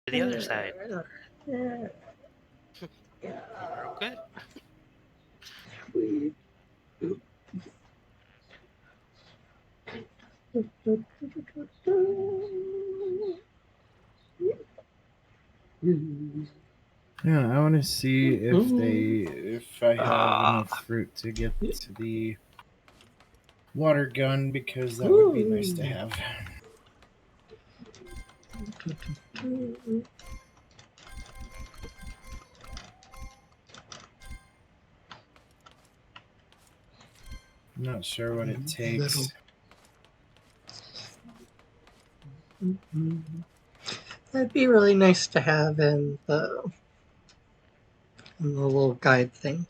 To the other side. Yeah. You're okay. Sweet. Yeah, I want to see if I have enough fruit to get to the water gun because that would be nice to have. I'm not sure what it takes. That'd be really nice to have in the little guide thing.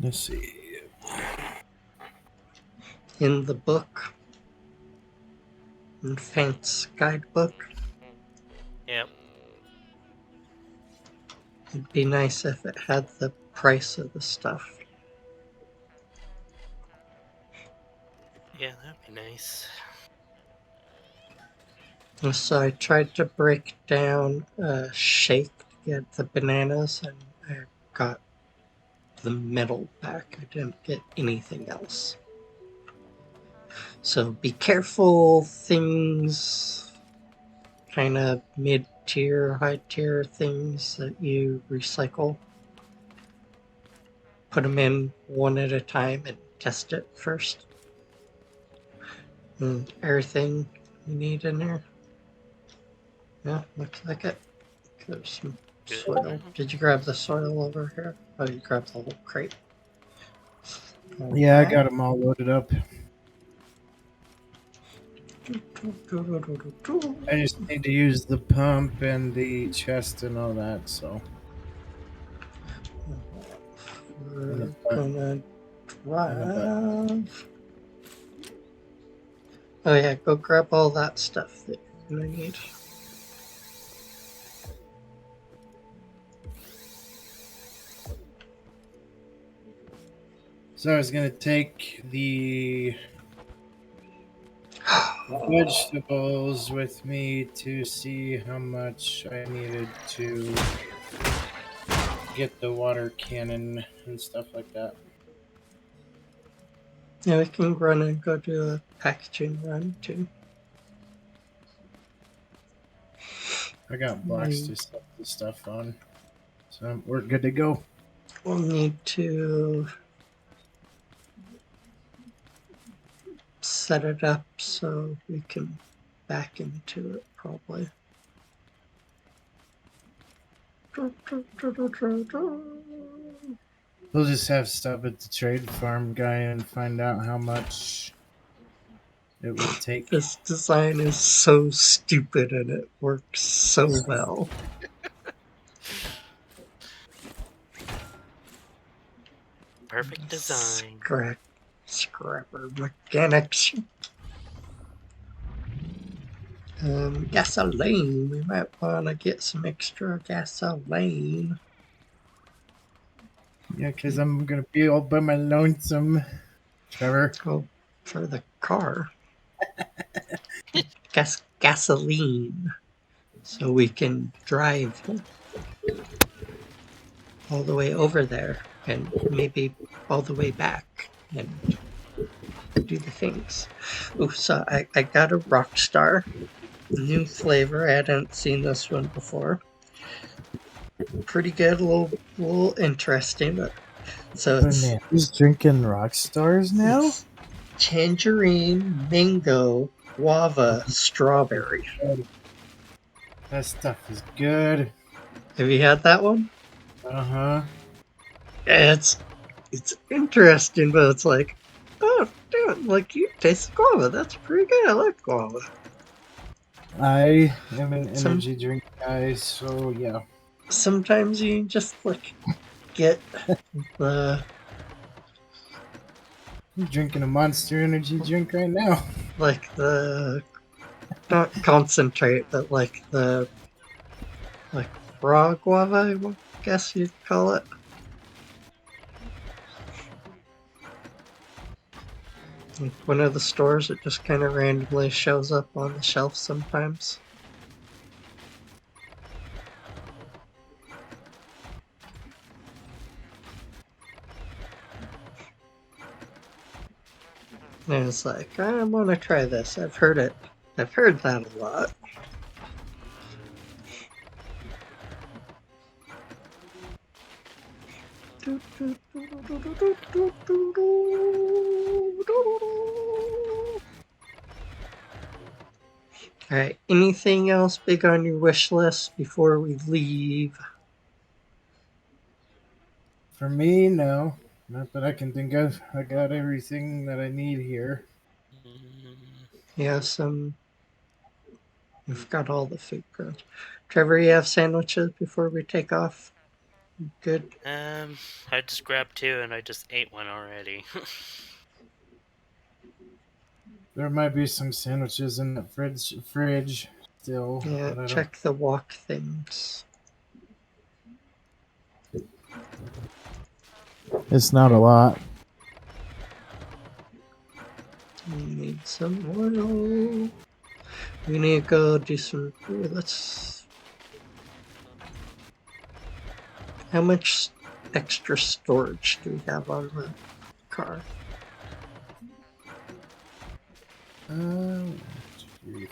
Let's see. In the book. In Fant's guidebook. Yep. It'd be nice if it had the price of the stuff. Yeah, that'd be nice. And so I tried to break down a shake to get the bananas, and I got the middle back. I didn't get anything else. So be careful, things kind of mid-tier, high-tier things that you recycle. Put them in one at a time and test it first. And everything you need in there. Yeah, looks like it. There's some soil. Did you grab the soil over here? Oh, you grabbed the whole crate. Yeah, I got them all loaded up. I just need to use the pump and the chest and all that, so. We're gonna drive. Oh yeah, go grab all that stuff that you're gonna need. So I was gonna take the vegetables with me to see how much I needed to get the water cannon and stuff like that. Yeah, we can run and go do a packaging run too. I got blocks to set the stuff on, so we're good to go. We'll need to set it up so we can back into it probably. We'll just have to stop at the trade farm guy and find out how much it would take. This design is so stupid and it works so well. Perfect design. Scrapper mechanics. Gasoline. We might want to get some extra gasoline. Yeah, because I'm going to be all by my lonesome, Trevor. Go for the car. Gasoline. So we can drive all the way over there and maybe all the way back and do the things. Ooh, so I got a Rockstar. New flavor. I hadn't seen this one before. Pretty good, a little interesting. But so it's who's drinking Rockstars now? Tangerine, mango, guava, strawberry. That stuff is good. Have you had that one? Uh-huh. It's interesting, but it's like, oh, damn, like you taste guava. That's pretty good. I like guava. I am an energy drink guy, so yeah. Sometimes you just like get the. I'm drinking a Monster Energy drink right now. Like the not concentrate, but like the raw guava, I guess you'd call it. Like one of the stores, it just kind of randomly shows up on the shelf sometimes. And it's like, I want to try this. I've heard it. I've heard that a lot. Alright, anything else big on your wish list before we leave? For me, no. Not that I can think of. I got everything that I need here. Mm, Yeah, we've got all the food grounds. Trevor, you have sandwiches before we take off? Good. I just grabbed two and I just ate one already. There might be some sandwiches in the fridge still, Yeah, but I don't. check the walk things. It's not a lot. We need some oil. We need to go do some. Let's. How much extra storage do we have on the car? 3, 4, 5,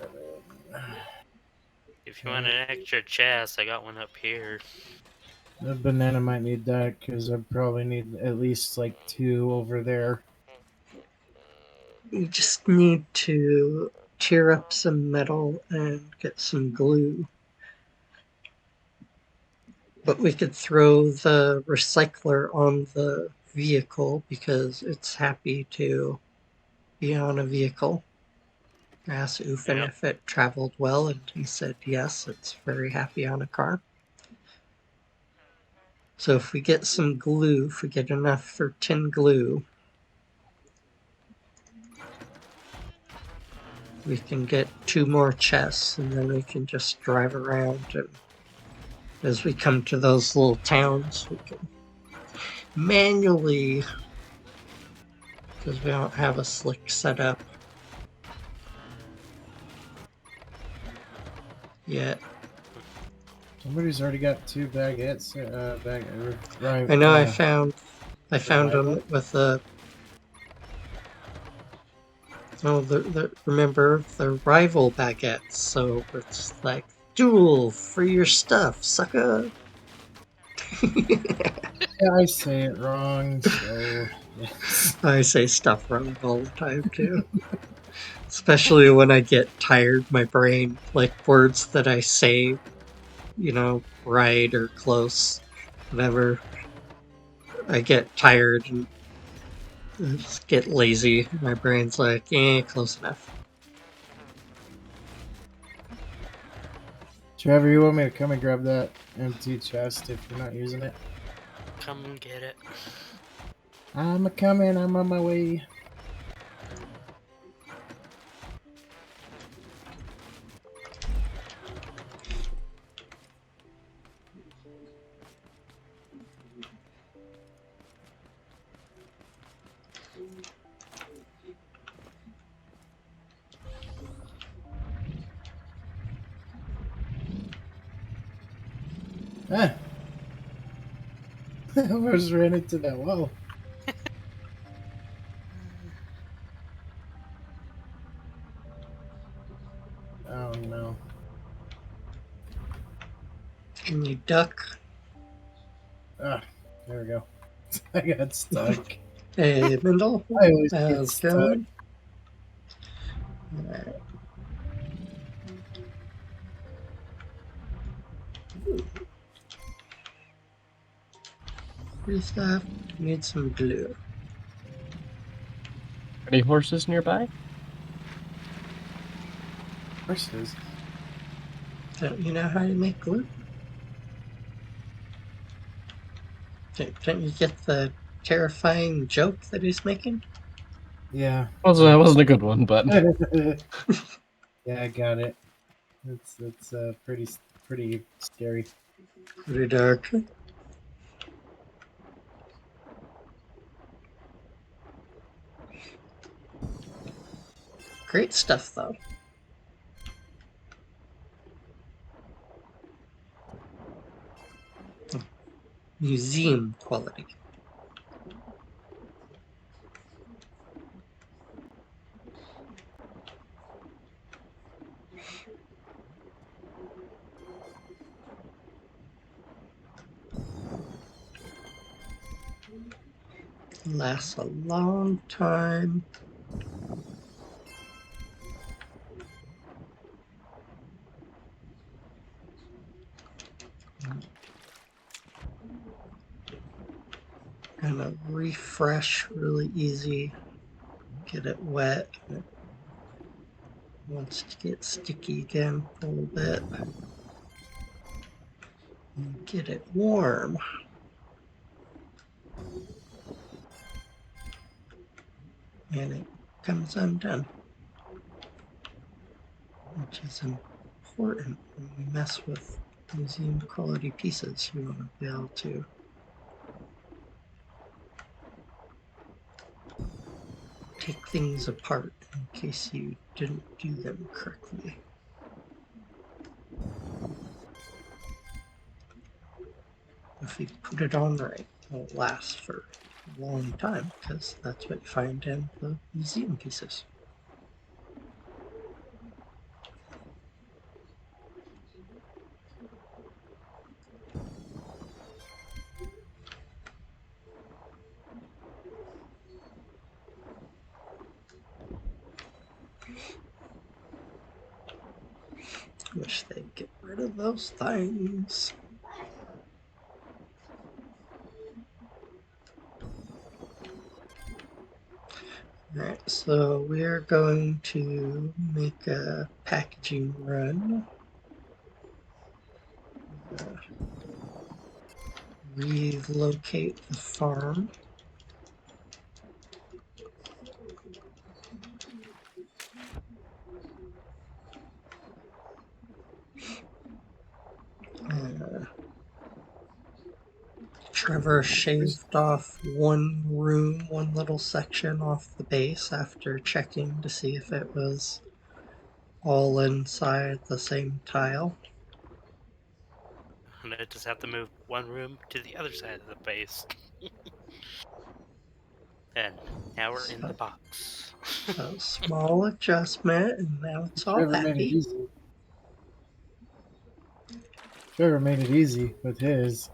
7. If you want an extra chest, I got one up here. The banana might need that because I probably need at least like 2 over there. We just need to tear up some metal and get some glue. But we could throw the recycler on the vehicle because it's happy to be on a vehicle. I asked Ufin Yep. if it traveled well, and he said yes, it's very happy on a car. So if we get some glue, if we get enough for tin glue, we can get 2 more chests, and then we can just drive around, and as we come to those little towns, we can manually, because we don't have a slick setup yet. Somebody's already got 2 baguettes. I know I Right. found them Rival? with the. Oh, remember the rival baguettes, so it's like duel for your stuff, sucker. Yeah, I say it wrong, so yes. I say stuff wrong all the time too. Especially when I get tired, my brain, like words that I say, right or close, whatever, I get tired and just get lazy. My brain's like, close enough. Trevor, you want me to come and grab that empty chest if you're not using it? Come and get it. I'm a coming. I'm on my way. Ah! I almost ran into that wall. Oh no. Can you duck? Ah, there we go. I got stuck. Hey, Mendel, I always get how's it stuck. going? Alright. Free stuff. Need some glue. Any horses nearby? Horses. Don't you know how to make glue? Don't you get the terrifying joke that he's making? Yeah. That wasn't a good one, but Yeah, I got it. It's pretty scary. Pretty dark. Great stuff, though. Museum quality. lasts a long time. Gonna refresh really easy. Get it wet. It wants to get sticky again for a little bit. And get it warm. And it comes undone. Which is important when you mess with museum quality pieces. You want to be able to take things apart in case you didn't do them correctly. If you put it on right, it'll last for a long time because that's what you find in the museum pieces. Wish they'd get rid of those things. Alright, so we're going to make a packaging run. Relocate the farm. Trevor shaved off one room, one little section off the base after checking to see if it was all inside the same tile. And I just have to move one room to the other side of the base. And now we're in the box. So small adjustment, and now it's all Trevor made it happy. easy. Trevor made it easy with his.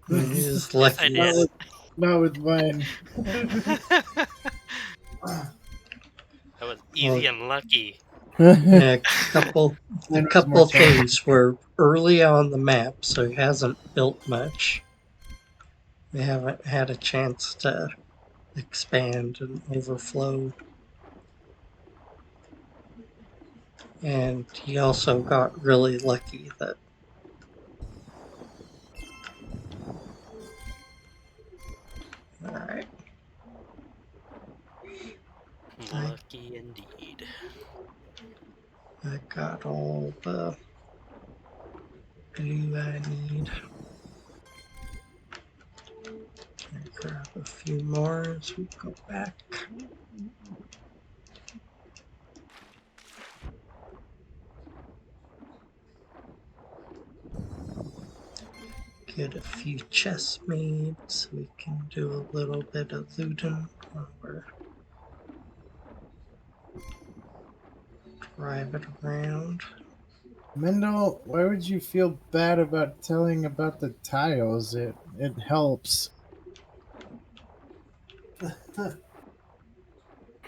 And he's Yes, I lucky. did. Not with mine. That was easy and lucky. A couple Mine was more challenging. things were early on the map, so he hasn't built much. We haven't had a chance to expand and overflow. And he also got really lucky that alright. Lucky indeed. I got all the glue I need. I grab a few more as we go back. Get a few chests made so we can do a little bit of looting while we're driving around. Mendel, why would you feel bad about telling about the tiles? It helps.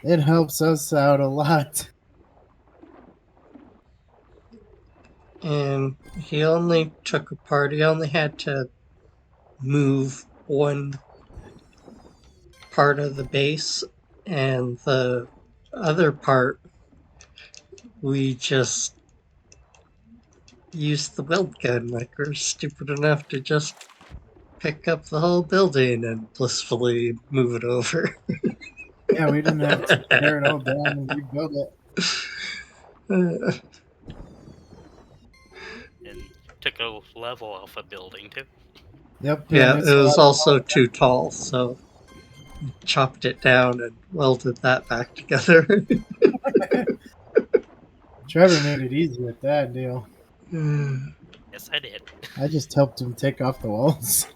It helps us out a lot. And he only took apart, he only had to move one part of the base, and the other part we just used the weld gun. Like, we're stupid enough to just pick up the whole building and blissfully move it over. Yeah, we didn't have to tear it all down and rebuild it. And took a level off a building too. Yep. Yeah, and it was also too tall, so chopped it down and welded that back together. Trevor made it easy with that deal. Yes, I did. I just helped him take off the walls.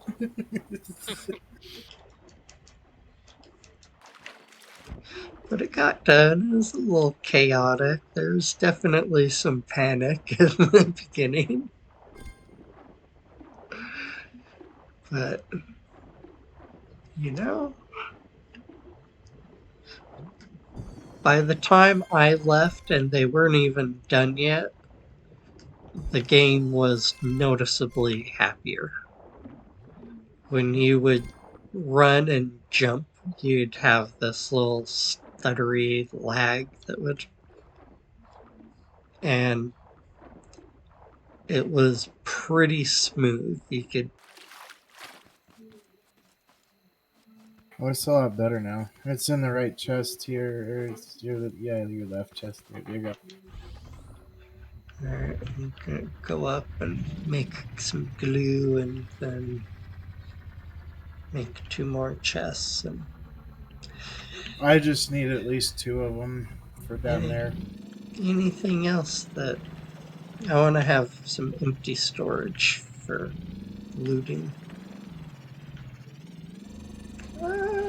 But it got done. It was a little chaotic. There's definitely some panic in the beginning. But, you know, by the time I left and they weren't even done yet, the game was noticeably happier. When you would run and jump, you'd have this little stuttery lag that would, and it was pretty smooth. You could, Oh, it's a lot better now. It's in the right chest here. Or it's your left chest. There you go. alright, I'm gonna go up and make some glue and then make 2 more chests and I just need at least 2 of them for down any, there. anything else that I want to have some empty storage for looting. Ah!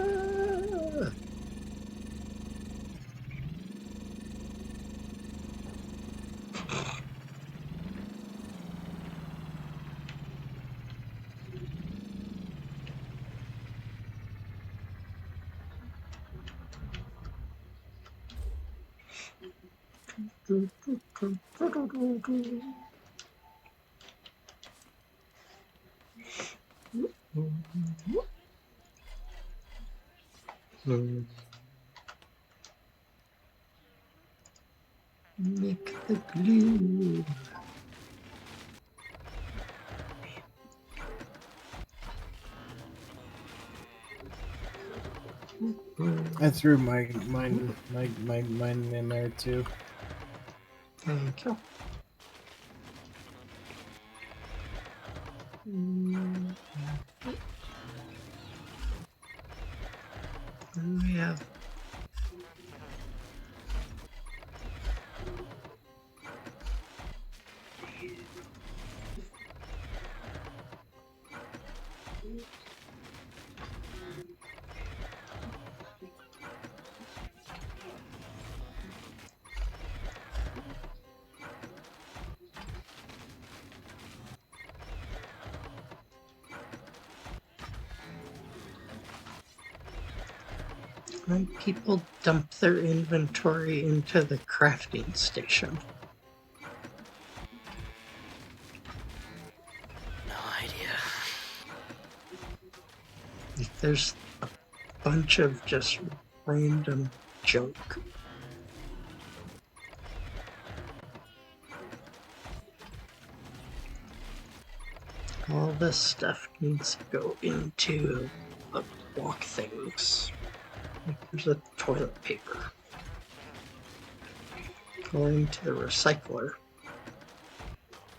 Make the glue. I threw mine in there too. Thank you. And we have when people dump their inventory into the crafting station. No idea. Like, there's a bunch of just random junk. All this stuff needs to go into block things. Like, there's a toilet paper. Going to the recycler.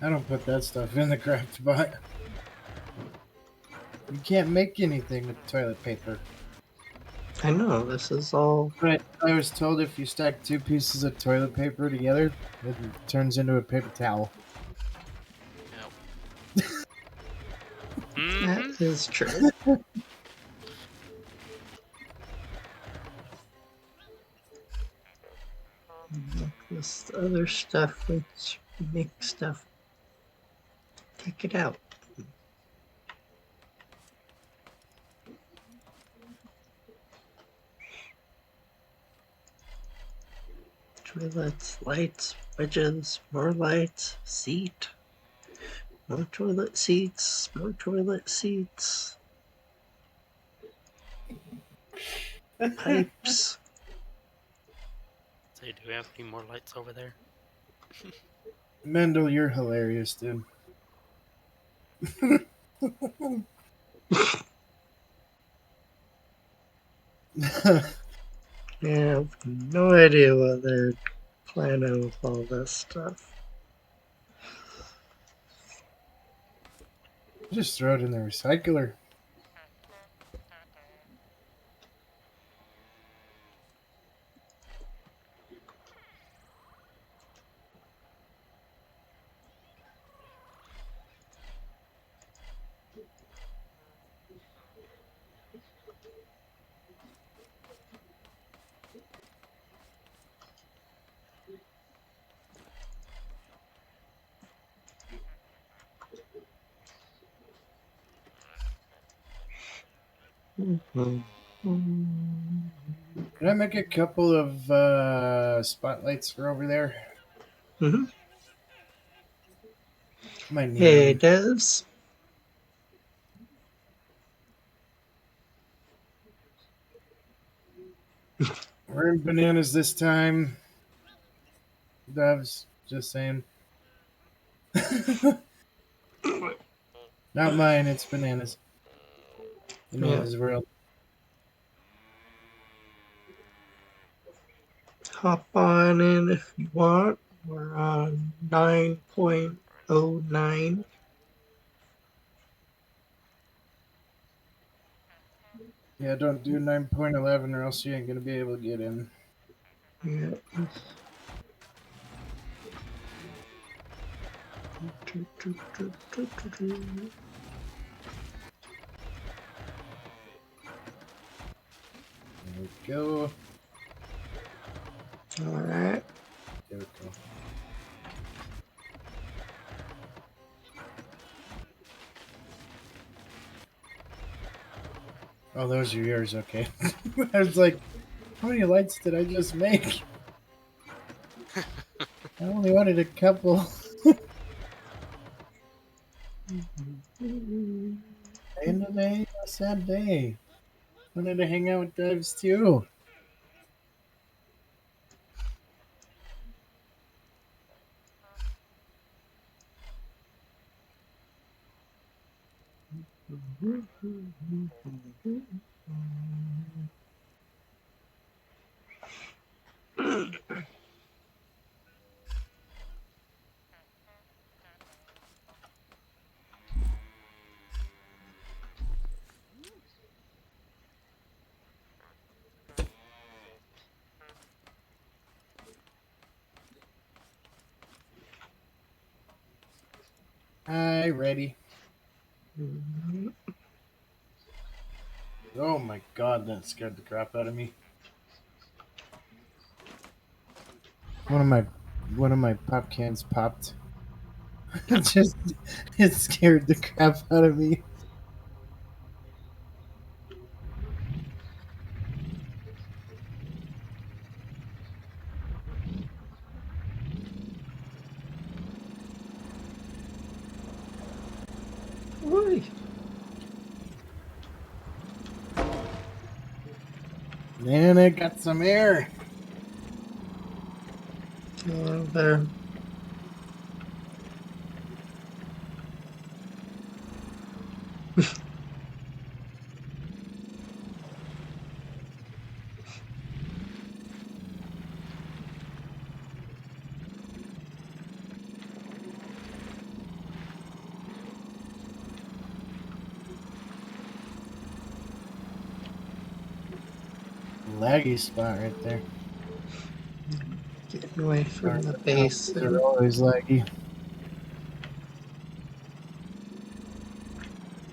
I don't put that stuff in the craft spot. You can't make anything with toilet paper. I know, this is all. But I was told if you stack 2 pieces of toilet paper together, it turns into a paper towel. Yep. That Mm-hmm. is true. Like this other stuff, let's make stuff. Take it out. Toilets, lights, wedges, more lights, seat. More toilet seats, more toilet seats. Pipes. So, do we have any more lights over there? Mendel, you're hilarious, dude. Yeah, I have no idea what they're planning with all this stuff. Just throw it in the recycler. Mm-hmm. Can I make a couple of spotlights for over there? Mm-hmm. Might need Hey, them. devs. We're in bananas this time. Doves, just saying. Not mine, it's bananas. Yeah. Bananas world. Hop on in if you want. We're on 9.09. Yeah, don't do 9.11 or else you ain't gonna be able to get in. Yeah. There we go. All right. There we go. Oh, those are yours, okay. I was like, how many lights did I just make? I only wanted a couple. End of the day, a sad day. Wanted to hang out with Dives too. Hi, ready. Oh my god, that scared the crap out of me. One of my pop cans popped. It scared the crap out of me. Oi. Man, I got some air. There. Laggy spot right there. Getting away from the Houses are basin. always laggy.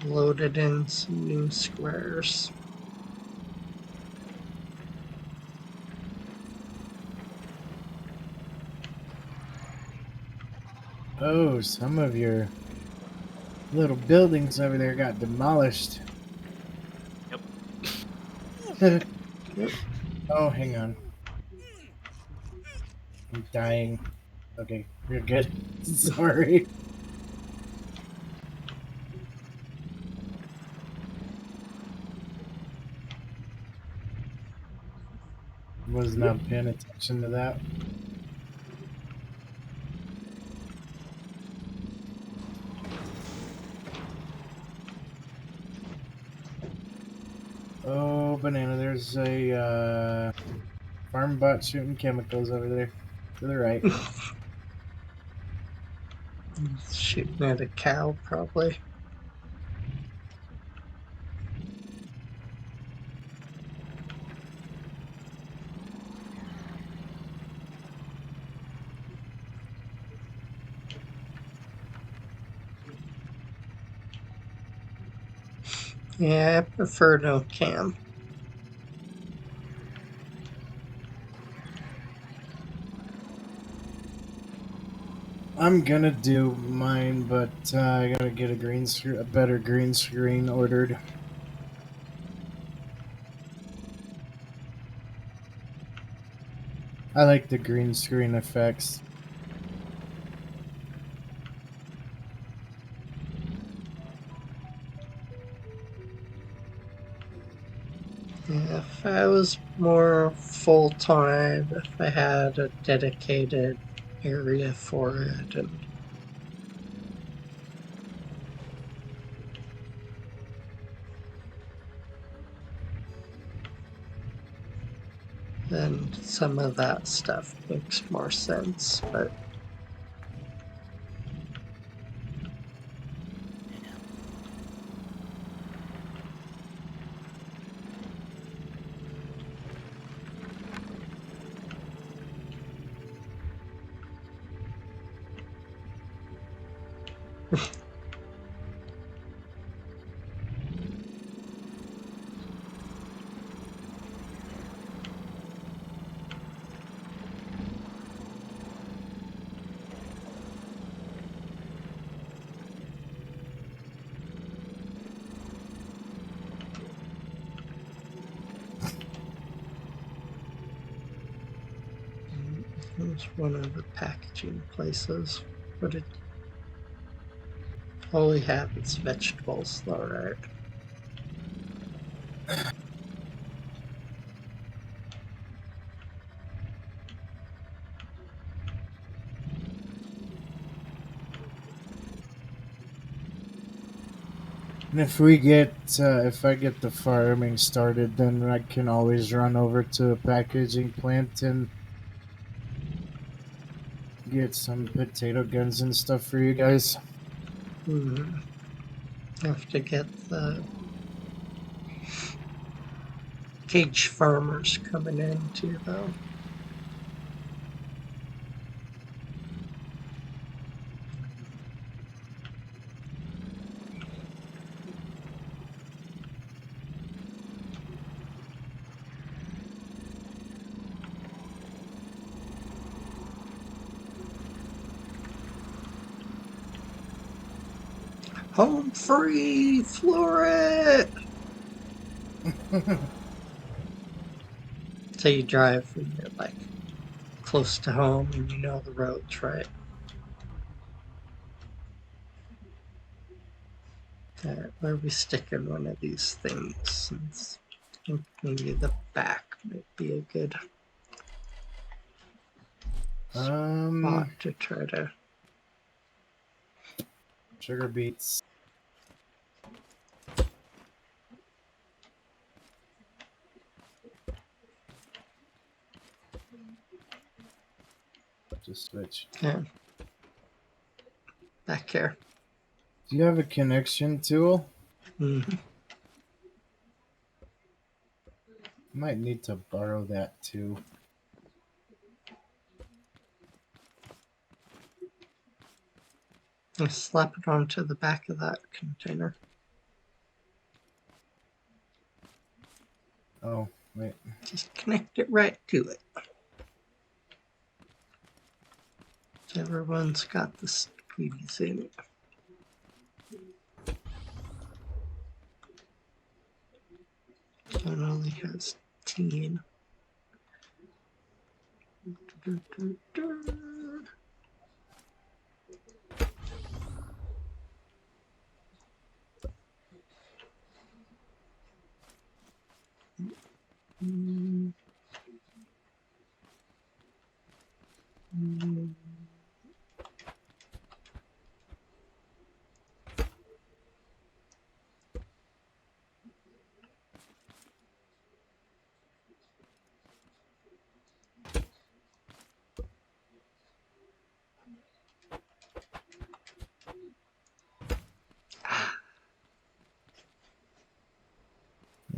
Loaded in some new squares. Oh, some of your little buildings over there got demolished. Yep. Yep. Oh, hang on. I'm dying. Okay, you're good. Sorry. Was not paying attention to that. Oh, banana, there's a farm bot shooting chemicals over there. To the right. Shooting at a cow, probably. Yeah, I prefer no cam. I'm gonna do mine, but I gotta get a better green screen ordered. I like the green screen effects. Yeah, if I was more full time, if I had a dedicated area for it, then some of that stuff makes more sense. But there's one of the packaging places. But it only have its vegetables, though, right? And if I get the farming started, then I can always run over to a packaging plant and get some potato guns and stuff for you guys. Hmm. Have to get the cage farmers coming in too, though. Home free, Floret! So you drive when you're like close to home and you know the roads, right? Alright, where are we sticking one of these things? I think maybe the back might be a good spot Um, to try to. Sugar beets. Just switch. Yeah, back here. Do you have a connection tool? Mm-hmm. Might need to borrow that too. Just slap it onto the back of that container. Oh, wait. Just connect it right to it. Everyone's got the squeeze in it. So it only has 10.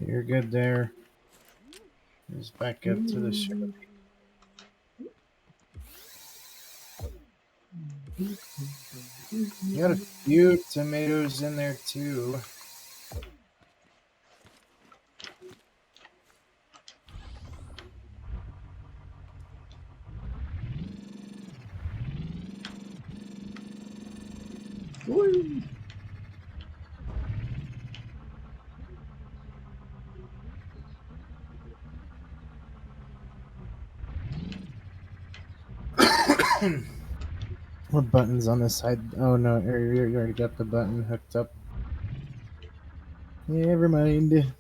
You're good there. Just back up to the sugar beet. You got a few tomatoes in there too. Woo. What button's on the side? Oh no, you already got the button hooked up. Never mind.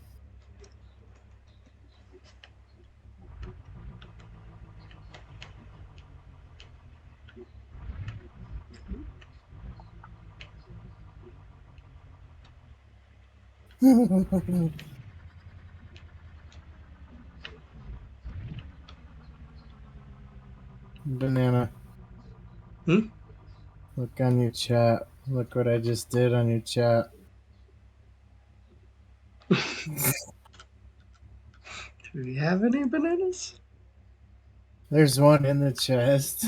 Banana, Hmm? look on your chat. Look what I just did on your chat. Do we have any bananas? There's one in the chest.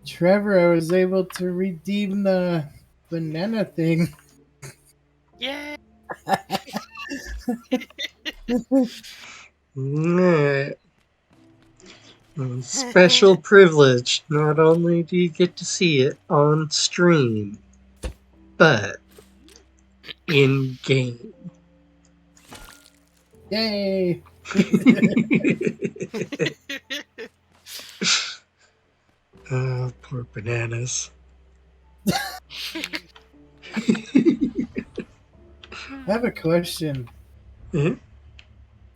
Trevor, I was able to redeem the banana thing. Yeah. Alright. Special privilege. Not only do you get to see it on stream, but in game. Yay! Oh, poor bananas. I have a question. Yeah.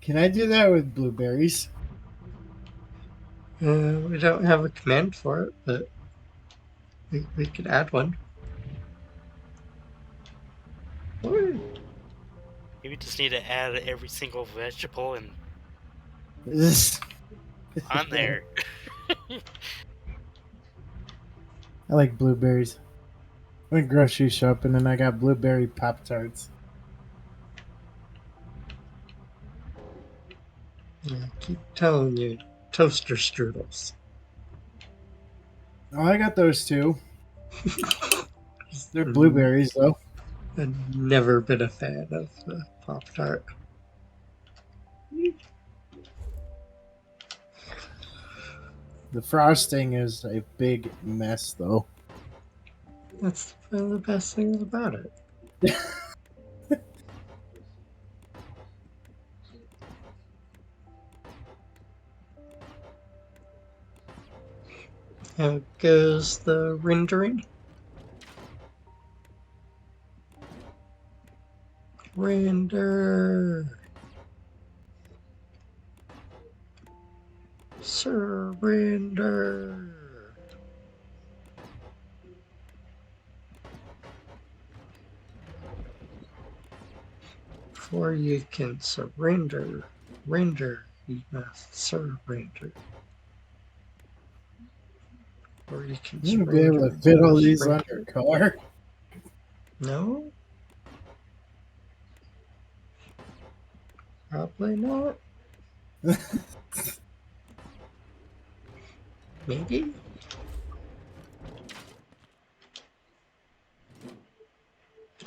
Can I do that with blueberries? We don't have a command for it, but we could add one. Woo. We just need to add every single vegetable and on there. I like blueberries. I went grocery shopping and I got blueberry Pop Tarts. I keep telling you, toaster strudels. Oh, I got those too. They're blueberries though. I've never been a fan of Pop Tart. The frosting is a big mess though. That's one of the best things about it. How goes the rendering? Render. Surrender. Before you can render, you must surrender. Or you can You gonna be able surrender, to you fit all must these on render. your car? No? Probably not. Maybe?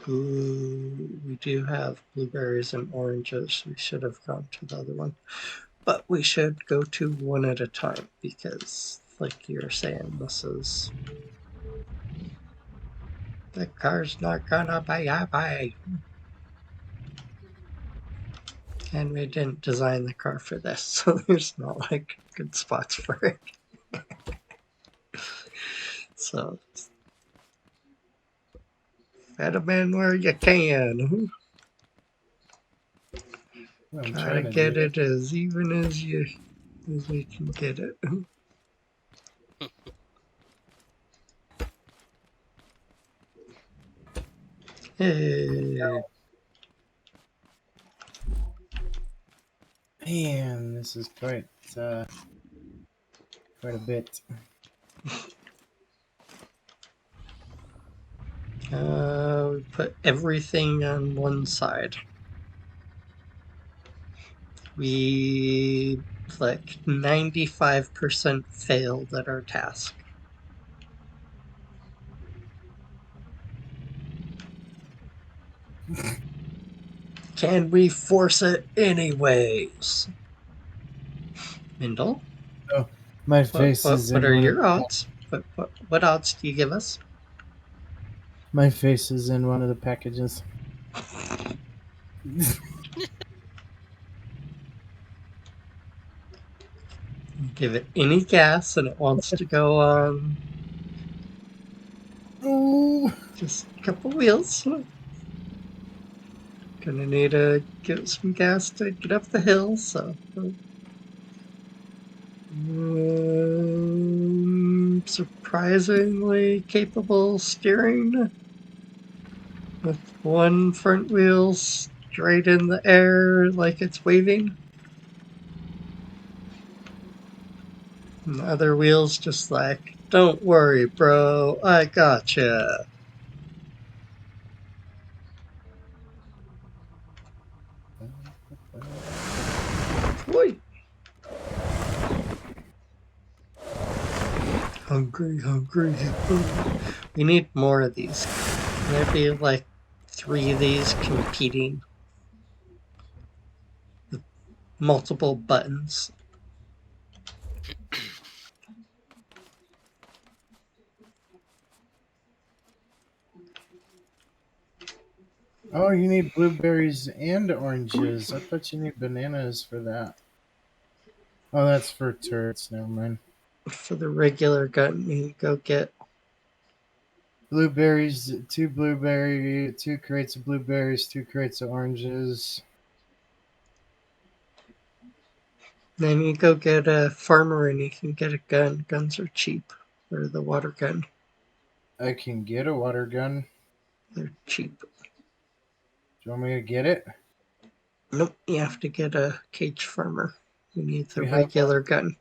Ooh, we do have blueberries and oranges. We should have gone to the other one. But we should go to one at a time because, like you're saying, this is. The car's not gonna be happy. And we didn't design the car for this, so there's not like good spots for it. So, fit them in where you can. I'm Try to trying to get do it as even as we can get it. Hey. Man, this is quite quite a bit. We put everything on one side. We like 95% failed at our task. Can we force it anyways? Mindle? Oh, my face is What in are one of your odds? What odds do you give us? my face is in one of the packages. Give it any gas and it wants to go on Oh, just a couple wheels. Gonna need to get some gas to get up the hill, so. Surprisingly capable steering with one front wheel straight in the air like it's waving. And the other wheel's just like, don't worry, bro, I gotcha. Boy. Hungry, hungry, hungry. We need more of these. Can there be like 3 of these competing with multiple buttons? oh, you need blueberries and oranges. I thought you need bananas for that. Oh, that's for turrets. Never mind. For the regular gun, we go get. Two two crates of blueberries, 2 crates of oranges. Then you go get a farmer and you can get a gun. Guns are cheap. Or the water gun. I can get a water gun. They're cheap. Do you want me to get it? Nope, you have to get a cage farmer. We need the We have one. regular gun.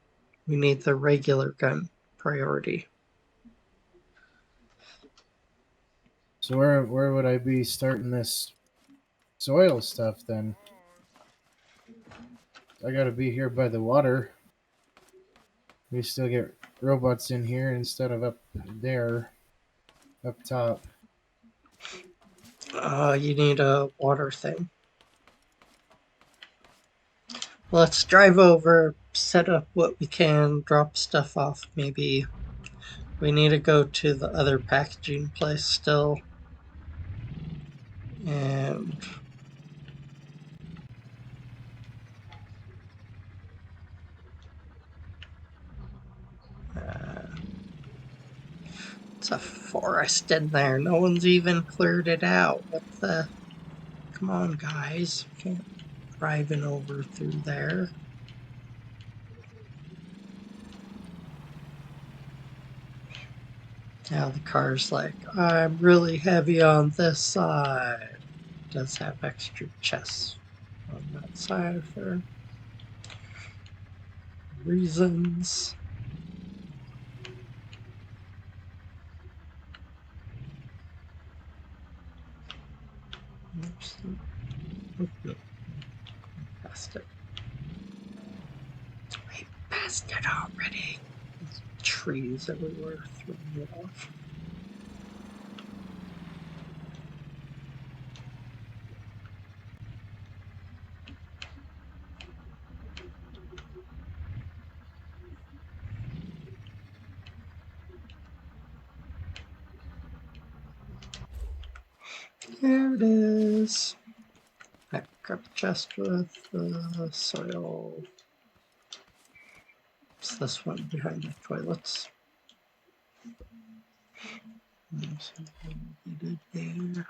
We need the regular gun priority. So where would I be starting this soil stuff then? I gotta be here by the water. We still get robots in here instead of up there, up top. You need a water thing. Let's drive over, set up what we can, drop stuff off. Maybe we need to go to the other packaging place still. And it's a forest in there. No one's even cleared it out. What the? Come on, guys. Can't driving over through there. Now the car's like, I'm really heavy on this side. It does have extra chests on that side for reasons. Oops. No, passed it. We passed it already. There's trees everywhere throwing it off. There it is. Back up chest with the soil. It's this one behind the toilets. There's something we did there.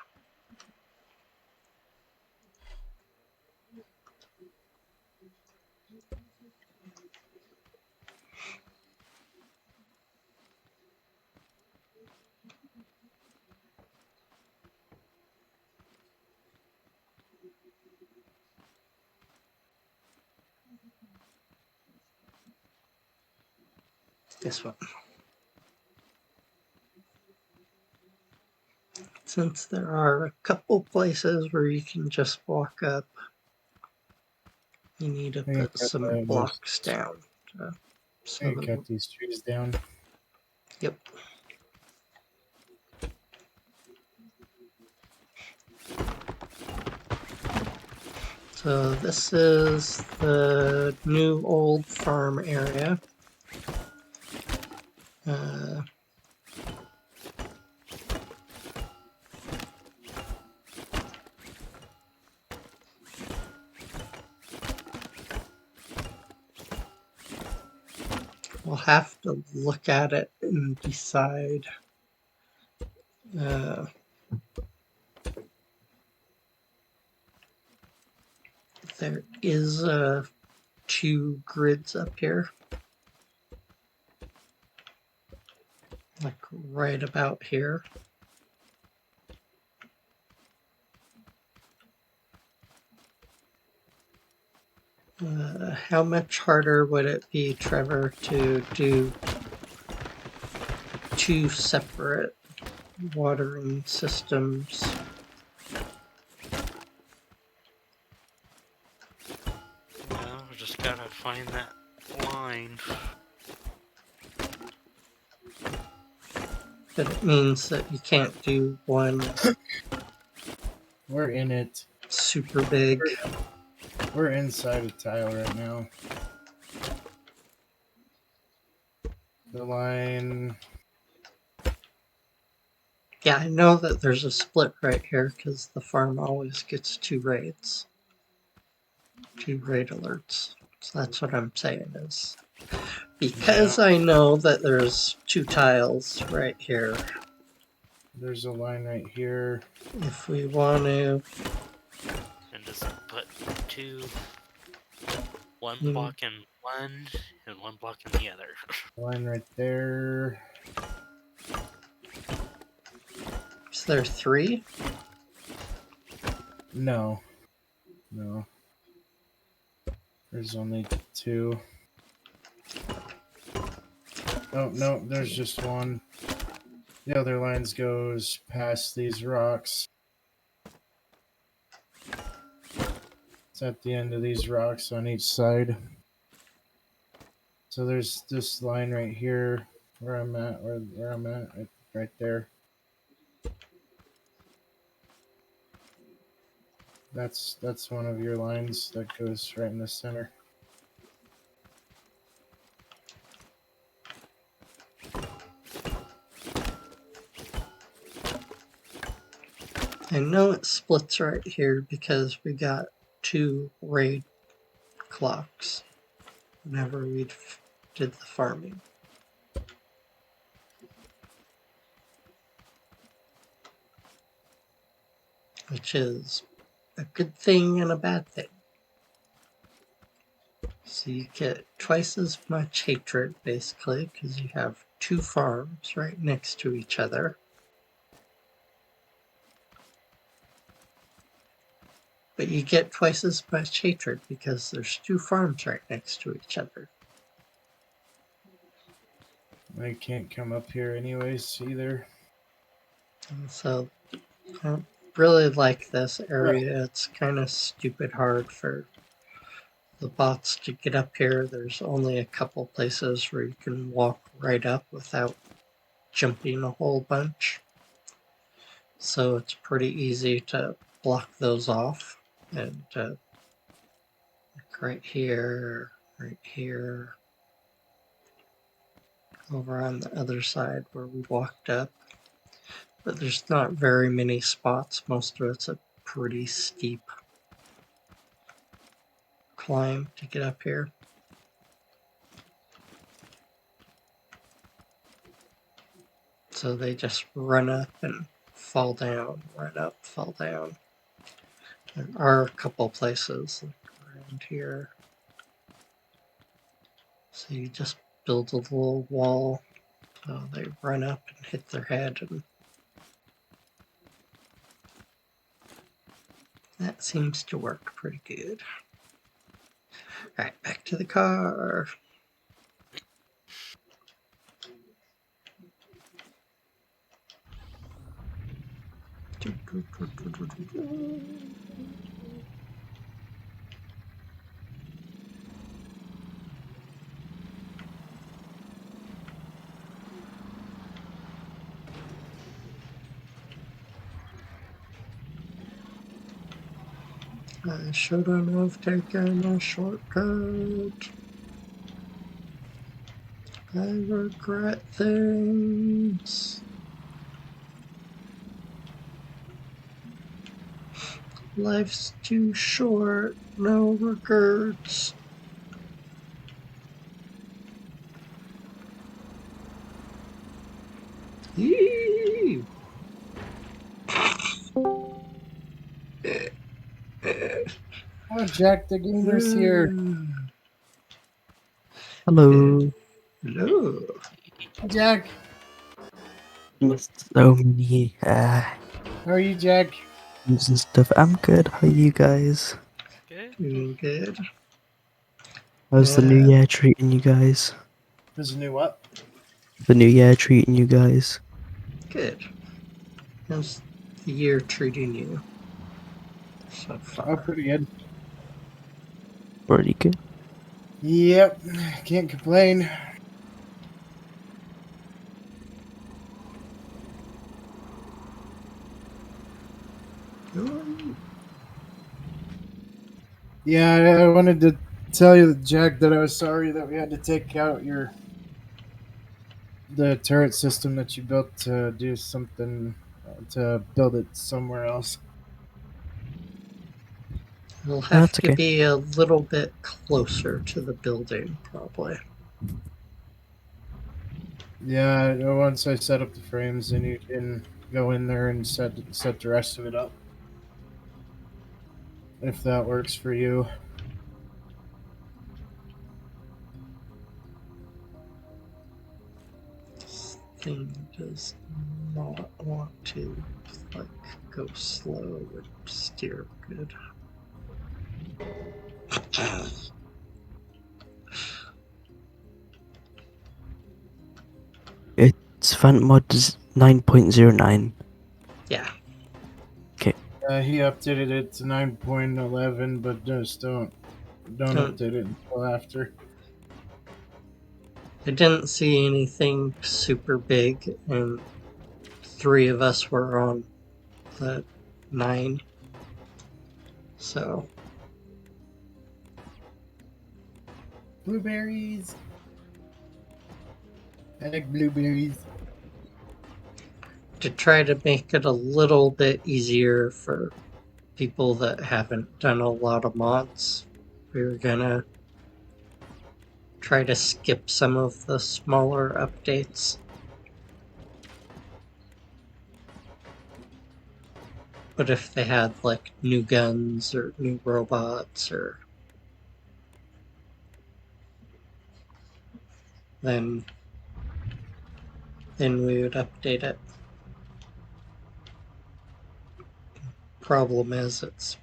This one. Since there are a couple places where you can just walk up, you need to I can put cut some blocks down. So I can cut these trees down. yep. So this is the new old farm area. We'll have to look at it and decide. There is 2 grids up here, like right about here. How much harder would it be, Trevor, to do 2 separate watering systems? Well, we just gotta find that line. But it means that you can't do one We're in it. super big. We're inside a tile right now. The line. Yeah, I know that there's a split right here because the farm always gets 2 raids. 2 raid alerts. So that's what I'm saying is, because Yeah. I know that there's 2 tiles right here, There's a line right here. if we want to, And just put 2, one Hmm. block in one, and one block in the other. Line right there. is there 3? No. No. There's only 2. Oh, no, there's just one. The other lines goes past these rocks. It's at the end of these rocks on each side. So there's this line right here where I'm at, right there. That's one of your lines that goes right in the center. I know it splits right here because we got 2 raid clocks whenever we did the farming. Which is a good thing and a bad thing. So you get twice as much hatred, basically, because you have 2 farms right next to each other. But you get twice as much hatred because there's 2 farms right next to each other. I can't come up here anyways either. And so I really like this area. It's kind of stupid hard for the bots to get up here. There's only a couple places where you can walk right up without jumping a whole bunch. So it's pretty easy to block those off. And right here, over on the other side where we walked up. But there's not very many spots. Most of it's a pretty steep climb to get up here. So they just run up and fall down, run up, fall down. There are a couple places like around here. So you just build a little wall. So they run up and hit their head, and that seems to work pretty good. Alright, back to the car. I shouldn't have taken a shortcut. I regret things. Life's too short, no regrets. Yee! Oh, Jack the Gamer's here. Hello. Hello. Jack, So many how are you, Jack? games and stuff. I'm good. How are you guys? Good. Doing good. How's the new year treating you guys? There's a new what? The new year treating you guys? Good. How's the year treating you so Oh, far? pretty good. Pretty good. Yep, can't complain. Yeah, I wanted to tell you, Jack, that I was sorry that we had to take out the turret system that you built to do something to build it somewhere else. It'll No, have that's to okay. be a little bit closer to the building, probably. Yeah, once I set up the frames, then you can go in there and set the rest of it up. If that works for you. This thing does not want to, like, go slow and steer good. It's Phantom Mod 9.09. Yeah. He updated it to 9.11, but just don't Don't, update it until after. I didn't see anything super big, and 3 of us were on the 9. So, Blueberries. I like blueberries. to try to make it a little bit easier for people that haven't done a lot of mods, we were gonna try to skip some of the smaller updates. But if they had like new guns or new robots or then we would update it. Problem is it's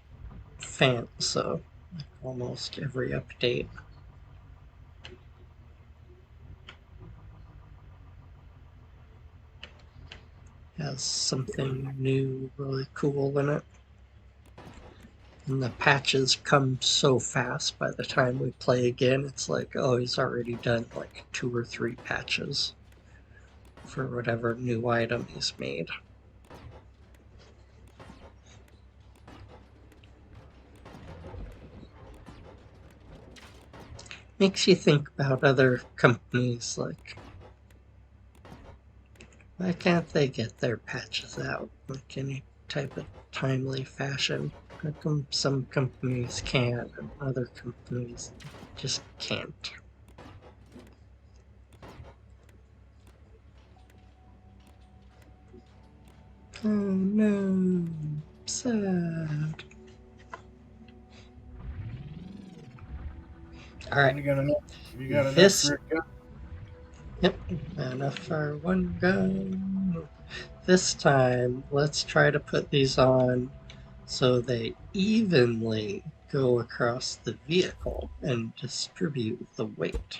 fan, so like almost every update has something new really cool in it. And the patches come so fast by the time we play again, it's like, oh, he's already done like 2 or 3 patches for whatever new item he's made. Makes you think about other companies, like, why can't they get their patches out like any type of timely fashion? How come some companies can and other companies just can't? Oh no, sad. Alright, You got enough. You got enough this, for a gun? yep, enough for one gun. This time, let's try to put these on so they evenly go across the vehicle and distribute the weight.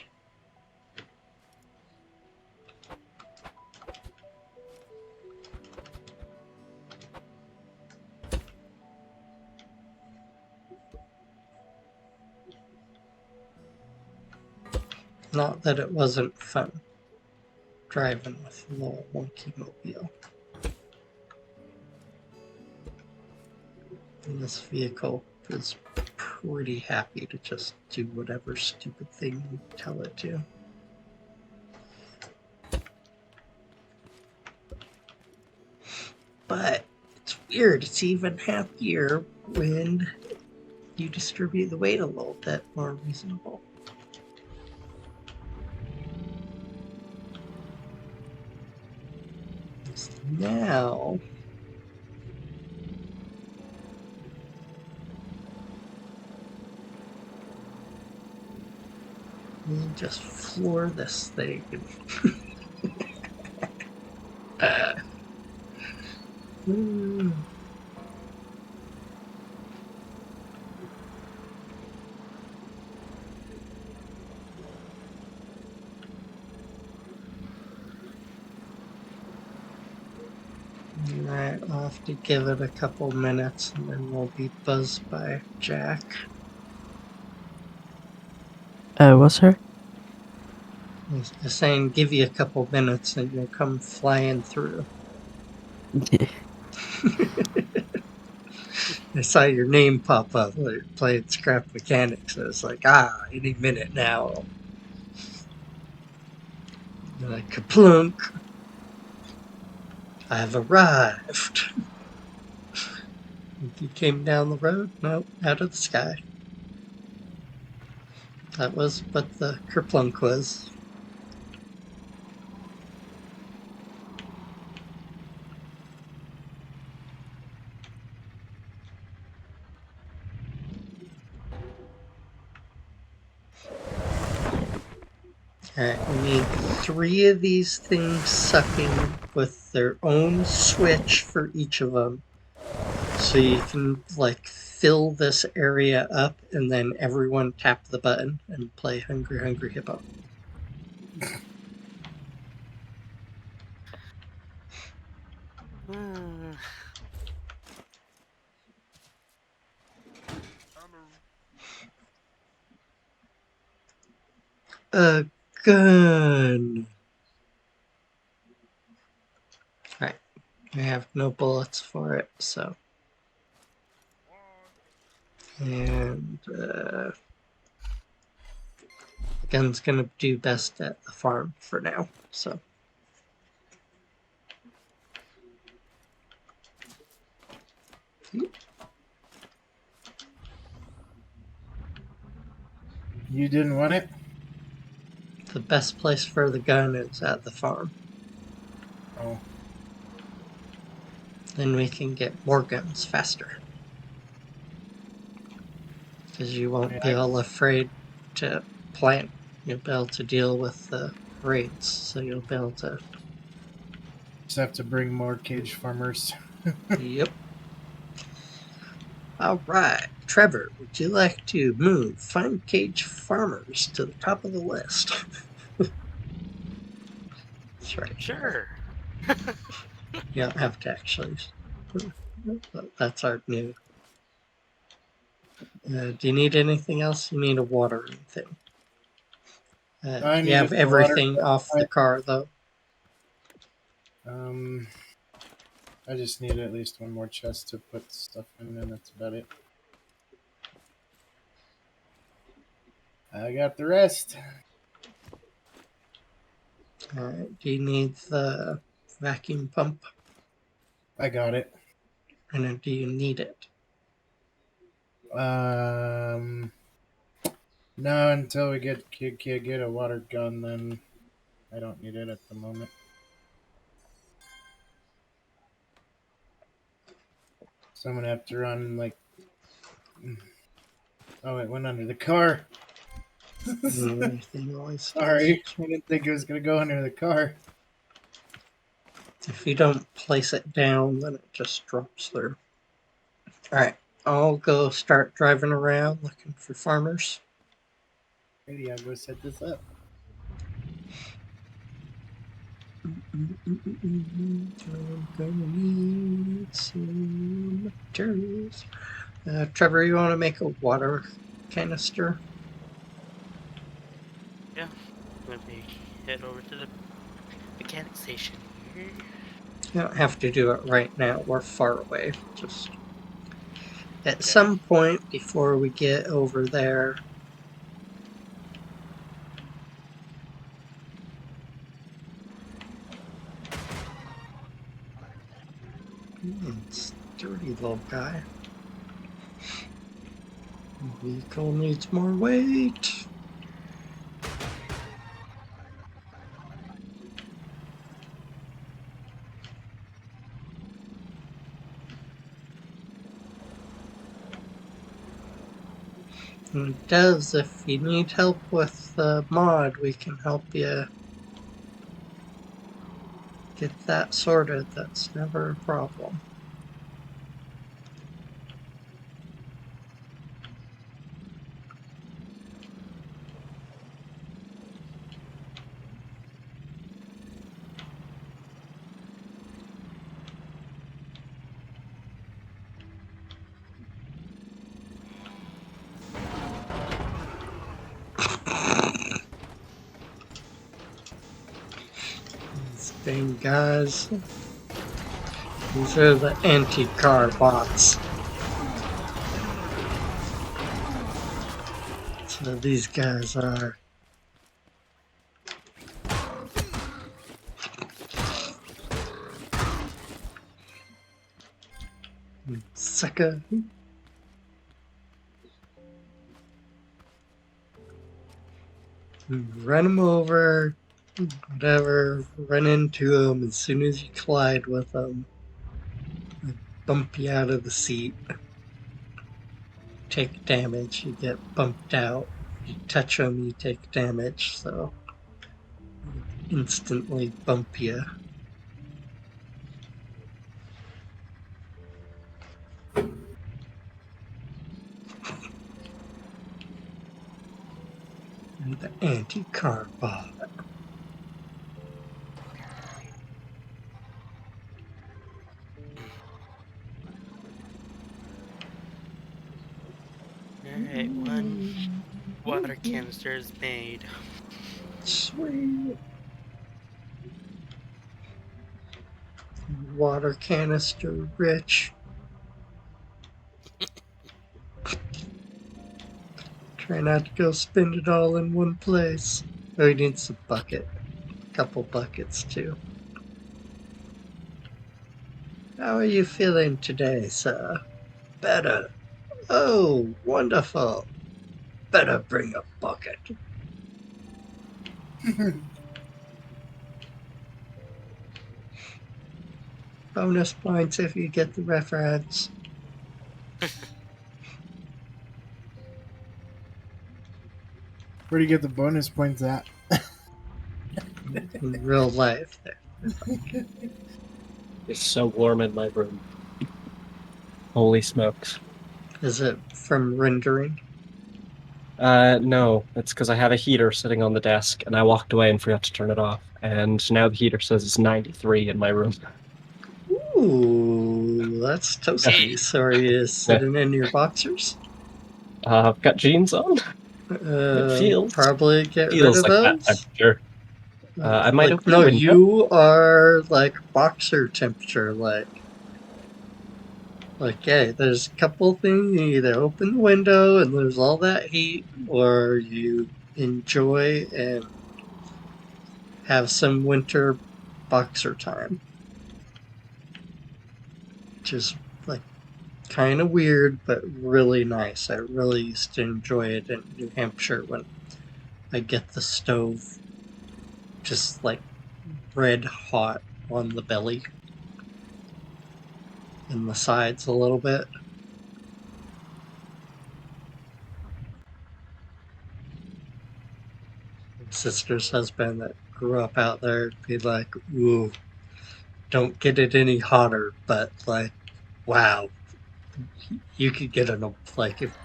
Not that it wasn't fun driving with a little monkey mobile. And this vehicle is pretty happy to just do whatever stupid thing you tell it to. But it's weird, it's even happier when you distribute the weight a little bit more reasonable. So now we'll just floor this thing. Alright, I'll have to give it a couple minutes and then we'll be buzzed by Jack. What's her? He's just saying give you a couple minutes and you'll come flying through. I saw your name pop up while you're playing Scrap Mechanics. I was like, any minute now. And like, kaplunk. I've arrived. You came down the road? Nope, out of the sky. That was what the kerplunk was. Alright, we need 3 of these things sucking with their own switch for each of them. So you can, like, fill this area up and then everyone tap the button and play Hungry Hungry Hippo. A gun! Alright, I have no bullets for it, so. And, the gun's gonna do best at the farm for now, so. You didn't want it? The best place for the gun is at the farm. Oh. Then we can get more guns faster. Because you won't be all afraid to plant. You'll be able to deal with the raids, so you'll be able to. Just have to bring more cage farmers. Yep. Alright, Trevor, would you like to move Find Cage Farmers to the top of the list? That's right. Sure. You don't have to actually. That's our new. Do you need anything else? You need a watering thing. I You need have a everything water- off the car, though. I just need at least one more chest to put stuff in, and that's about it. I got the rest. Alright, do you need the vacuum pump? I got it. And do you need it? No, until we get a water gun, then I don't need it at the moment. So I'm gonna have to run like. Oh, it went under the car. Everything always Sorry, does. I didn't think it was gonna go under the car. If you don't place it down, then it just drops through. Alright, I'll go start driving around looking for farmers. Maybe I'll go set this up. I'm gonna need some materials. Trevor, you want to make a water canister? Yeah. Let me head over to the mechanic station here. You don't have to do it right now. We're far away. Just at Okay. some point before we get over there. It's dirty little guy. Vehicle needs more weight. And Devs, if you need help with the mod, we can help you get that sorted. That's never a problem. These dang guys. These are the anti-car bots. So these guys are. Sucker. Run them over, whatever, run into them as soon as you collide with them. They bump you out of the seat. Take damage, you get bumped out. You touch them, you take damage, so instantly bump you. And the anti-car bot. Alright, one water canister is made. Sweet. Water canister rich. Try not to go spend it all in one place. Oh, he needs a bucket. A couple buckets too. How are you feeling today, sir? Better. Oh, wonderful. Better bring a bucket. Bonus points if you get the reference. Where do you get the bonus points at? In real life. It's so warm in my room. Holy smokes. Is it from rendering? No, it's because I have a heater sitting on the desk, and I walked away and forgot to turn it off. And now the heater says it's 93 in my room. Ooh, that's toasty. So are you sitting in your boxers? I've got jeans on. It feels Probably get rid of like that those. temperature. I might open no, the window. you are like boxer temperature, yeah, there's a couple things. You either open the window and there's all that heat, or you enjoy and have some winter boxer time. Which is like kind of weird, but really nice. I really used to enjoy it in New Hampshire when I get the stove just like red hot on the belly and the sides a little bit. My sister's husband that grew up out there be like, ooh, don't get it any hotter, but like, wow, you could get an, like, if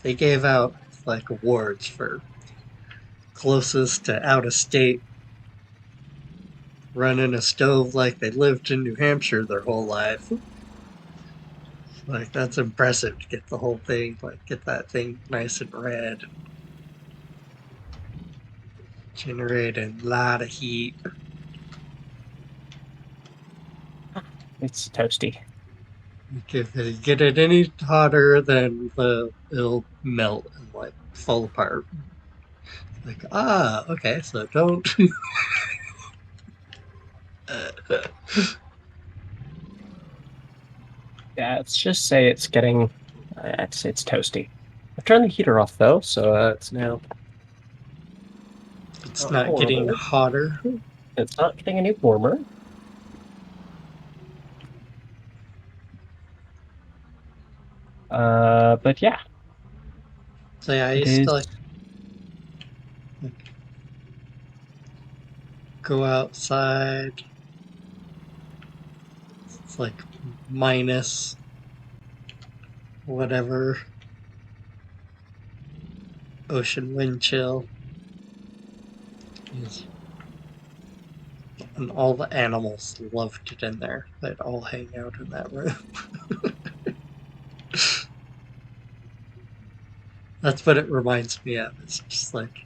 they gave out like awards for closest to out of state running a stove like they lived in New Hampshire their whole life. Like, that's impressive to get the whole thing, like, get that thing nice and red. Generating a lot of heat. It's toasty. If it get it any hotter, then it'll melt and like fall apart. Like, okay, so don't. Yeah, let's just say it's getting. I'd say it's toasty. I've turned the heater off though, so it's now It's not not getting horrible. hotter. It's not getting any warmer. But yeah, So yeah, I it used is. to like go outside. It's like minus whatever ocean wind chill is. And all the animals loved it in there. They'd all hang out in that room. That's what it reminds me of. It's just like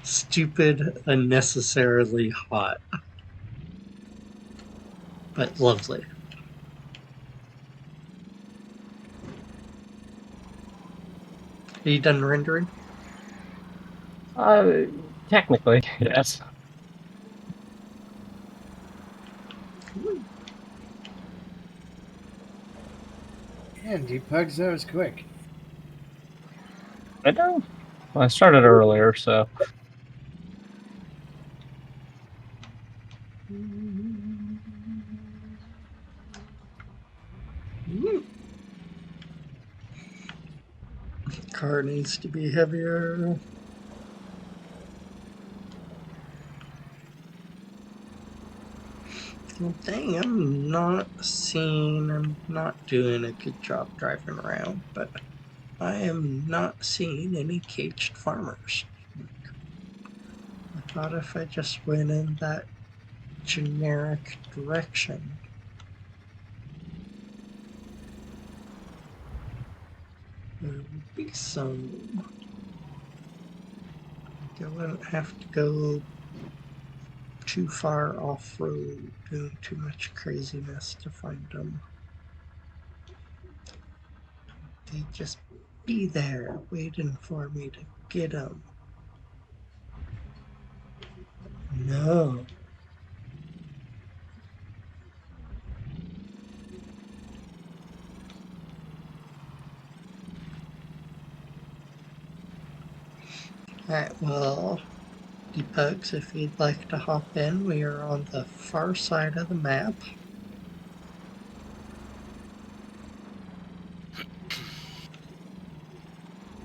stupid, unnecessarily hot, but lovely. Are you done rendering? Uh, Technically, yes. And Pugs, that was quick. I know. I started earlier, so Car needs to be heavier. Well, dang, I'm not doing a good job driving around, but I am not seeing any caged farmers. I thought if I just went in that generic direction, there would be some. I wouldn't have to go too far off-road, doing too much craziness to find them. They'd just be there, waiting for me to get them. No. Alright, well, Depugs, if you'd like to hop in, we are on the far side of the map.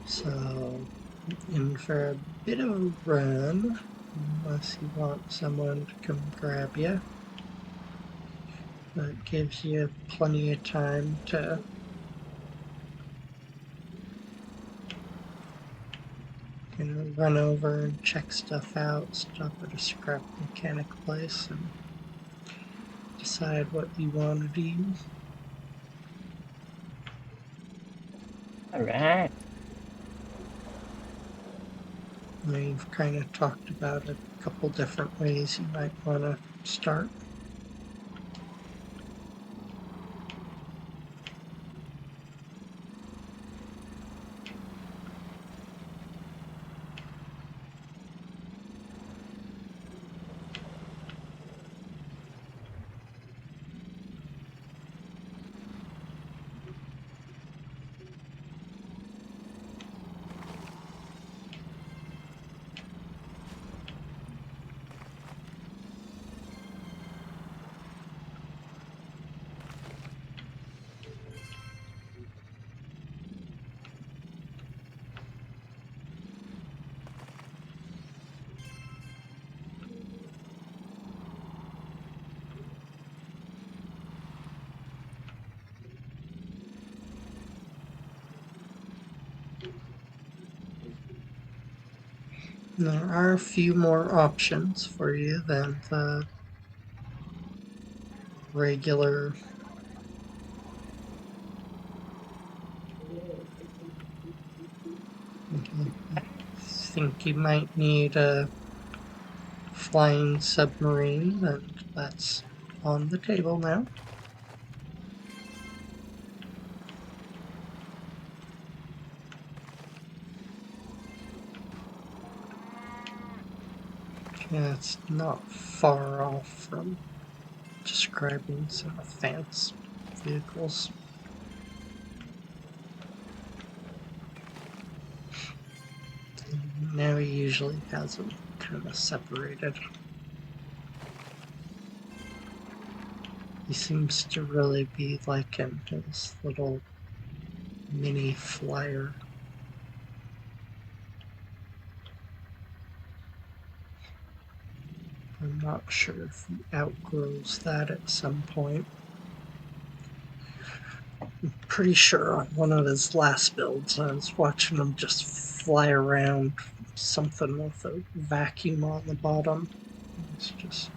So, in for a bit of a run, unless you want someone to come grab you. That gives you plenty of time to run over and check stuff out, stop at a scrap mechanic place, and decide what you want to do. all right. We've kind of talked about a couple different ways you might want to start. There are a few more options for you than the regular think you might need a flying submarine, then that's on the table now. Yeah, it's not far off from describing some advanced vehicles. Now he usually has them kind of separated. He seems to really be liking his little mini flyer. I'm not sure if he outgrows that at some point. I'm pretty sure on one of his last builds, I was watching him just fly around something with a vacuum on the bottom. It's just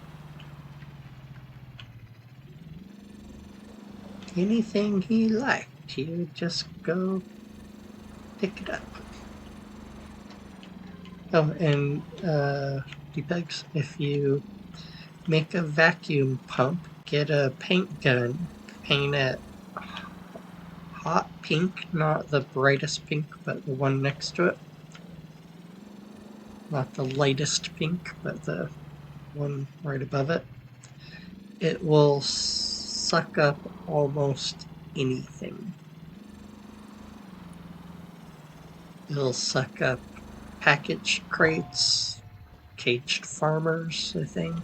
anything he liked, he would just go pick it up. Oh, and Depegs, if you make a vacuum pump, get a paint gun, paint it hot pink, not the brightest pink, but the one next to it. Not the lightest pink, but the one right above it. It will suck up almost anything. It'll suck up package crates, caged farmers, I think.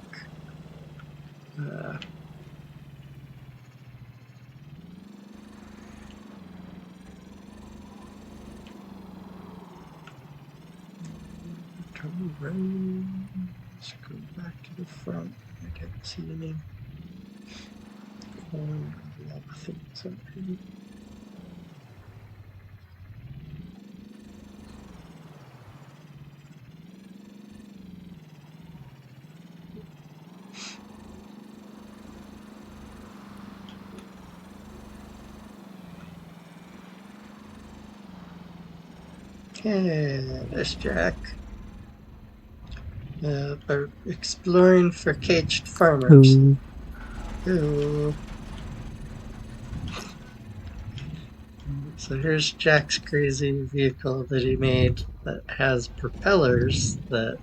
Turn around. Let's go back to the front. I didn't see any corn or lava things up here. Okay, there's Jack. We're exploring for caged farmers. Ooh. Ooh. So here's Jack's crazy vehicle that he made that has propellers that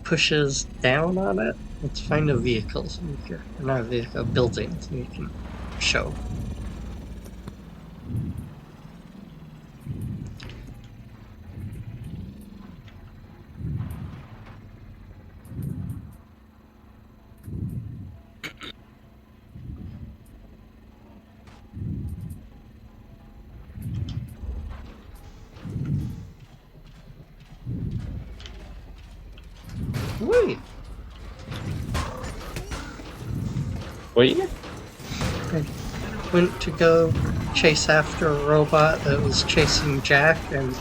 pushes down on it. Let's find a vehicle, so we can, not a vehicle, a building, so we can show. Wait, Wait? I went to go chase after a robot that was chasing Jack and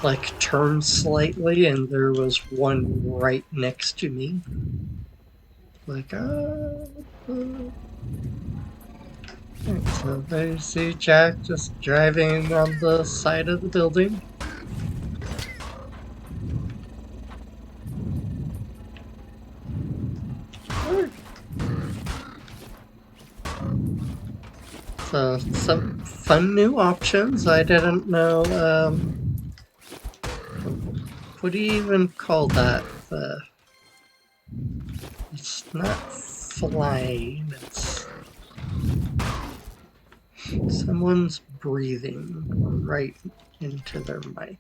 like turned slightly, and there was one right next to me. Like, so there you see Jack just driving on the side of the building. So some fun new options. I didn't know. What do you even call that? It's not flying. It's someone's breathing right into their mic.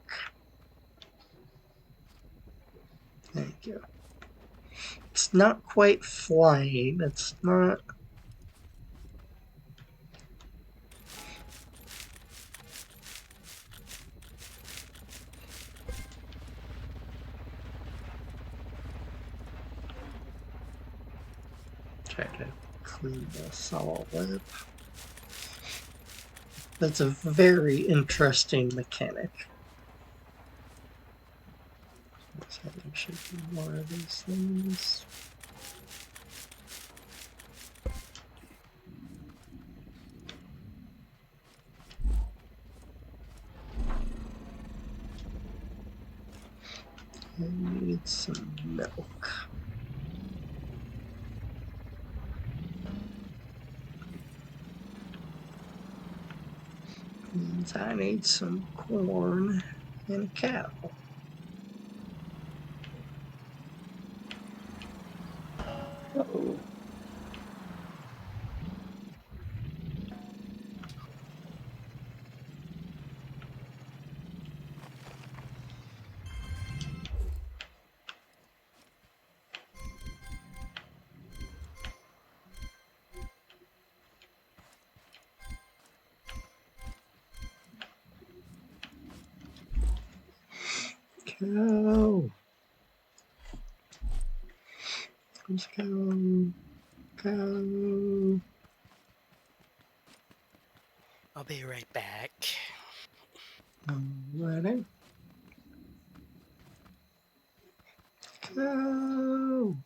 Thank you. It's not quite flying. It's not. Try to clean this all up. That's a very interesting mechanic. So there should be more of these things. some milk. Means I need some corn and a cow. Oh. Cow. Where's cow? Cow. I'll be right back. Alrighty. Cow.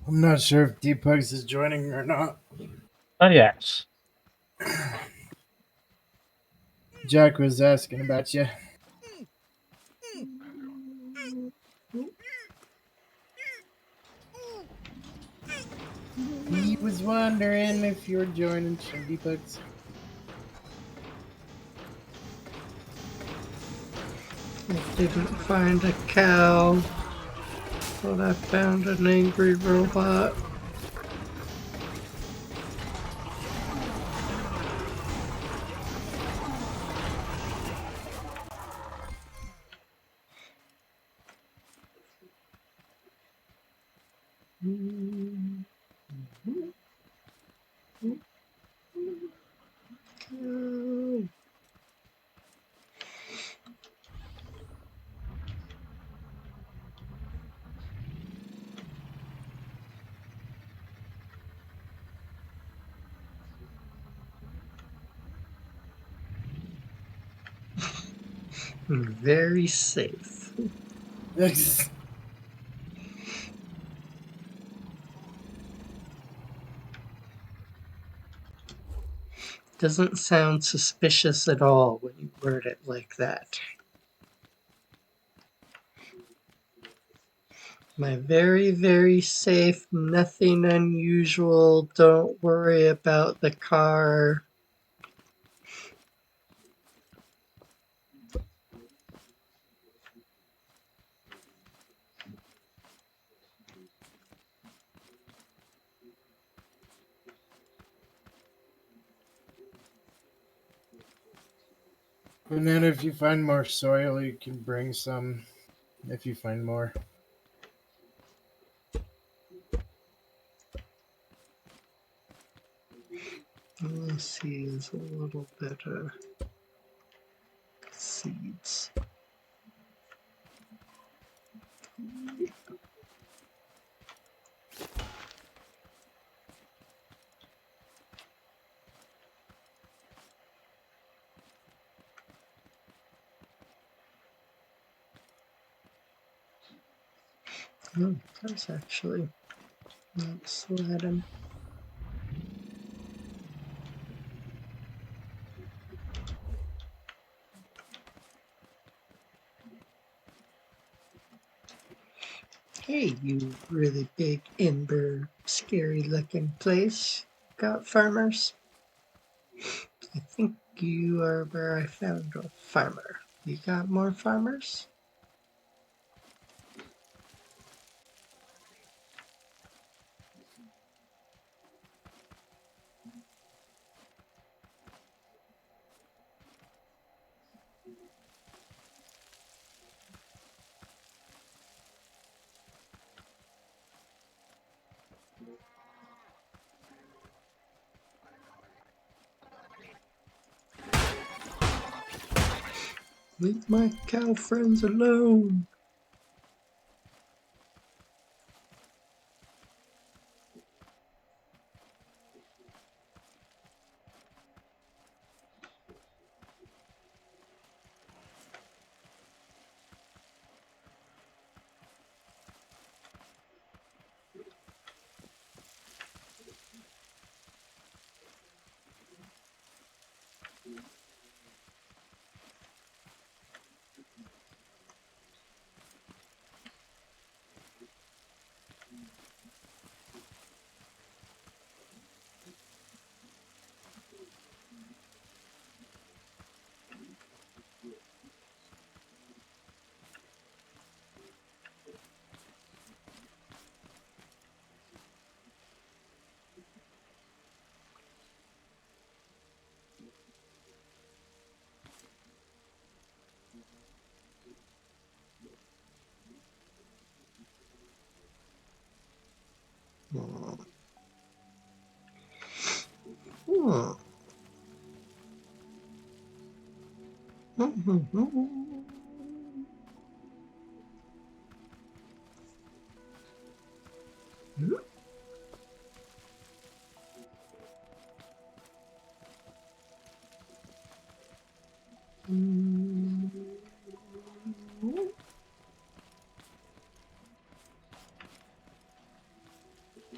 I'm not sure if Deepugs is joining or not. Oh, yes. Jack was asking about you. He was wondering if you were joining some Deepugs. I didn't find a cow, but I found an angry robot. Cow. Very safe. Doesn't sound suspicious at all when you word it like that. My very, very safe, nothing unusual, don't worry about the car. And then if you find more soil, you can bring some. If you find more. Let's see, is a little bit of seeds. Oh, that's actually not sledding. Hey, you really big, ember, scary looking place. Got farmers? I think you are where I found a farmer. You got more farmers? Leave my cow friends alone.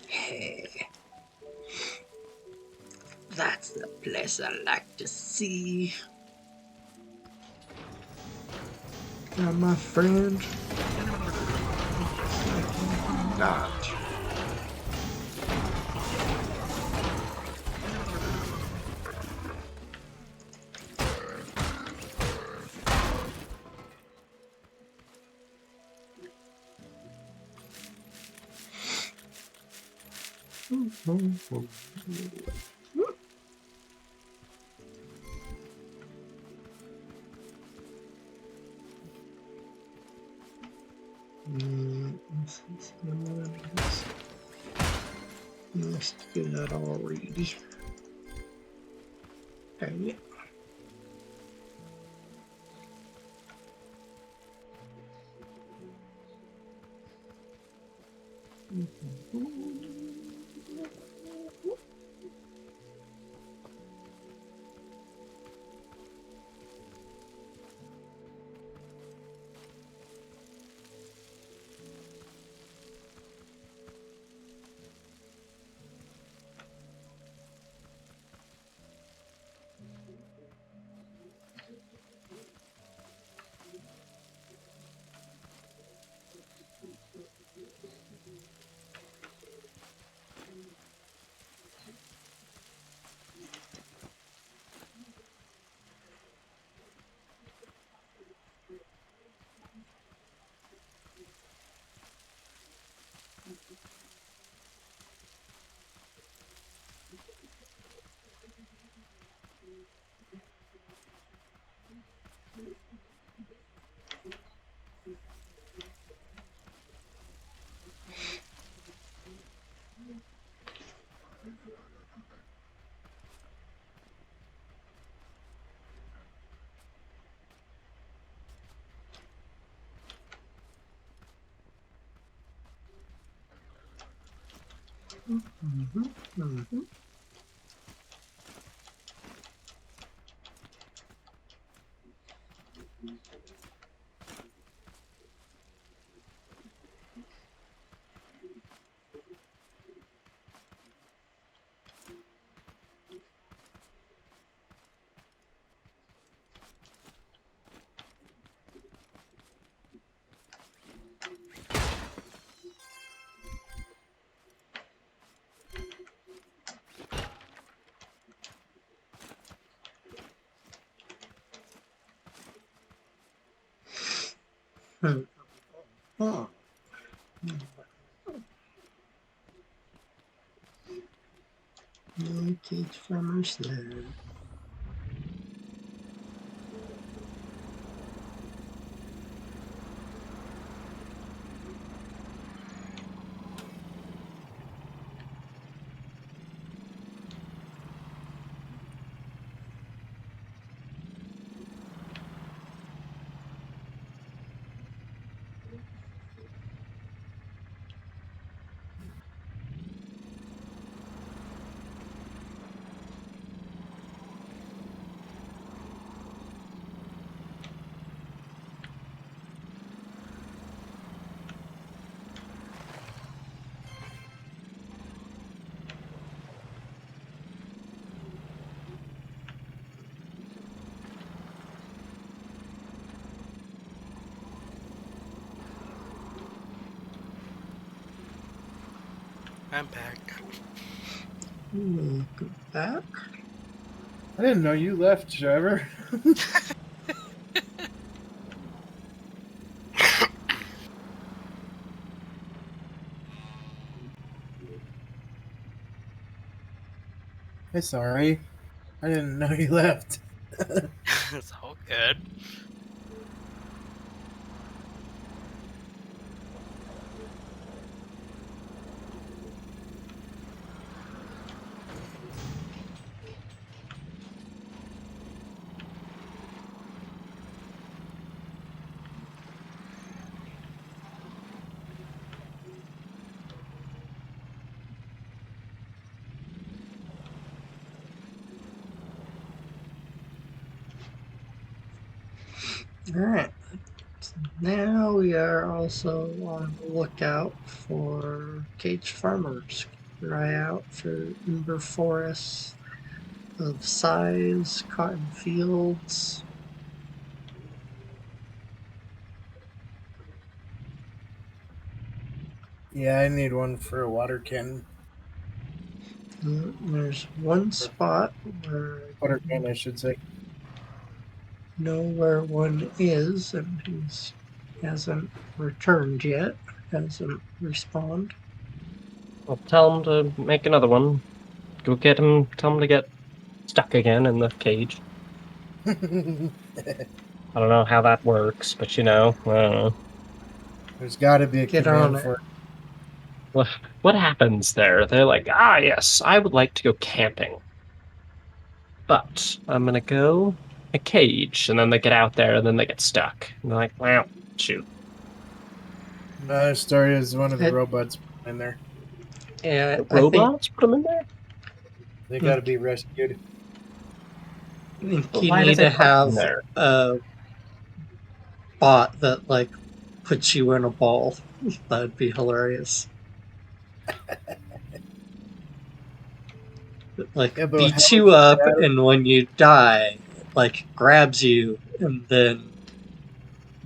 Hey, that's the place I like to see. Got my friend. Not. Let's do that already. Dang it. Oh. No cage farmers there. I'm back. Welcome back. I didn't know you left, Trevor. Hey, sorry. I didn't know you left. It's all good. Alright. So now we are also on the lookout for caged farmers. Keep your eye out for ember forests of size, cotton fields. Yeah, I need one for a water cannon. There's one spot where Water cannon, I should say. know where one is, and he hasn't returned yet, hasn't respawned. I'll tell him to make another one. Go get him. Tell him to get stuck again in the cage. I don't know how that works, but I don't know. There's got to be a Get on command it. for it. What happens there? They're like, yes, I would like to go camping, but I'm gonna go a cage, and then they get out there, and then they get stuck. And they're like, well, shoot. Another story is one of the It- robots in there. Yeah, The I think robots put them in there? They got to be rescued. you Why did need they to put them have there? a bot that like puts you in a ball. That'd be hilarious. Like Yeah, but beats how you would you up, get out of and when you die, like grabs you and then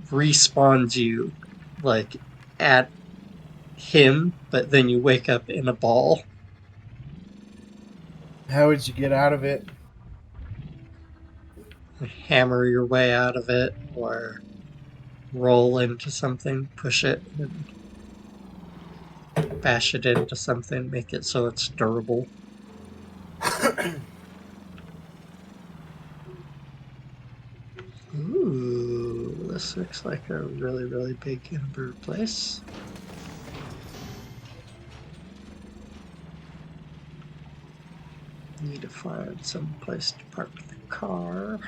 respawns you, like at him, but then you wake up in a ball. How would you get out of it? Hammer your way out of it, or roll into something, push it, and bash it into something, make it so it's durable. Ooh, this looks like a really, really big ember place. Need to find some place to park the car.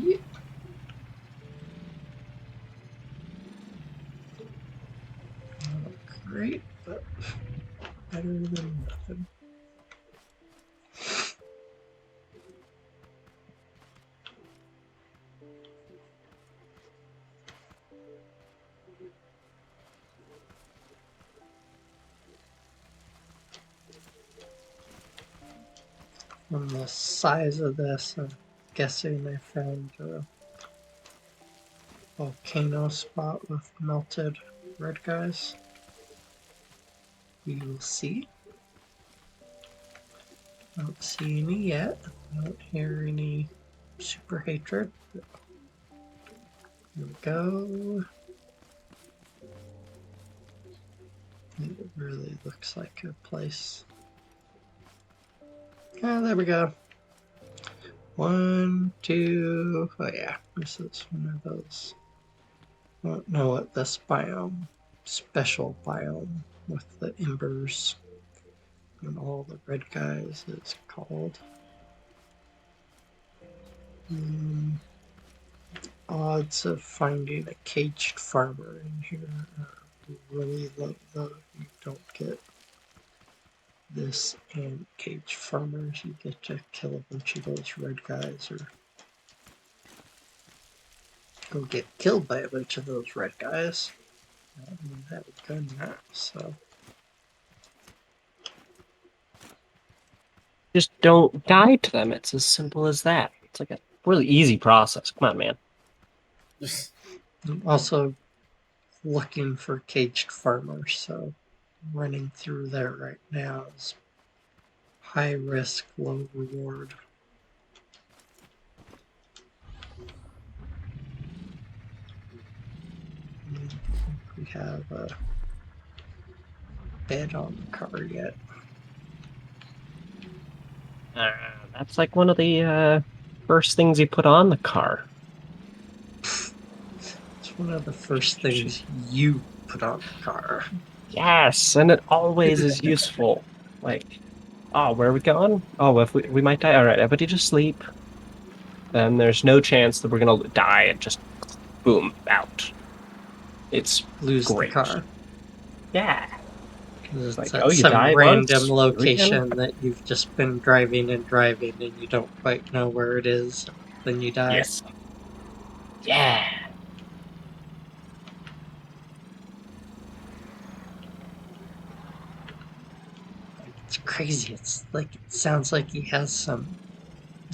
Yeah. Not great, but better than nothing. From the size of this, I'm guessing they found a volcano spot with melted red guys. We will see. I don't see any yet. I don't hear any super hatred. But here we go. It really looks like a place. Ah, there we go. 1, 2. Oh yeah, this is one of those. I don't know what this special biome with the embers and all the red guys is called. Odds of finding a caged farmer in here are really low, though. You don't get this and caged farmers. You get to kill a bunch of those red guys, or go get killed by a bunch of those red guys. I don't have a gun now, so. Just don't die to them. It's as simple as that. It's like a really easy process. Come on, man. I'm also looking for caged farmers, so running through there right now is high risk, low reward. I don't think we have a bed on the car yet. That's like one of the first things you put on the car. It's one of the first things you put on the car. Yes, and it always is useful. Like, oh, where are we going? Oh, if we might die. All right, everybody just sleep. Then there's no chance that we're gonna die and just boom out. It's Lose great. the car. Yeah. It's like, at oh, you some die random once, do it again? location that you've just been driving and driving and you don't quite know where it is. Then you die. Yes. Yeah. It's crazy. It's like it sounds like he has some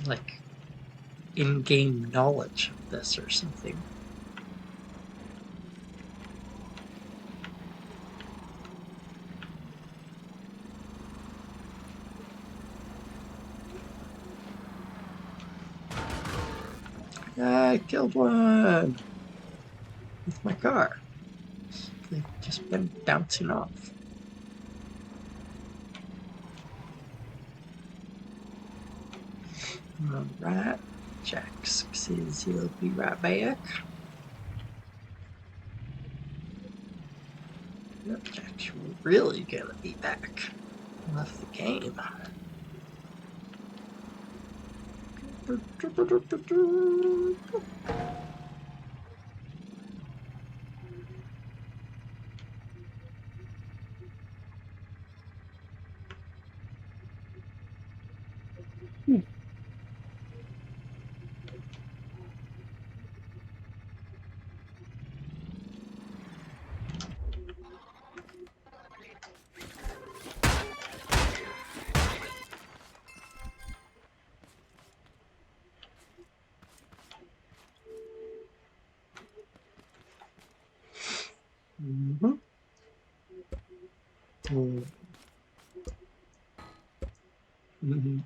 like in-game knowledge of this or something. I killed one with my car. They've just been bouncing off. Alright, Jack says he'll be right back. Yep, Jack's really gonna be back. Left the game. Mm-hmm. Mm-hmm.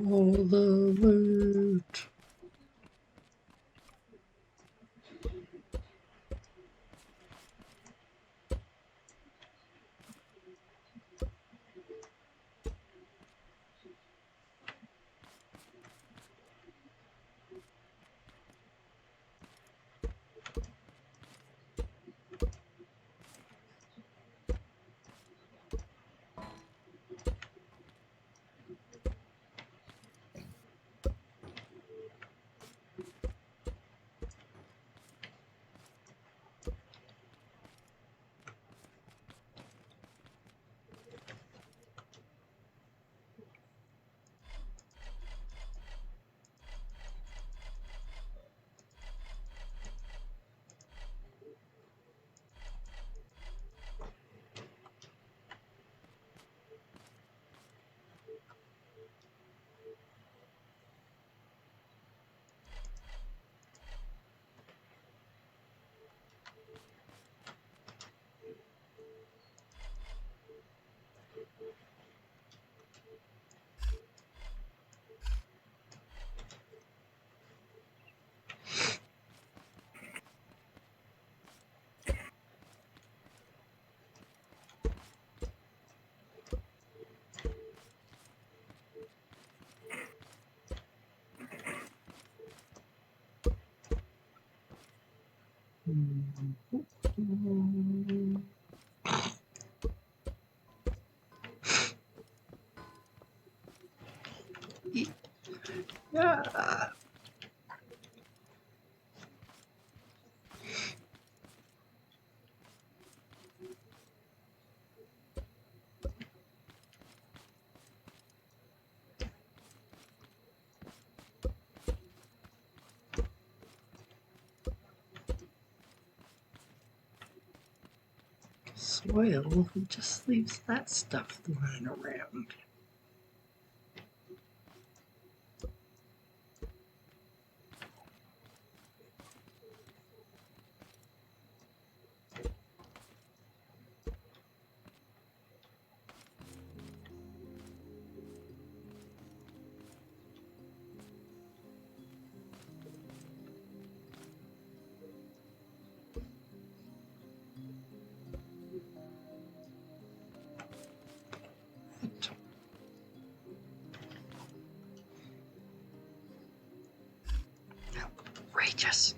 All the loot. Soil just leaves that stuff lying around. Outrageous.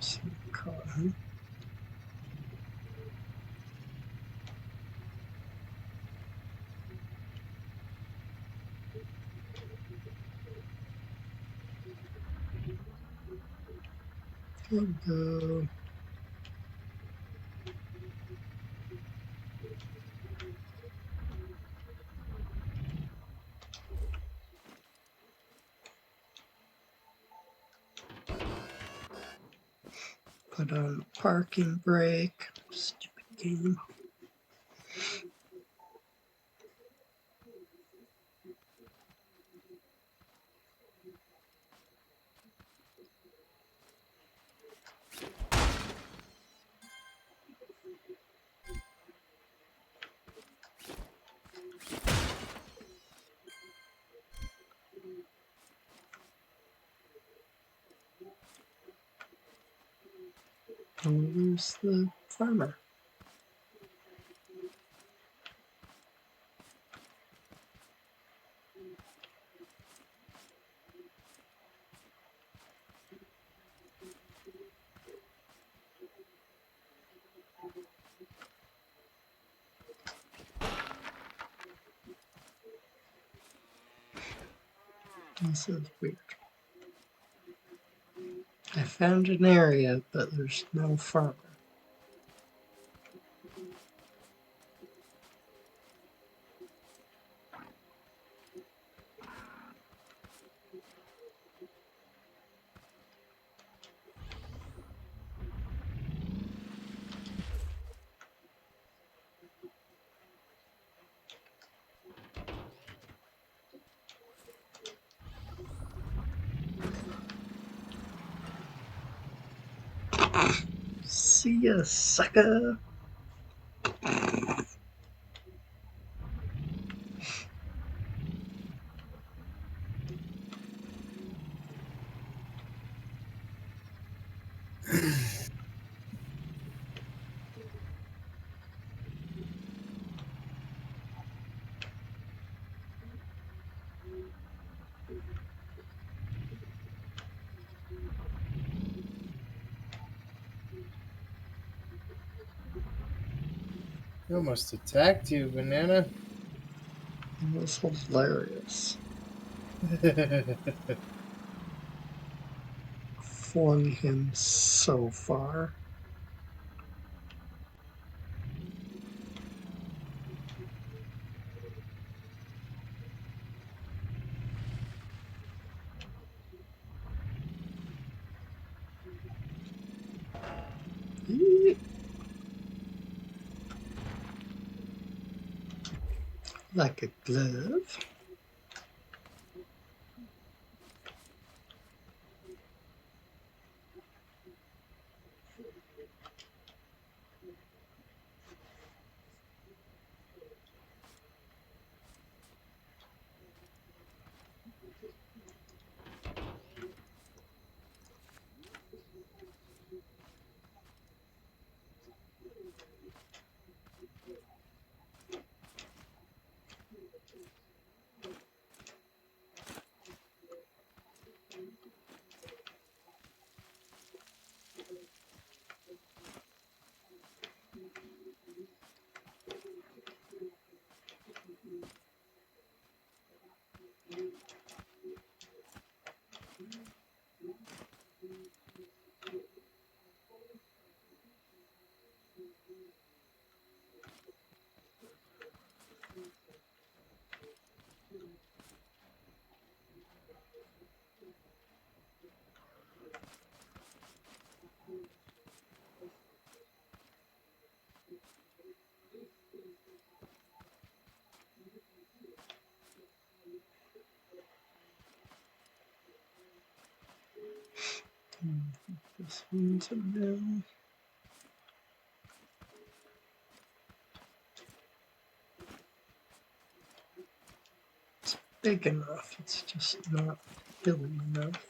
Some cotton. There we go. Put on parking brake. Stupid game. Oh, where's the farmer? This is weird. I found an area, but there's no farmer. See ya, sucker. He almost attacked you, Banana. It was hilarious. Flung him so far. Eek. Like a glove. This one's a mill. It's big enough. It's just not hilly enough.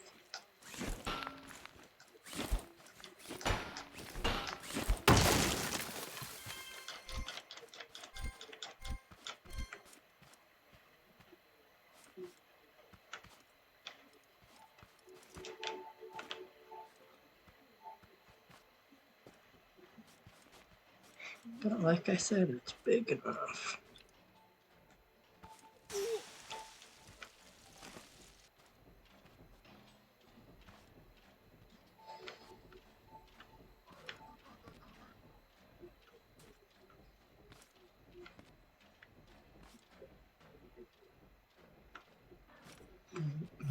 But like I said, it's big enough.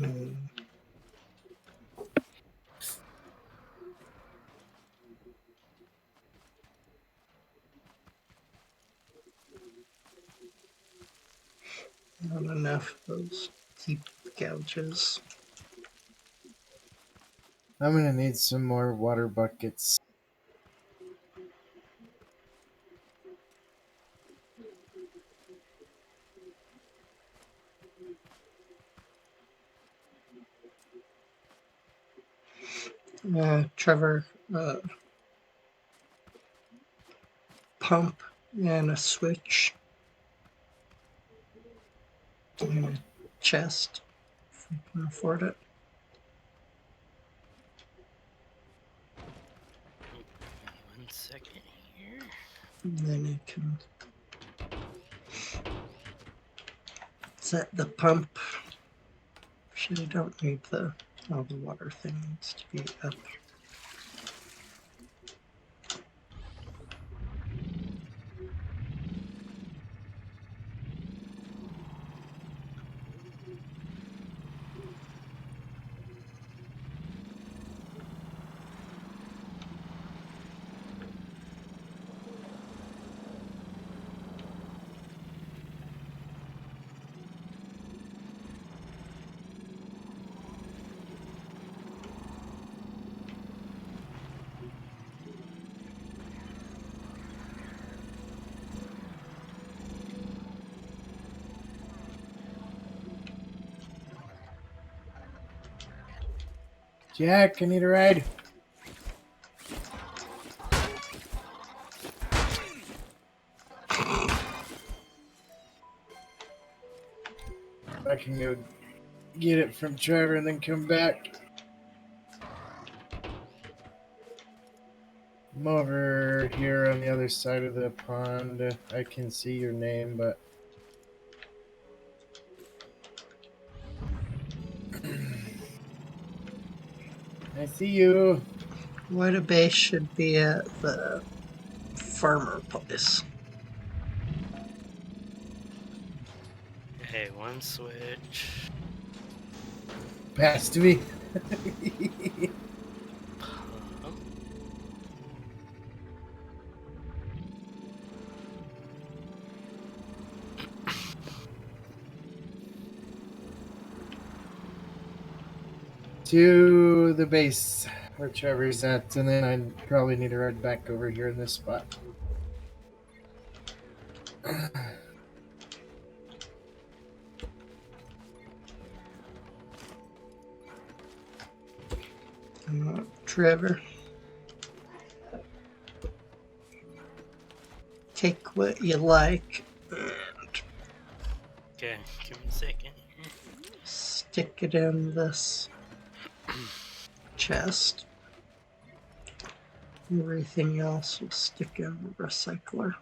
Mm. Not enough of those deep gouges. I'm gonna need some more water buckets. Trevor, pump and a switch and a chest if you can afford it. One second here. And then you can set the pump. Actually, you don't need all the water thing needs to be up. Jack, I need a ride. I can go get it from Trevor and then come back. I'm over here on the other side of the pond. I can see your name, but I see you. What base should be at the farmer place. Okay, one switch. Pass to me. Pump. To the base where Trevor's at, and then I probably need to ride back over here in this spot. Trevor, take what you like and Okay, give me a second here. stick it in this chest. Everything else will stick in the recycler.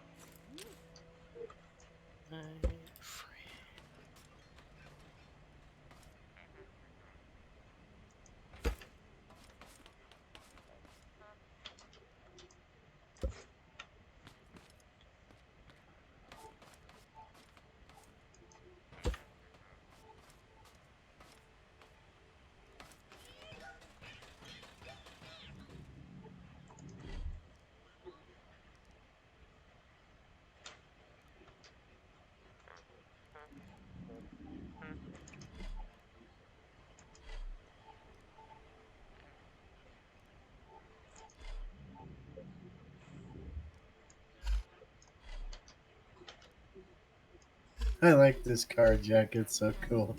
I like this car, Jack. It's so cool.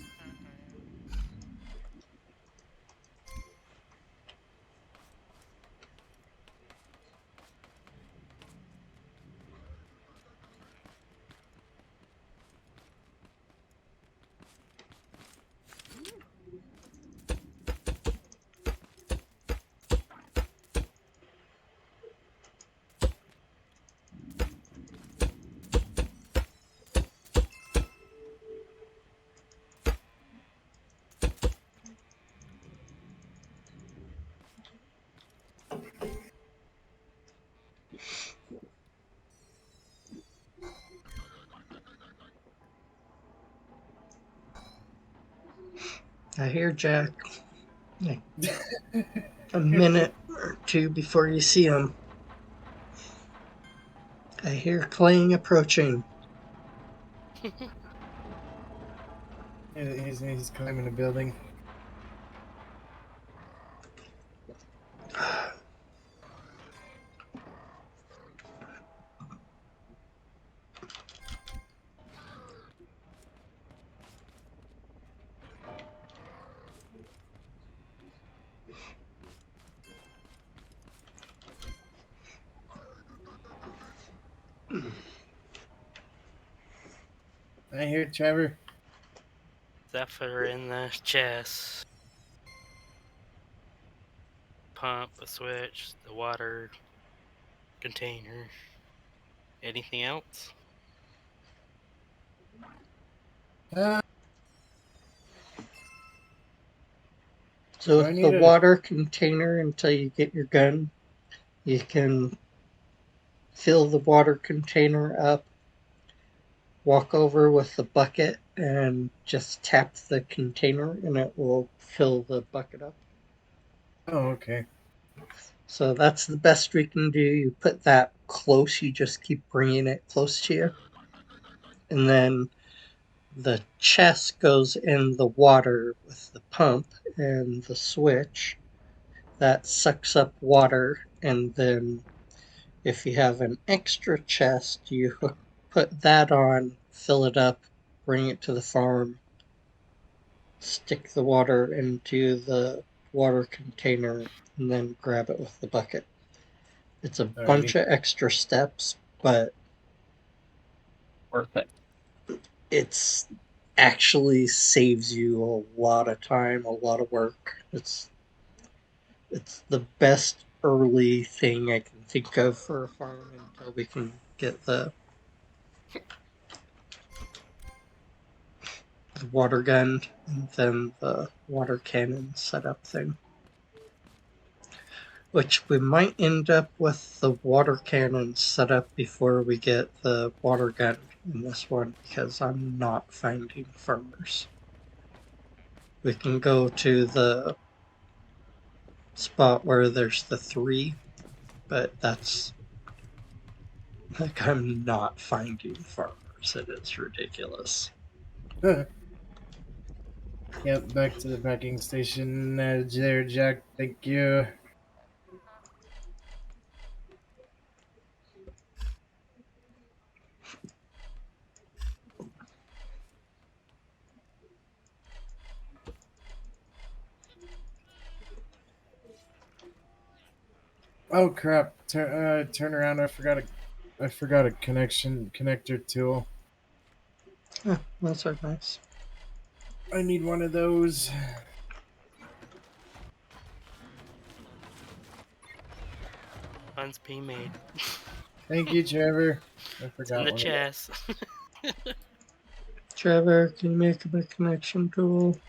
I hear Jack. A minute or two before you see him. I hear Clang approaching. He's climbing a building. I hear Trevor. Zephyr in the chest. Pump, a switch, the water container. Anything else? Uh, So do I the need a water container, until you get your gun, you can fill the water container up, walk over with the bucket, and just tap the container and it will fill the bucket up. Oh, okay. So that's the best we can do. You put that close, you just keep bringing it close to you. And then the chest goes in the water with the pump and the switch that sucks up water. And then if you have an extra chest, you put that on, fill it up, bring it to the farm, stick the water into the water container and then grab it with the bucket. It's a bunch Alrighty. of extra steps, but Worth it. it's actually saves you a lot of time, a lot of work. It's the best early thing I can think of for a farm until we can get the water gun and then the water cannon setup thing. Which we might end up with the water cannon set up before we get the water gun in this one because I'm not finding farmers. We can go to the spot where there's the 3, but that's like I'm not finding farmers. It is ridiculous. Yep, back to the packing station there, Jack. Thank you. Oh crap! Turn around. I forgot a connector tool. Oh, those are nice. I need one of those. One's being made. Thank you, Trevor. I It's in forgot the one. chest. Trevor, can you make a connection tool?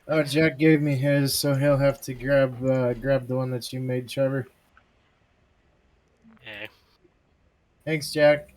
Oh, Jack gave me his, so he'll have to grab the one that you made, Trevor. Yeah. Thanks, Jack.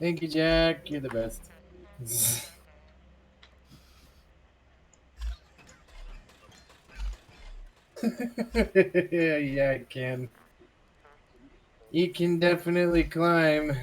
Thank you, Jack. You're the best. Yeah, I can. You can definitely climb.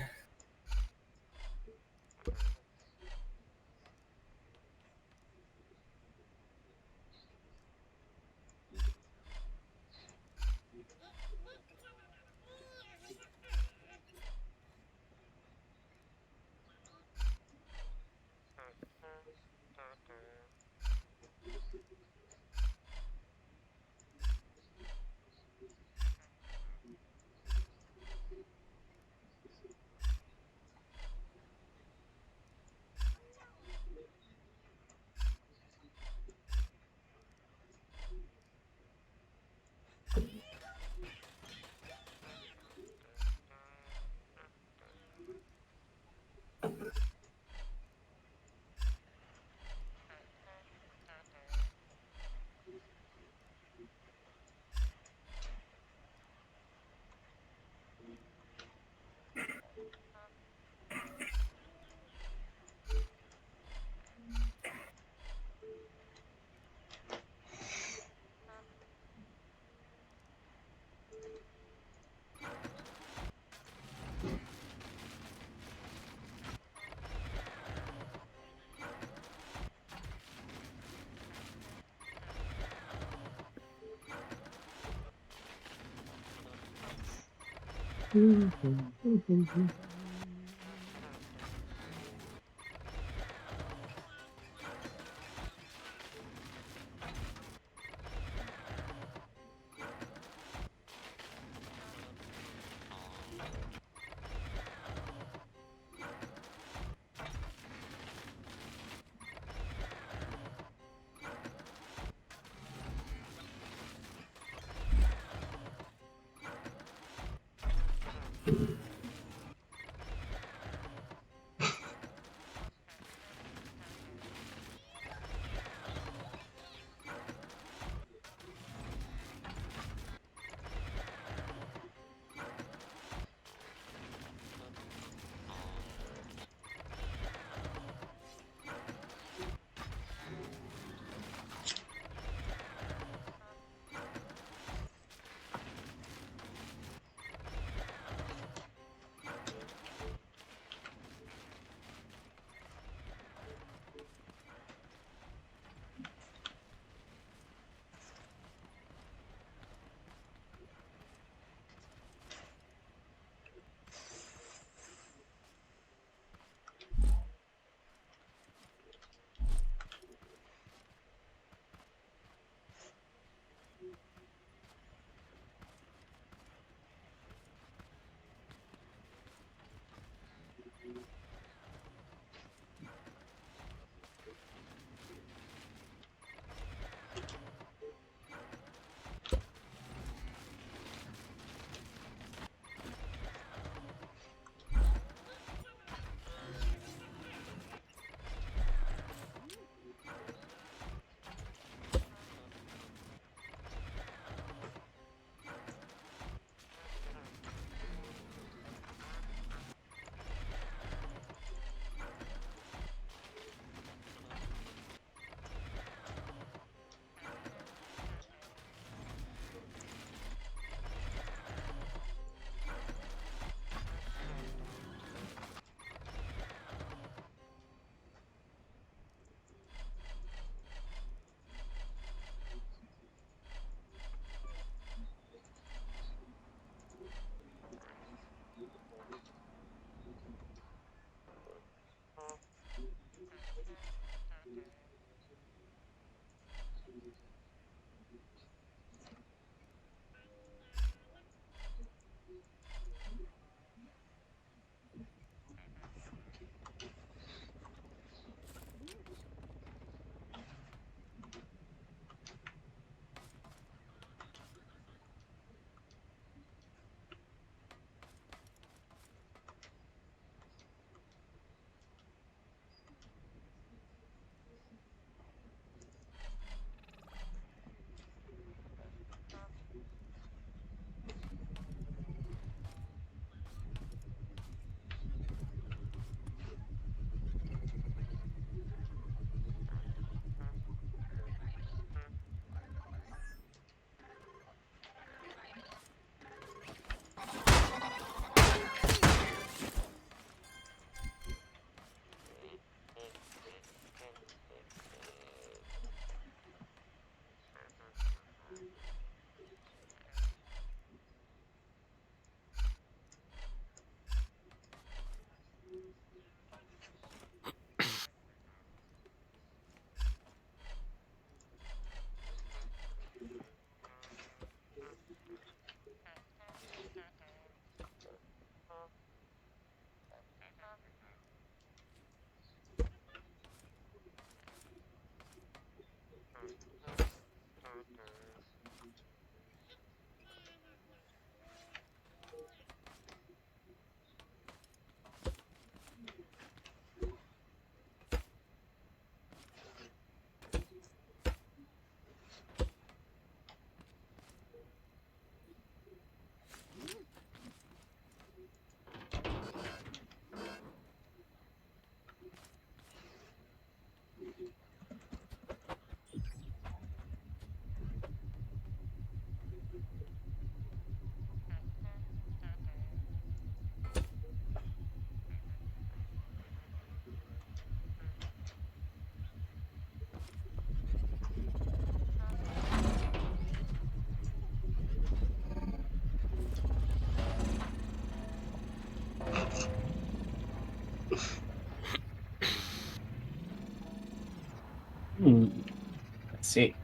Let's see.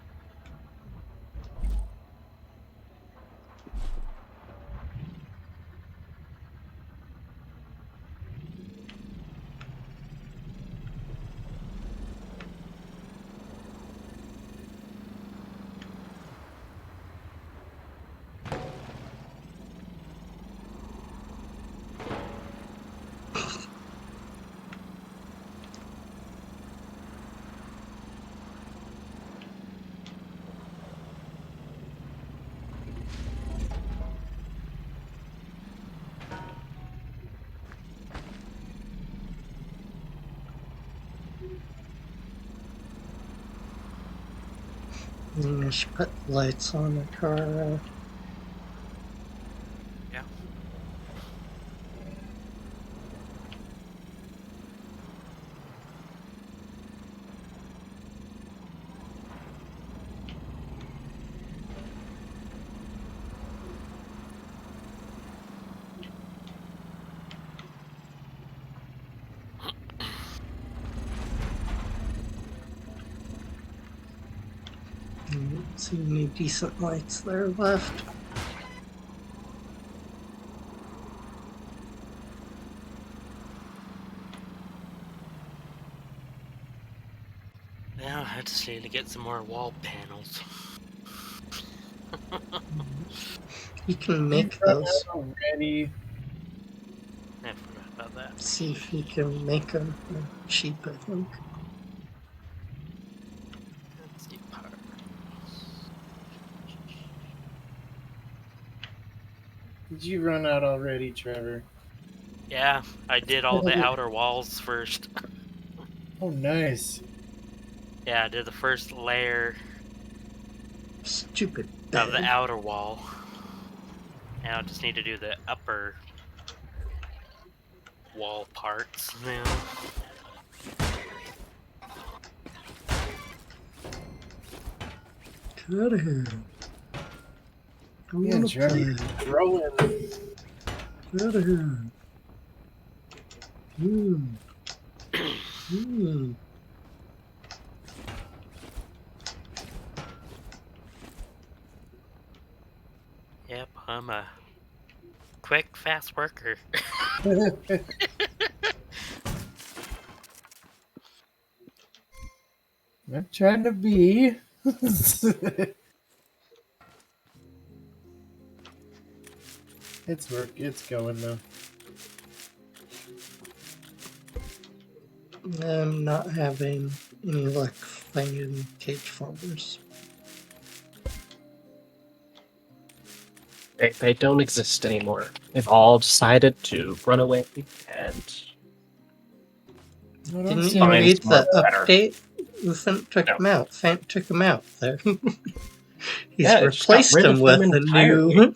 I should put lights on the car. Yeah. Don't see any decent lights there left. Now I just need to get some more wall panels. You can You make run those. out already. I forgot about that. See if you can make them cheap, I think. Let's see parts. Did you run out already, Trevor? Yeah, I did all the outer walls first. Oh, nice. Yeah, I did the first layer Stupid of the bed. outer wall. Now I just need to do the upper wall parts now. Get out of here. I Yeah, wanna Trevor, play. growing. Get out of here. Yep, I'm a quick, fast worker. Not trying to be. It's work. It's going though. I'm not having any luck finding cage farmers. They don't exist anymore. They've all decided to run away and No, don't Didn't say you find read someone the better. update? Fent took No. him out. Fent took him out there. He's Yeah, it just got replaced rid him of them with a entirely. new.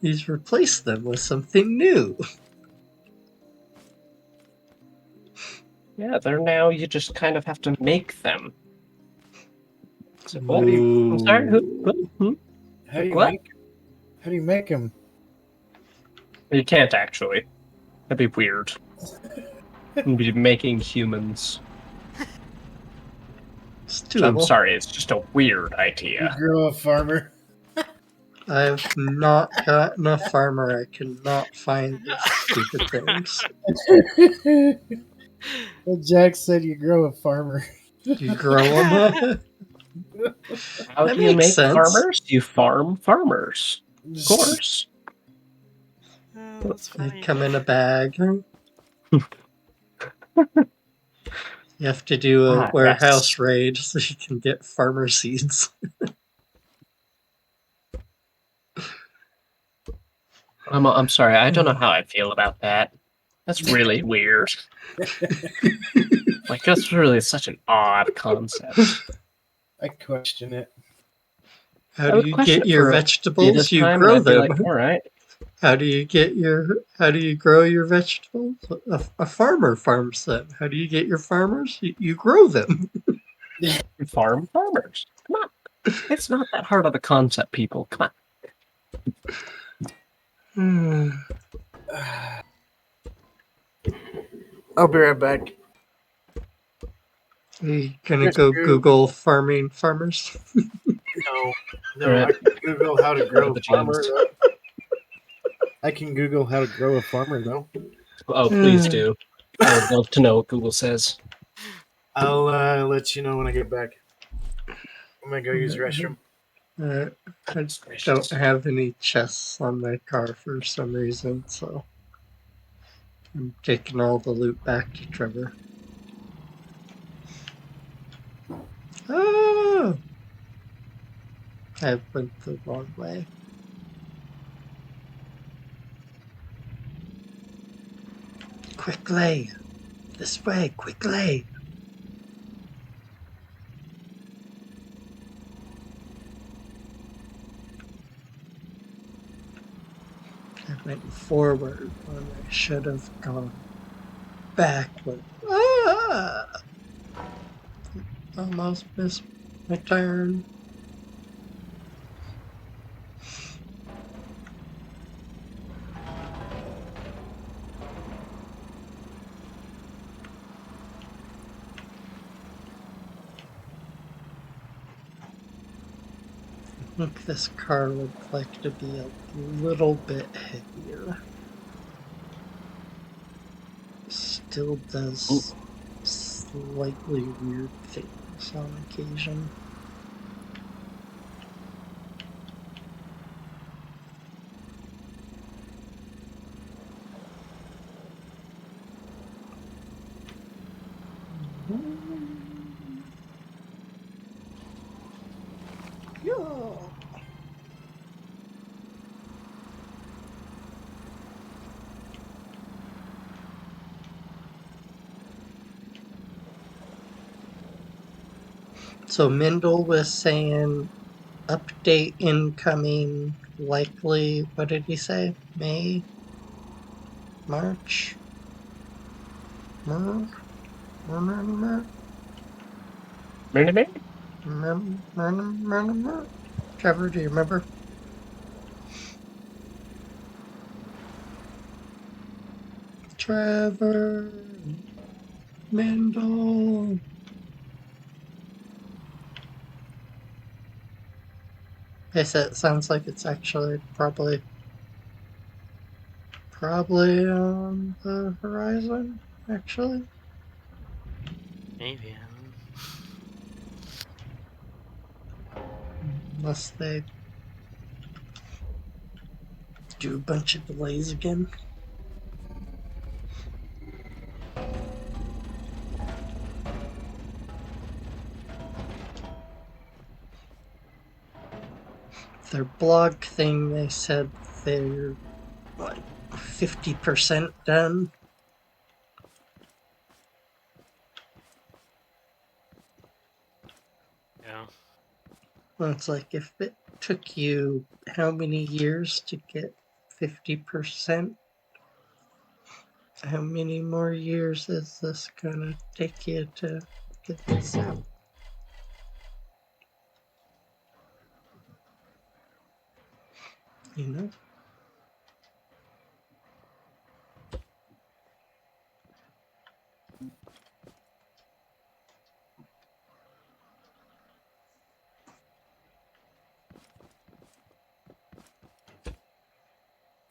He's replaced them with something new. Yeah, they're now, you just kind of have to make them. So, what? Ooh. I'm sorry, who? How do you What? make? How do you make them? You can't actually. That'd be weird. You'd be making humans. It's So I'm doable. sorry, it's just a weird You idea. grow a farmer. I've not gotten a farmer. I cannot find these stupid things. Well, Jack said you grow a farmer. You grow them. How That do you makes make sense. farmers? You farm farmers. Of course. Oh, that's They funny. come in a bag. You have to do a warehouse Yes. raid so you can get farmer seeds. I'm sorry, I don't know how I feel about that. That's really weird. Like, that's really such an odd concept. I question it. How I do would you question get it your for a bit vegetables? of You time, and grow I'd be them. like, all right. How do you grow your vegetables? A farmer farms them. How do you get your farmers? You grow them. Farm farmers. Come on. It's not that hard of a concept, people. Come on. I'll be right back. Are you gonna Yes, go you- Google farming farmers? No, Alright. I can Google how to grow the a farmer. G's. Though. I can Google how to grow a farmer though. Oh, please do. I would love to know what Google says. I'll let you know when I get back. I'm gonna go use the restroom. I Goodness don't gracious. have any chests on my car for some reason, so I'm taking all the loot back to Trevor. Oh! I went the wrong way. Quickly! This way, quickly! I went forward when I should have gone backward. Ah! Almost missed my turn. I think this car would like to be a little bit heavier. Still does slightly weird things on occasion. Yeah. So Mindel was saying update incoming likely, what did he say? May? March? Mer? Mer? Mer? Maybe? Trevor, do you remember? Trevor Mindel. They said it sounds like it's actually probably on the horizon, actually. Maybe. Unless they do a bunch of delays again. Their blog thing, they said they're like 50% done. Yeah. Well, it's like if it took you how many years to get 50%, how many more years is this gonna take you to get this out? You know?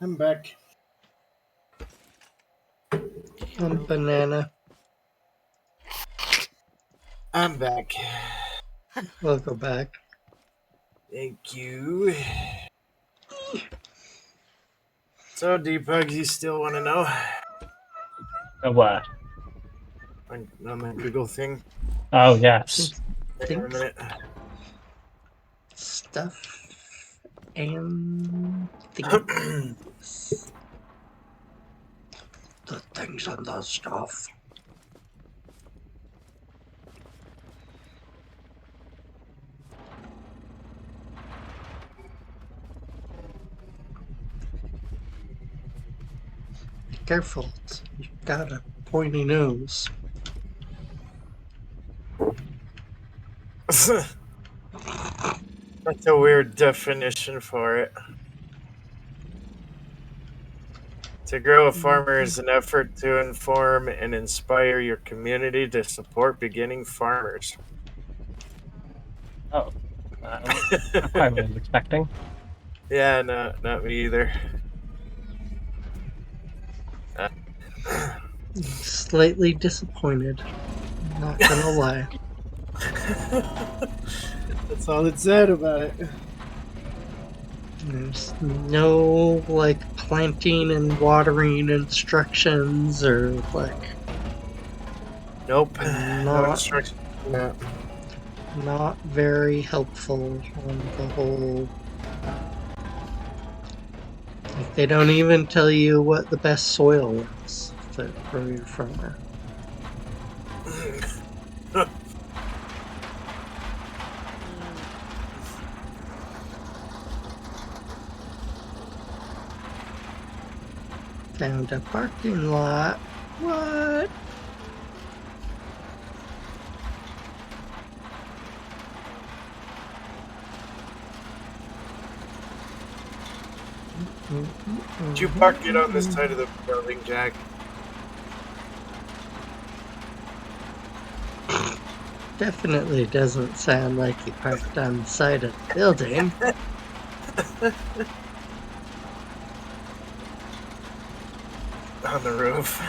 I'm back. One banana. I'm back. We'll go back. Thank you. So, Deepug, you still want to know What? on that Google thing? Oh, yes. Hang on a Things, minute. stuff, and things. The things and the stuff. Be careful, you've got a pointy nose. That's a weird definition for it. To grow a farmer is an effort to inform and inspire your community to support beginning farmers. Oh, not quite what I was expecting. Yeah, no, not me either. Slightly disappointed. Not gonna lie. That's all it said about it. There's no like planting and watering instructions or like Nope. No not instructions. No. not very helpful on the whole. Like they don't even tell you what the best soil is to grow your farmer. Found a parking lot. What? Did you park it on this side of the building, Jack? Definitely doesn't sound like he parked on the side of the building. On the roof.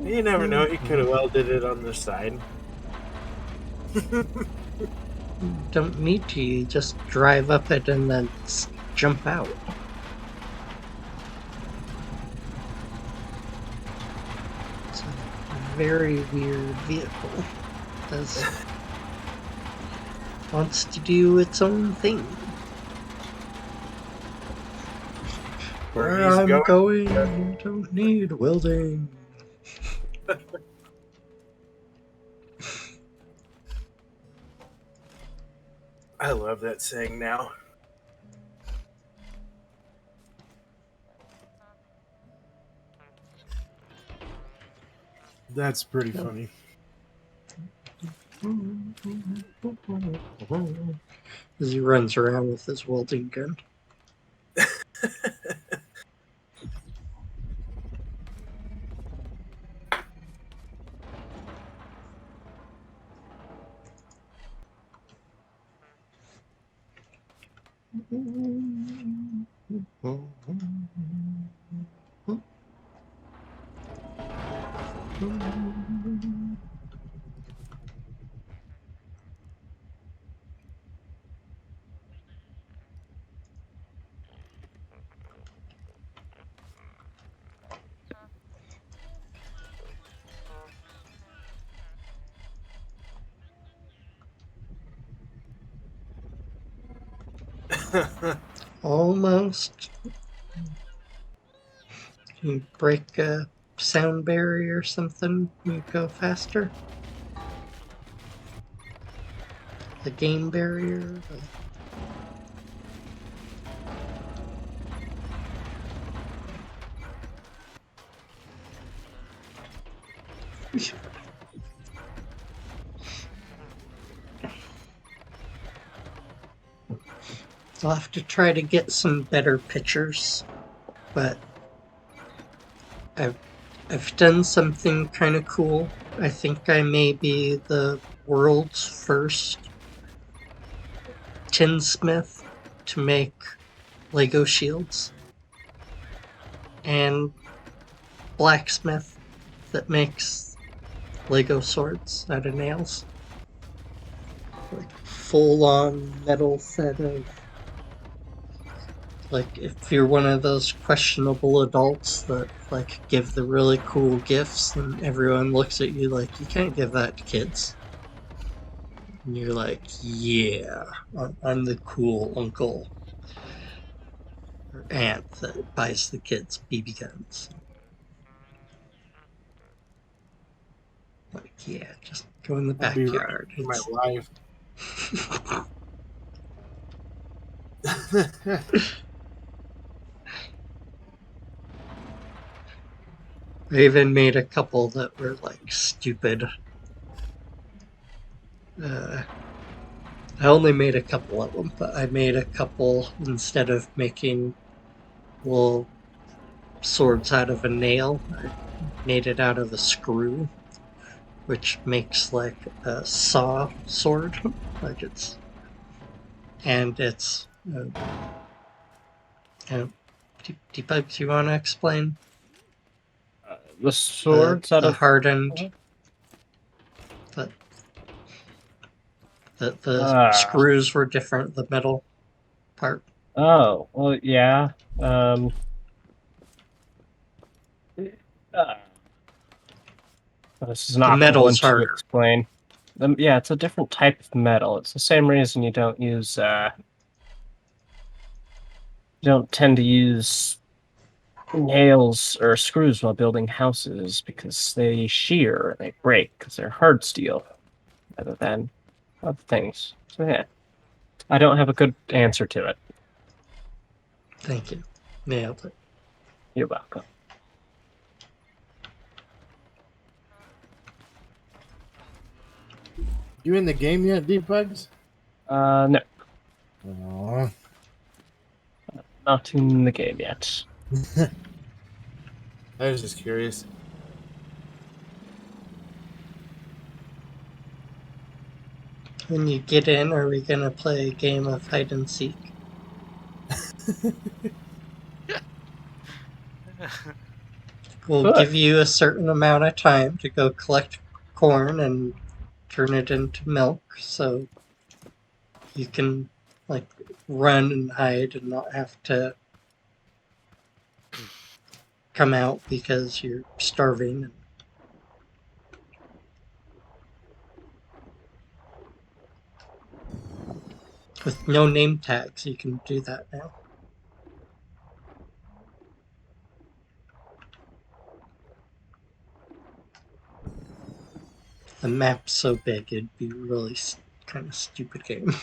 You never know. He could have welded it on the side. Don't need to, you just drive up it and then jump out. It's a very weird vehicle. Does wants to do its own thing. Where he's I'm going, going, don't need welding. I love that saying now. That's pretty funny. As he runs around with his welding gun. Almost. You break a sound barrier or something, you go faster. The game barrier. I'll have to try to get some better pictures, but I've done something kind of cool. I think I may be the world's first tinsmith to make Lego shields, and blacksmith that makes Lego swords out of nails. Like full-on metal set of, like, if you're one of those questionable adults that like give the really cool gifts and everyone looks at you like you can't give that to kids. And you're like, yeah, I'm the cool uncle or aunt that buys the kids BB guns. Like, yeah, just go in the I'd be running backyard. for my It's... life. I even made a couple that were like stupid. I only made a couple of them, but I made a couple instead of making little swords out of a nail. I made it out of a screw, which makes like a saw sword. Like it's uh, uh, Deepak, do you want to explain The swords out the of. hardened the the Ah. screws were different, the metal part. Oh, well, yeah. Uh, this is an The awkward one metal's to harder. explain. Yeah, it's a different type of metal. It's the same reason you don't use. You don't tend to use nails or screws while building houses because they shear, they break because they're hard steel rather than other things. So yeah, I don't have a good answer to it. Thank you. Nailed it. You're welcome. You in the game yet, Deepugs? No, Aww. not in the game yet. I was just curious. When you get in, are we gonna play a game of hide and seek? We'll Good. give you a certain amount of time to go collect corn and turn it into milk, so you can like run and hide and not have to come out because you're starving. With no name tags, you can do that now. The map's so big, it'd be a really kind of stupid game.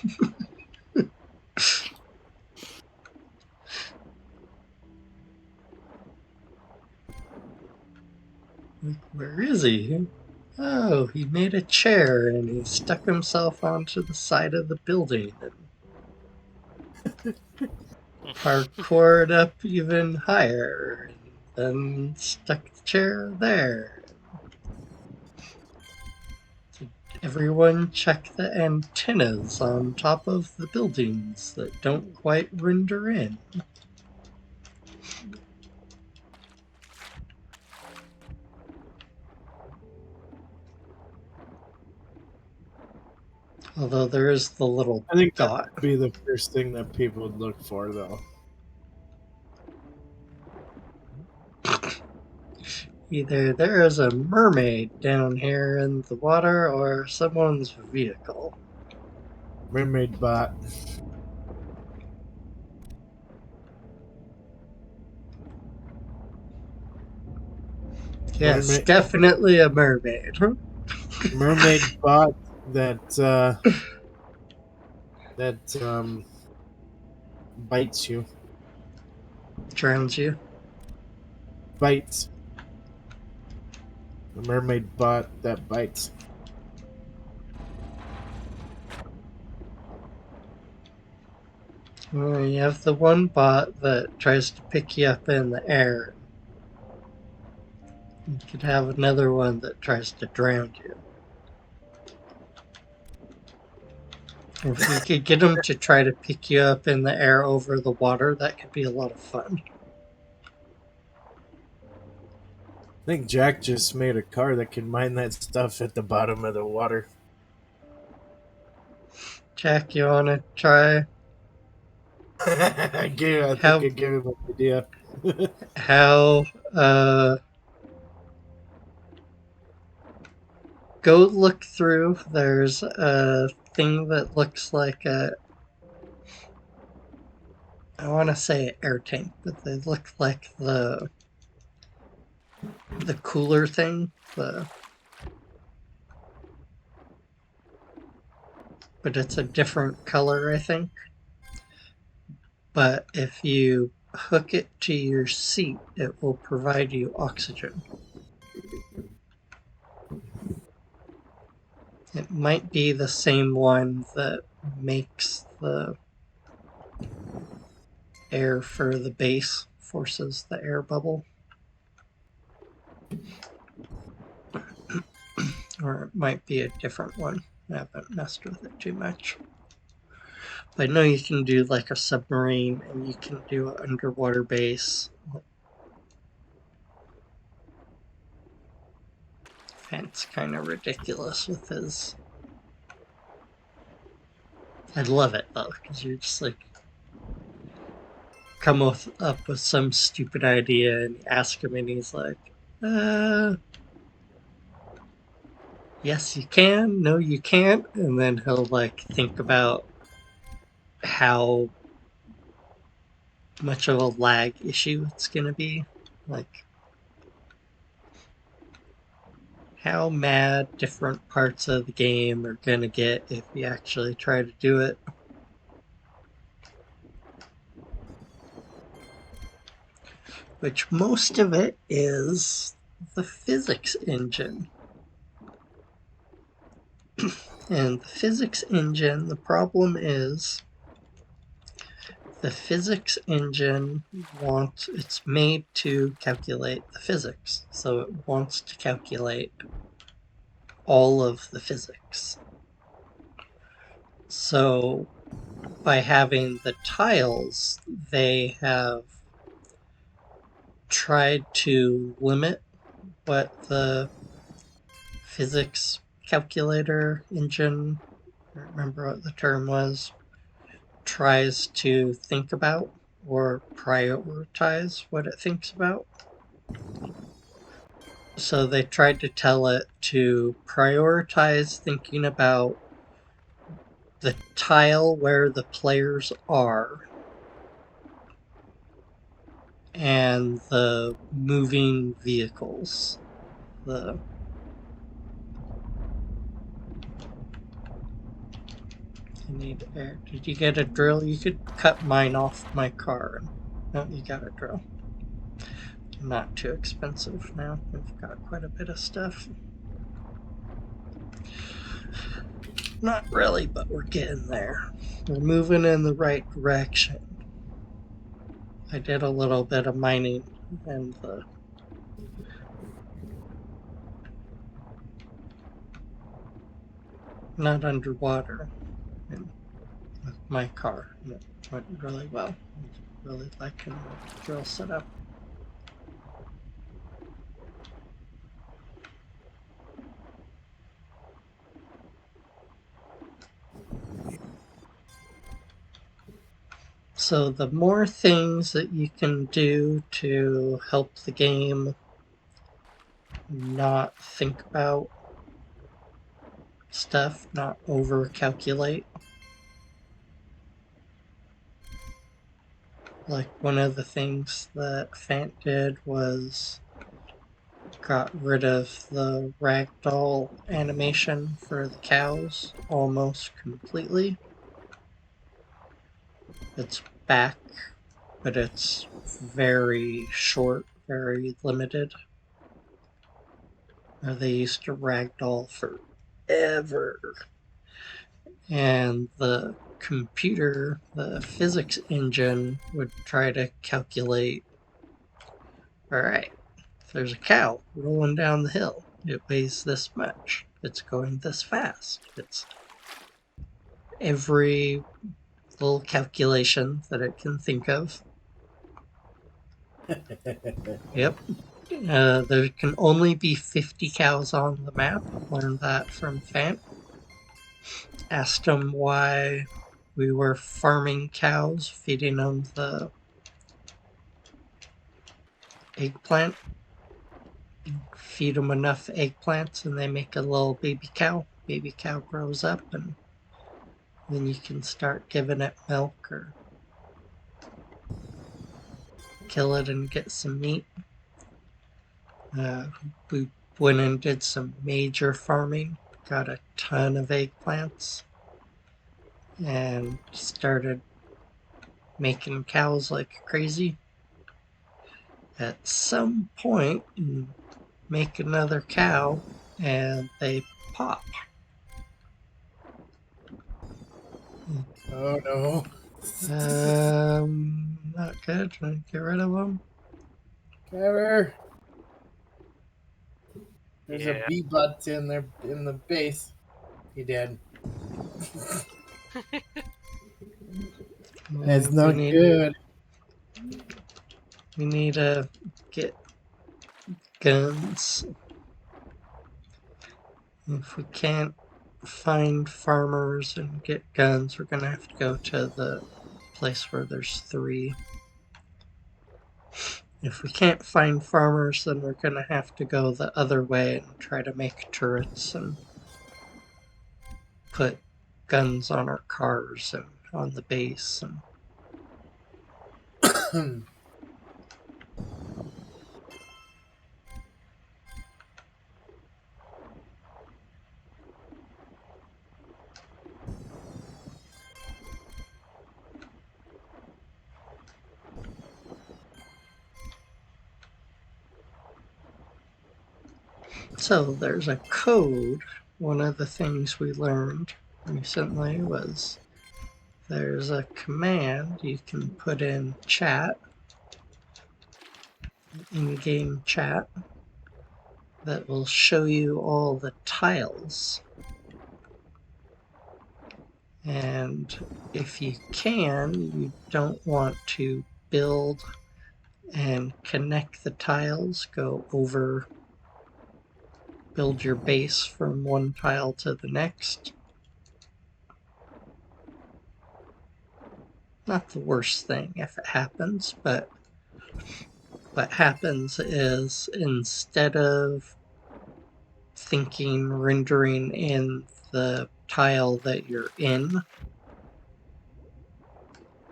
Like, where is he? Oh, he made a chair and he stuck himself onto the side of the building and parkoured up even higher and then stuck the chair there. Did everyone check the antennas on top of the buildings that don't quite render in? Although there is the little I think dot. that'd be the first thing that people would look for, though. Either there is a mermaid down here in the water or someone's vehicle. Mermaid bot. Yes, Mermaid, definitely a mermaid. mermaid bot that bites you. Drowns you. Bites. A mermaid bot that bites. You have the one bot that tries to pick you up in the air. You could have another one that tries to drown you. If you could get them to try to pick you up in the air over the water, that could be a lot of fun. I think Jack just made a car that can mine that stuff at the bottom of the water. Jack, you want to try I think how I gave him an idea. how go look through. There's a thing that looks like I want to say an air tank, but they look like the cooler thing, but it's a different color, I think. But if you hook it to your seat, it will provide you oxygen. It might be the same one that makes the air for the base, forces the air bubble. Or it might be a different one. I haven't messed with it too much. But I know you can do like a submarine and you can do an underwater base. Fant's kind of ridiculous with his. I love it though, because you're just like come up with some stupid idea and ask him, and he's like, yes, you can. No, you can't. And then he'll like think about how much of a lag issue it's gonna be. Like, how mad different parts of the game are gonna get if you actually try to do it. Which most of it is the physics engine. And the physics engine, the problem is the physics engine it's made to calculate the physics. So it wants to calculate all of the physics. So by having the tiles, they have tried to limit what the physics calculator engine, I don't remember what the term was, tries to think about or prioritize what it thinks about. So they tried to tell it to prioritize thinking about the tile where the players are and the moving vehicles. I need air. Did you get a drill? You could cut mine off my car. No, you got a drill. Not too expensive now. We've got quite a bit of stuff. Not really, but we're getting there. We're moving in the right direction. I did a little bit of mining and not underwater and with my car. And it went really well. I was really liking the drill setup. So the more things that you can do to help the game not think about stuff, not over calculate. Like one of the things that Fant did was got rid of the ragdoll animation for the cows almost completely. It's back, but it's very short, very limited. They used to ragdoll forever. And the computer, the physics engine, would try to calculate, alright, if there's a cow rolling down the hill, it weighs this much, it's going this fast. It's every little calculation that it can think of. Yep. There can only be 50 cows on the map. Learned that from Fant. Asked him why we were farming cows, feeding them the eggplant. Feed them enough eggplants and they make a little baby cow. Baby cow grows up and then you can start giving it milk or kill it and get some meat. We went and did some major farming, got a ton of eggplants, and started making cows like crazy. At some point, you make another cow and they pop. Oh no. Not good. Trying to get rid of them. Trevor, there's a Yeah. bee butt in there in the base. He did. That's We not need good. to get guns. If we can't find farmers and get guns, we're gonna have to go to the place where there's 3. If we can't find farmers, then we're gonna have to go the other way and try to make turrets and put guns on our cars and on the base. And so there's a code. One of the things we learned recently was there's a command you can put in chat, in-game chat, that will show you all the tiles. And if you you don't want to build and connect the tiles, build your base from one tile to the next. Not the worst thing if it happens, but what happens is instead of rendering in the tile that you're in,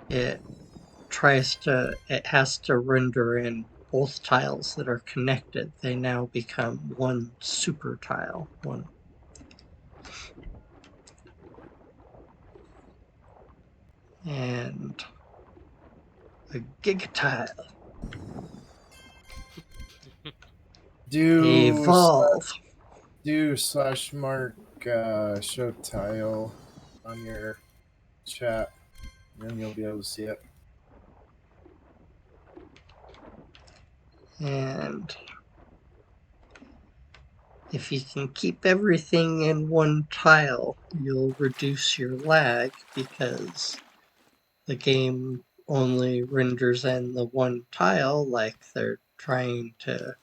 it has to render in both tiles that are connected. They now become one super tile, and a gigatile. Do Evolve. /mark show tile on your chat, and then you'll be able to see it. And if you can keep everything in one tile, you'll reduce your lag because the game only renders in the one tile like they're trying to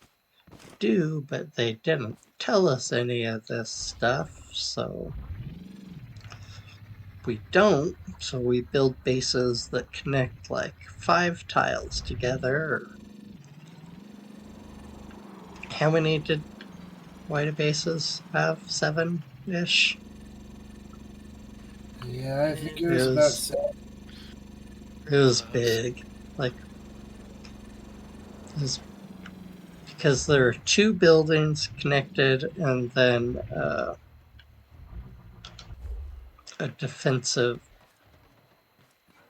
do, but they didn't tell us any of this stuff, so we don't. So we build bases that connect like 5 tiles together. How many did White bases have? 7-ish? Yeah, I think it was about 7. It was big. Like, it was because there are 2 buildings connected and then a defensive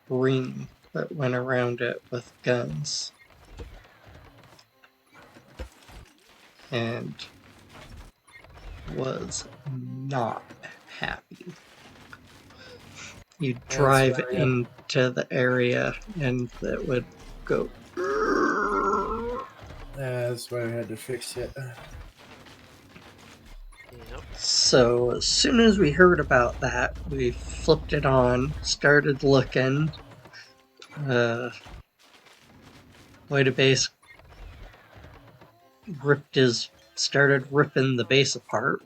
ring that went around it with guns. And was not happy. You'd drive into the area and it would go. That's why I had to fix it. Yep. So as soon as we heard about that, we flipped it on, started looking. White base started ripping the base apart.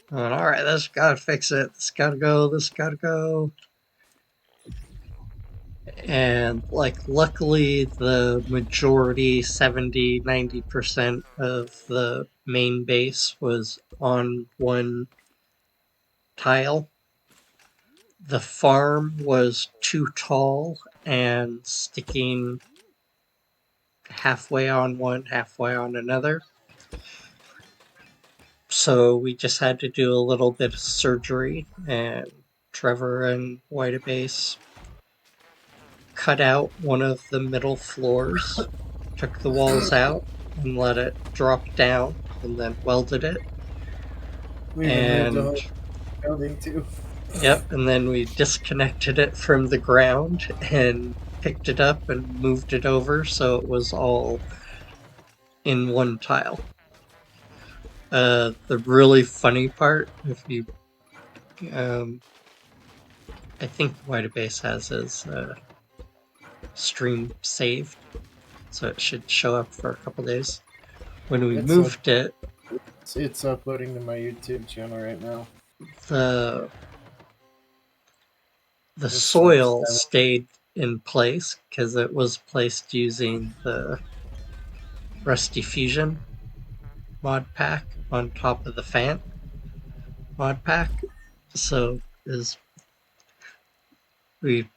Going, all right, this gotta fix it. This gotta go. This gotta go. And luckily the majority, 70-90% of the main base was on one tile. The farm was too tall and sticking halfway on one, halfway on another. So we just had to do a little bit of surgery, and Trevor and Whiteabase cut out one of the middle floors, took the walls out, and let it drop down, and then welded it. We removed the whole building too. Yep, and then we disconnected it from the ground and picked it up and moved it over so it was all in one tile. The really funny part, if you, um, I think Base has his stream saved, so it should show up for a couple days. When we It's up, moved it, it's uploading to my YouTube channel right now. the It's like soil stayed in place because it was placed using the Rusty Fusion mod pack on top of the Fant mod pack. So as we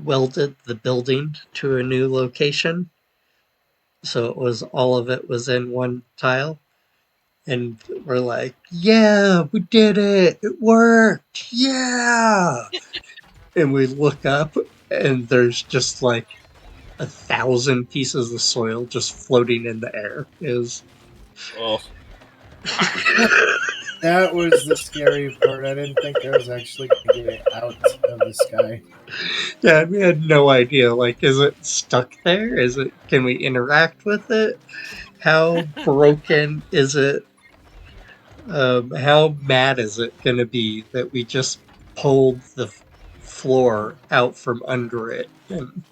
welded the building to a new location, so it was all of it was in one tile, and we're like, yeah, we did it, it worked, yeah. And we look up and there's just like 1,000 pieces of soil just floating in the air. Is Oh, that was the scary part. I didn't think I was actually going to get it out of the sky. Yeah, we had no idea. Like, is it stuck there? Is it? Can we interact with it? How broken is it? How mad is it going to be that we just pulled the floor out from under it? And,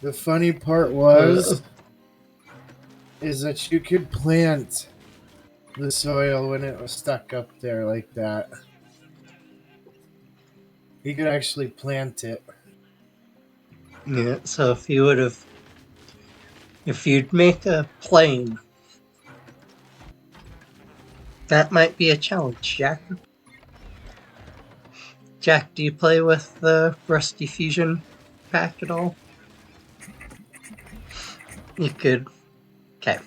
The funny part uh, is that you could plant the soil when it was stuck up there like that. You could actually plant it. yeah. So if you'd make a plane, that might be a challenge, Jack. Jack, do you play with the Rusty Fusion pack at all? You could. Okay.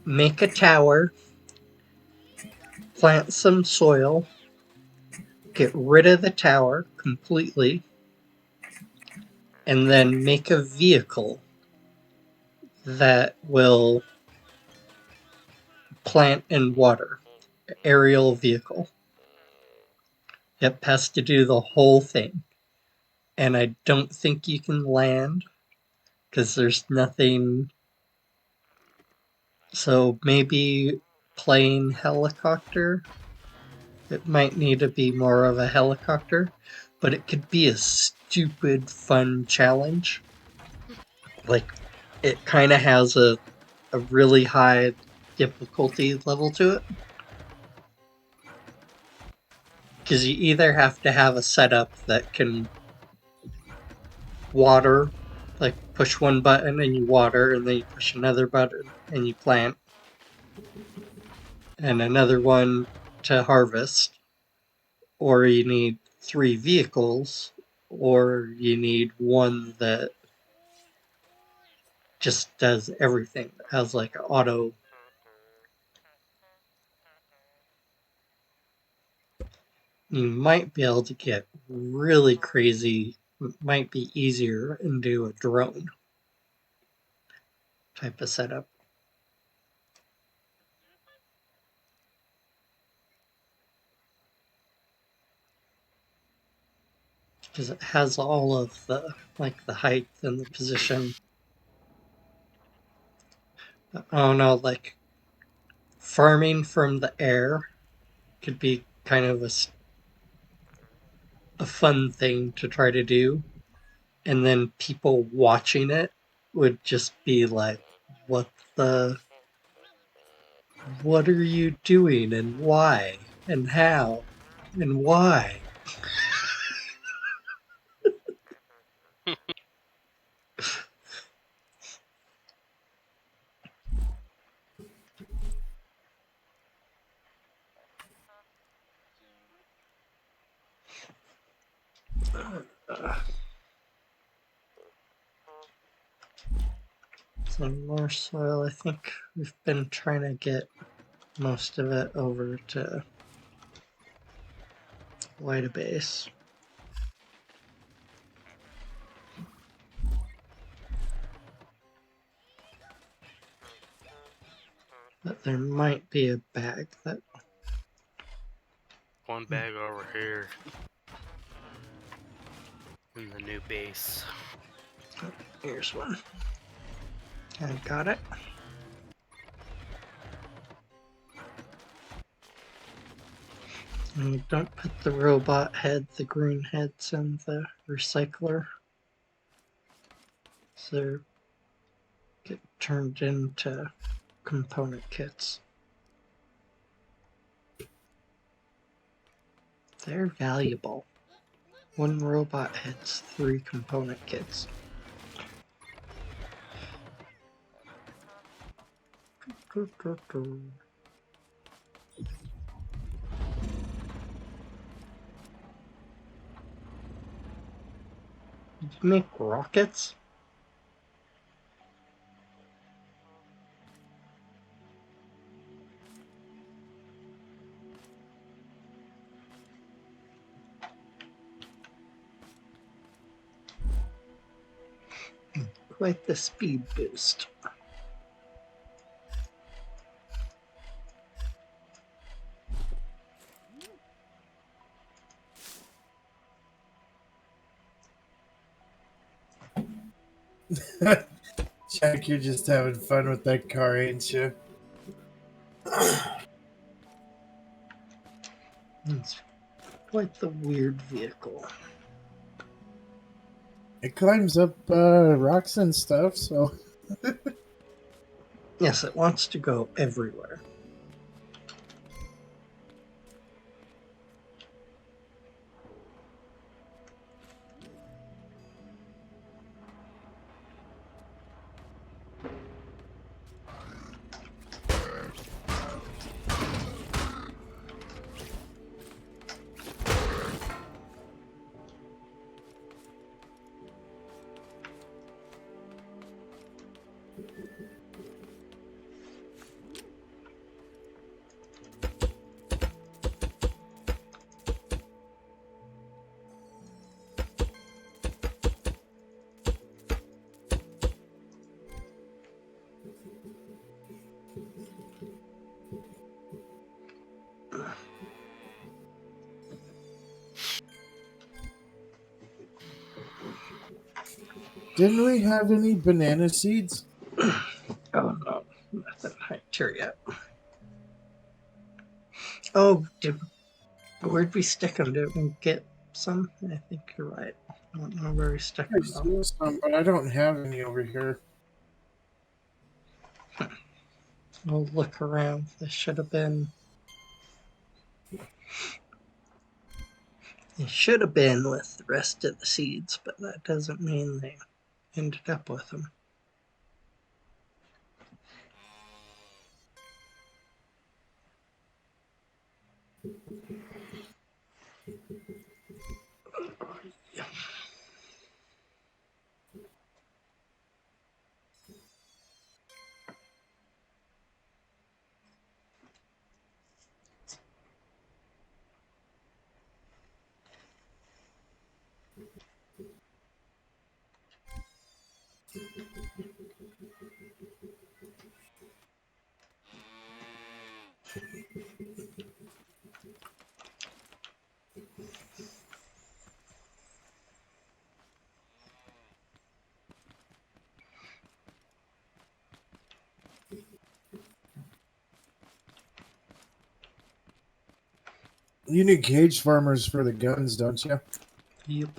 Make a tower, plant some soil, get rid of the tower completely, and then make a vehicle that will plant in water. Aerial vehicle. Yep, has to do the whole thing. And I don't think you can land because there's nothing. So maybe plane helicopter. It might need to be more of a helicopter, but it could be a stupid fun challenge. Like, it kind of has a really high difficulty level to it. Because you either have to have a setup that can water, like push one button and you water, and then you push another button and you plant, and another one to harvest, or you need 3 vehicles, or you need one that just does everything, has like auto. You might be able to get really crazy, might be easier and do a drone type of setup. Because it has all of the, like the height and the position. Oh no, like farming from the air could be kind of a fun thing to try to do. And then people watching it would just be like, what the, what are you doing and why and how and why? So more soil, I think we've been trying to get most of it over to Base. But there might be a bag that. One bag over here. In the new base. Here's one. I got it. And don't put the robot head, the green heads, in the recycler. So get turned into component kits. They're valuable. One robot head's 3 component kits. Did you make rockets? Quite the speed boost. Jack, you're just having fun with that car, ain't you? It's quite the weird vehicle. It climbs up rocks and stuff, so... Yes, it wants to go everywhere. Didn't we have any banana seeds? Oh no, nothing hyped here yet. Oh, where'd we stick them? Did we get some? I think you're right. I don't know where we stuck I them though. see some, but I don't have any over here. We'll look around. This should have been. It should have been with the rest of the seeds, but that doesn't mean they ended up with them. You need cage farmers for the guns, don't you? Yep.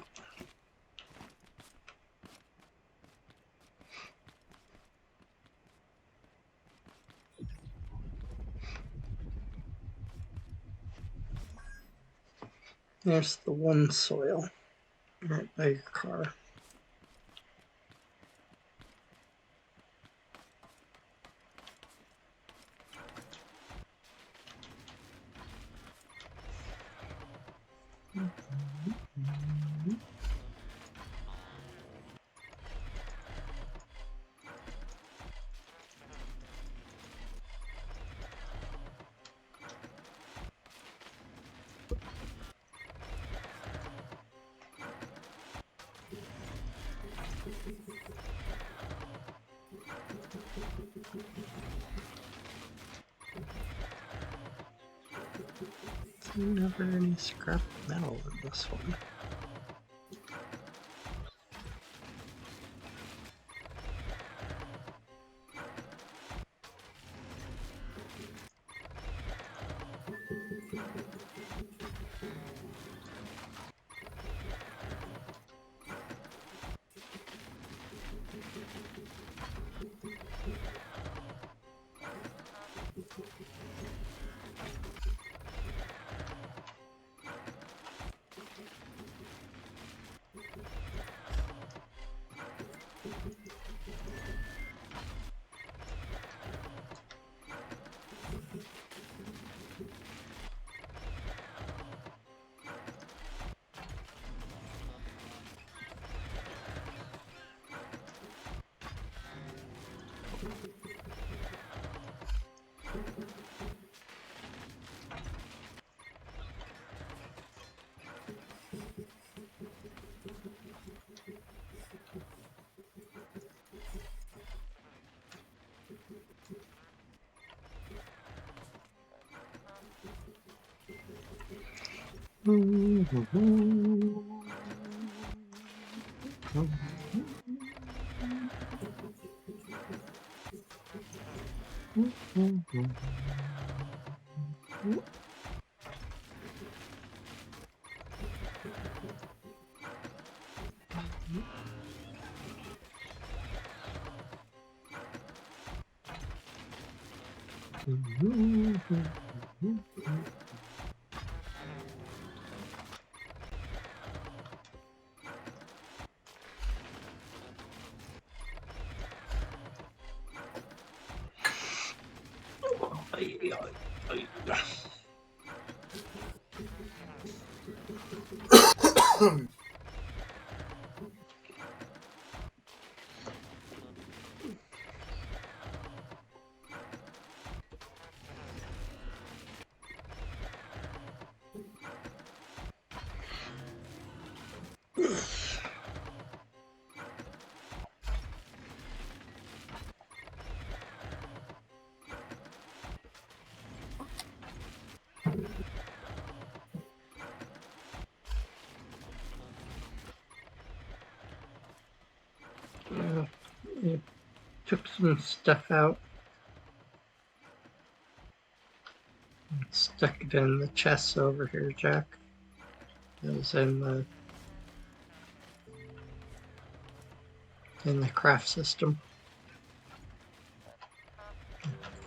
There's the one soil right by your car. Never any scrap metal in this one. It took some stuff out. Stuck it in the chest over here, Jack. It was in the craft system.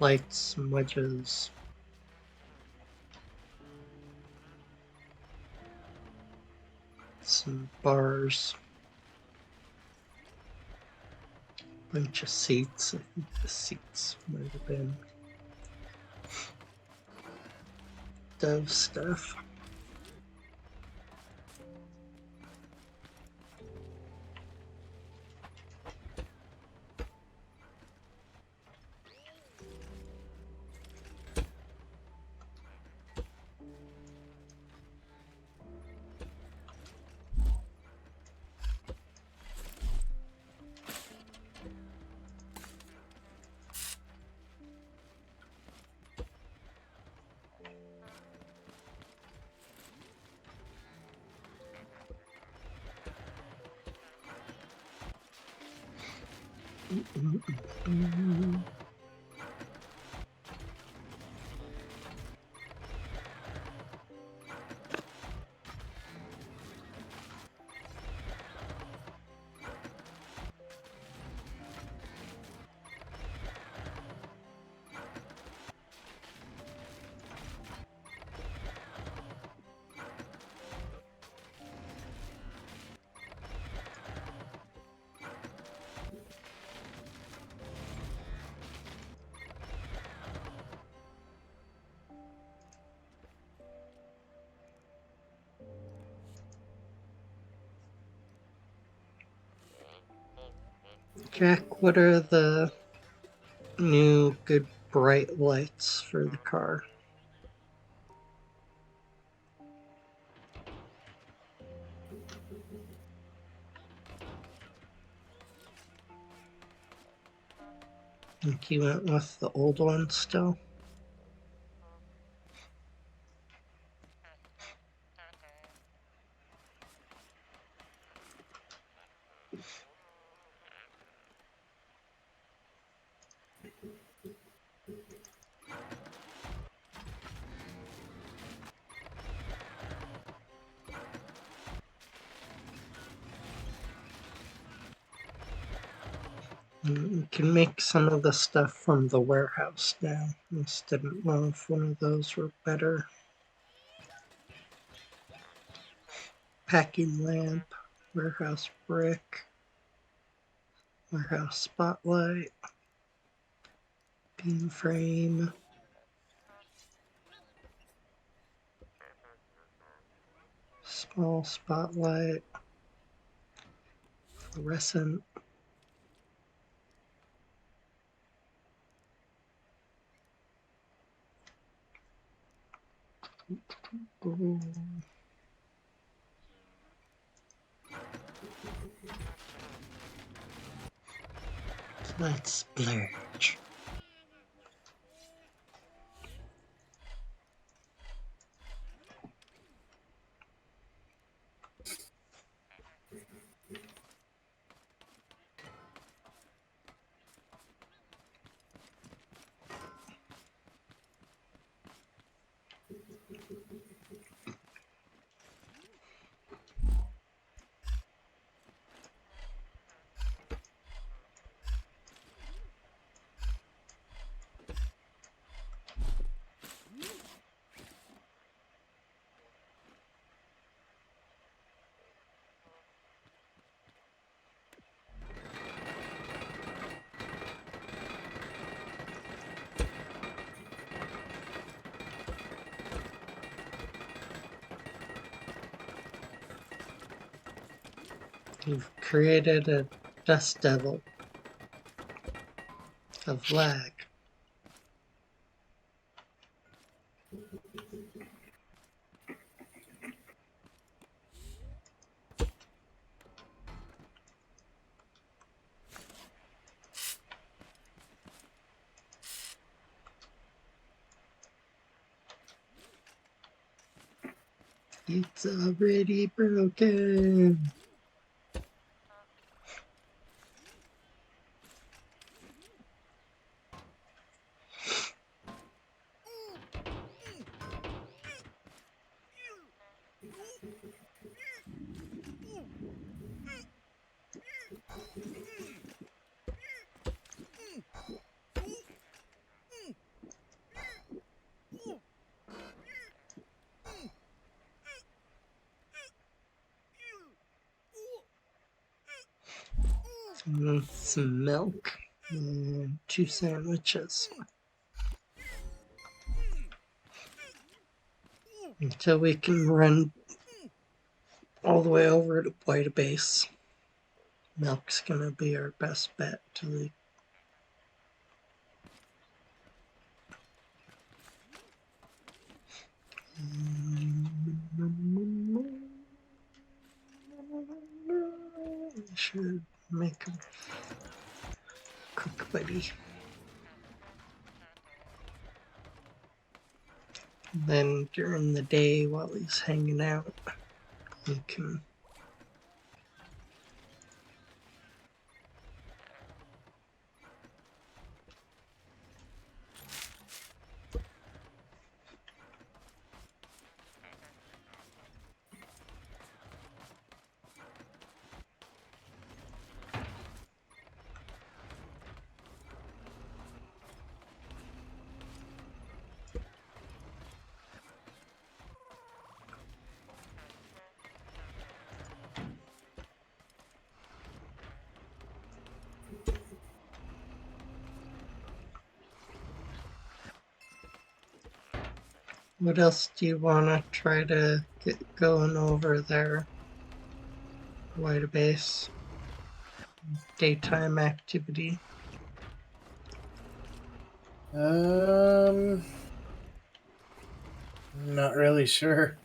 Lights, wedges. Some bars. Bunch of seats. I think the seats might have been Dove stuff. Jack, what are the new good bright lights for the car? I think you went with the old one still. We can make some of the stuff from the warehouse now. Just didn't know if one of those were better. Packing lamp, warehouse brick, warehouse spotlight, beam frame, small spotlight, fluorescent. Ooh. Let's splurge. You've created a dust devil of lag. It's already broken. Some milk and 2 sandwiches. Until we can run all the way over to White Base. Milk's gonna be our best bet to the should make him cook buddy. Then during the day while he's hanging out, you can What else do you want to try to get going over there? White Base. Daytime activity. Not really sure.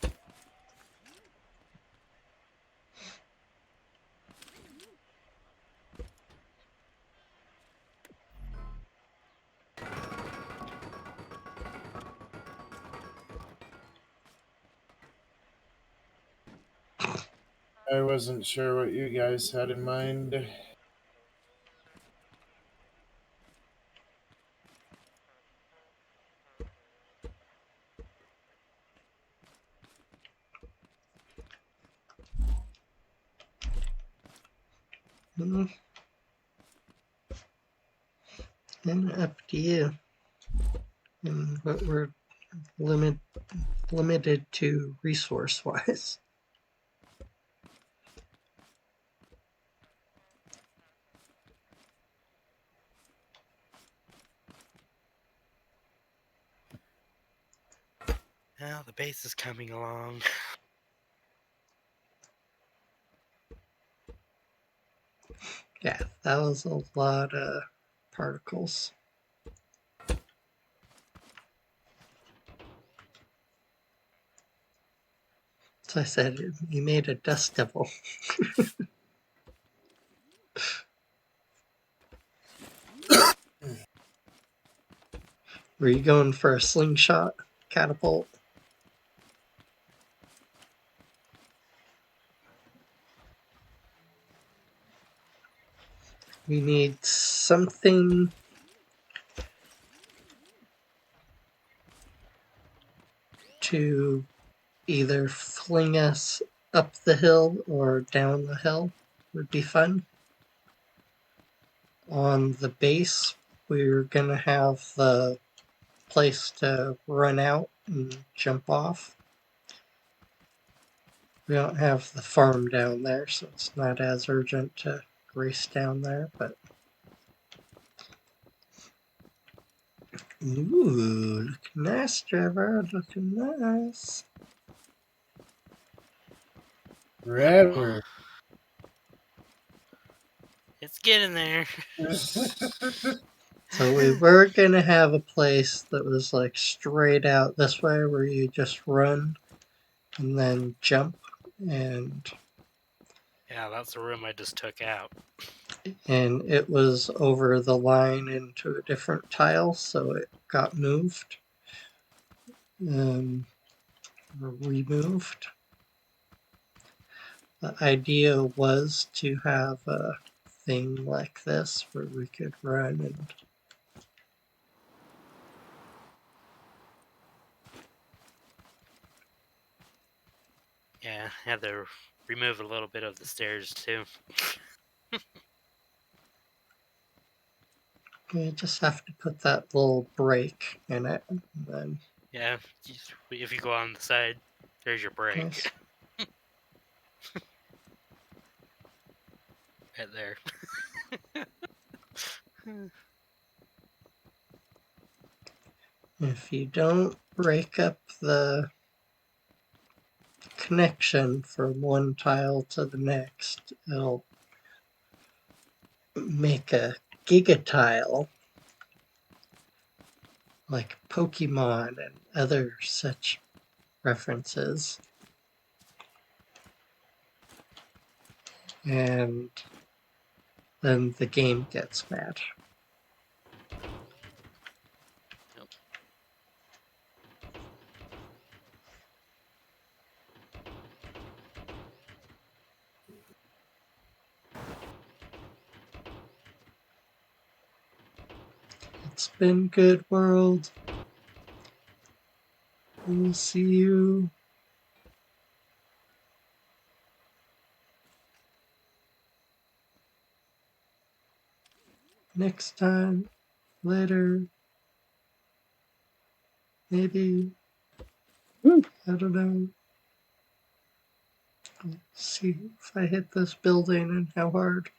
I wasn't sure what you guys had in mind. Hmm. And up to you. And what we're limited to resource-wise. Well, the base is coming along. Yeah, that was a lot of particles. So I said, you made a dust devil. Were you going for a slingshot catapult? We need something to either fling us up the hill or down the hill. Would be fun. On the base, we're gonna have the place to run out and jump off. We don't have the farm down there, so it's not as urgent to race down there, but ooh, looking nice, Trevor, looking nice. Forever. It's getting there. So we were gonna have a place that was like straight out this way where you just run and then jump and Yeah, that's the room I just took out. it was over the line into a different tile, so it got moved. Removed. The idea was to have a thing like this where we could run and Yeah, I had to remove a little bit of the stairs too. we just have to put that little break in it and then Yeah, if you go on the side, there's your break. nice. Right there. If you don't break up the connection from one tile to the next, it'll make a gigatile like Pokemon and other such references. And then the game gets mad. Nope. It's been good, world. We'll see you next time. Later. Maybe. Hmm. I don't know. I'll see if I hit this building and how hard.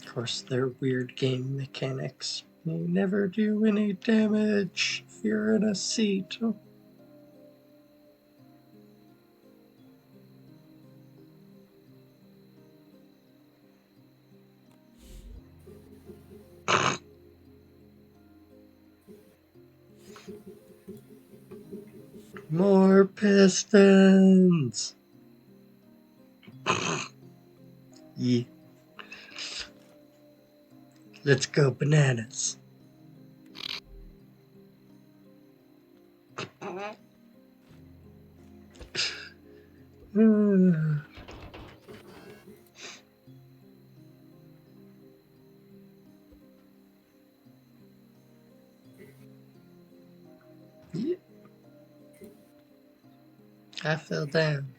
Of course, they're weird game mechanics. You never do any damage if you're in a seat. More pistons! Yeah. Let's go bananas. Yeah. I fell down.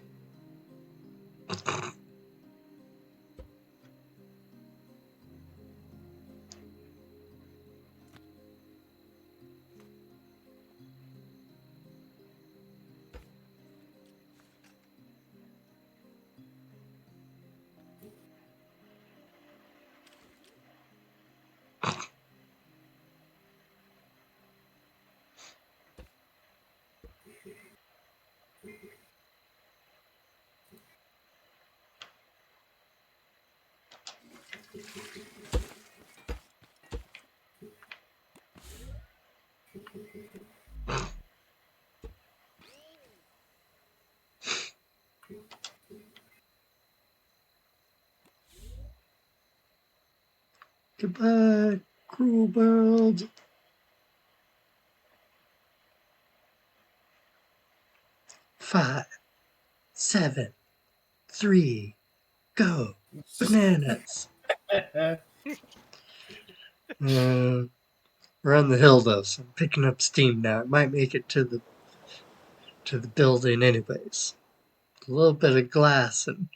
Goodbye, cruel world. 5, 7, 3, go. Bananas. We're on the hill though, so I'm picking up steam now. It might make it to the building anyways. A little bit of glass and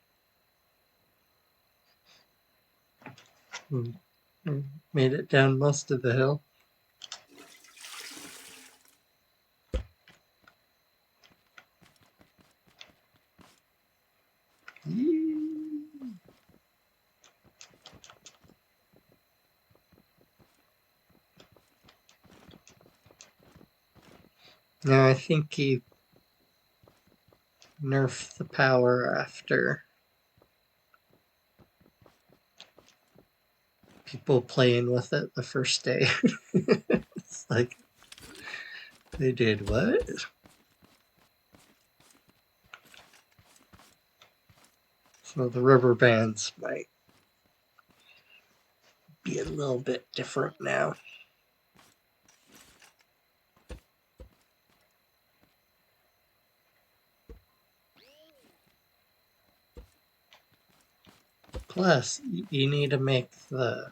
made it down most of the hill. Now I think he nerfed the power after people playing with it the first day. It's like, they did what? So the rubber bands might be a little bit different now. Plus, you need to make the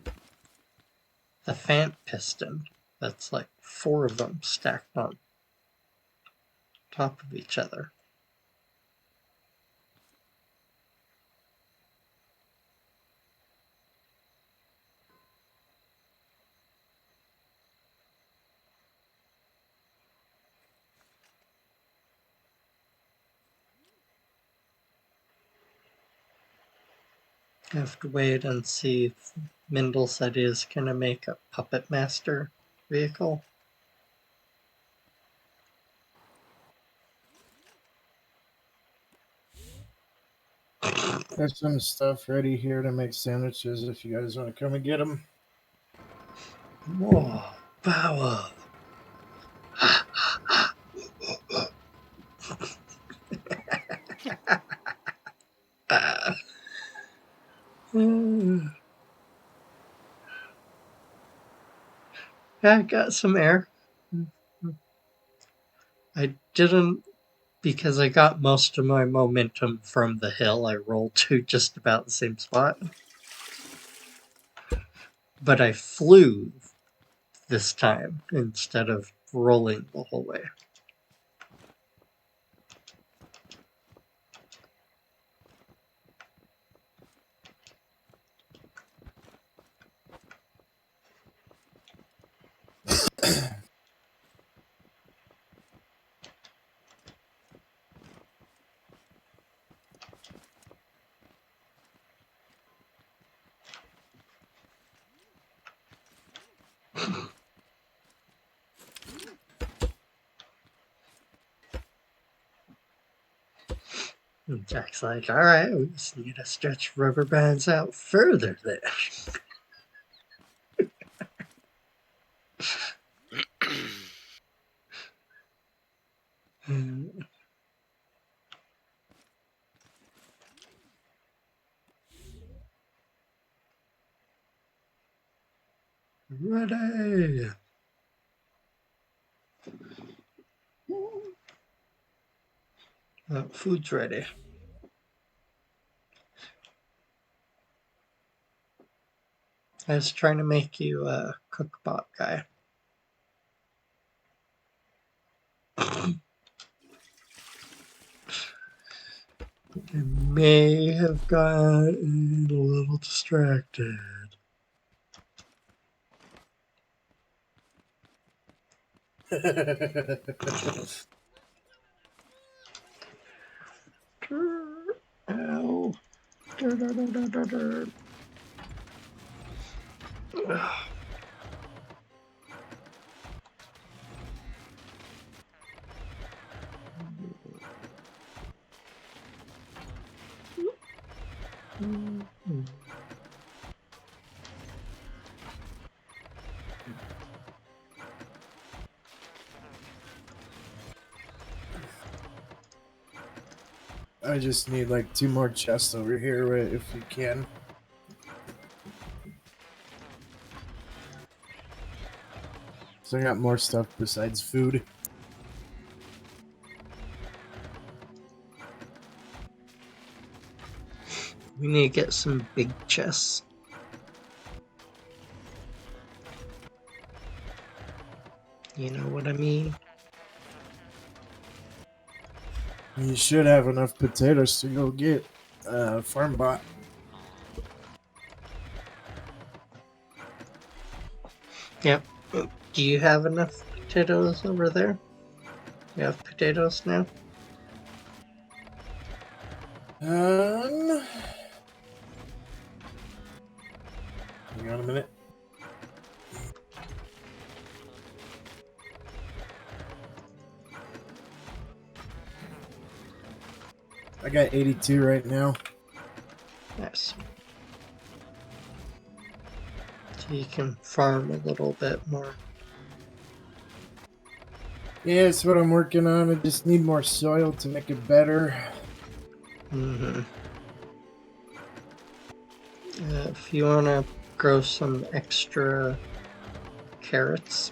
fan piston. That's like 4 of them stacked on top of each other. I have to wait and see if Mindel said he is going to make a Puppet Master vehicle. There's some stuff ready here to make sandwiches if you guys want to come and get them. Whoa, power! I got some air. I didn't, because I got most of my momentum from the hill. I rolled to just about the same spot. But I flew this time instead of rolling the whole way. And Jack's like, all right, we just need to stretch rubber bands out further then. Ready! Food's ready. I was trying to make you a cookbot guy. I may have gotten a little distracted. Ow. I just need like 2 more chests over here if you can. So I got more stuff besides food. We need to get some big chests. You know what I mean? You should have enough potatoes to go get farm bot. Yep. Do you have enough potatoes over there? You have potatoes now? Hang on a minute. I got 82 right now. Yes. So you can farm a little bit more. Yeah, that's what I'm working on. I just need more soil to make it better. Mm-hmm. If you want to grow some extra carrots,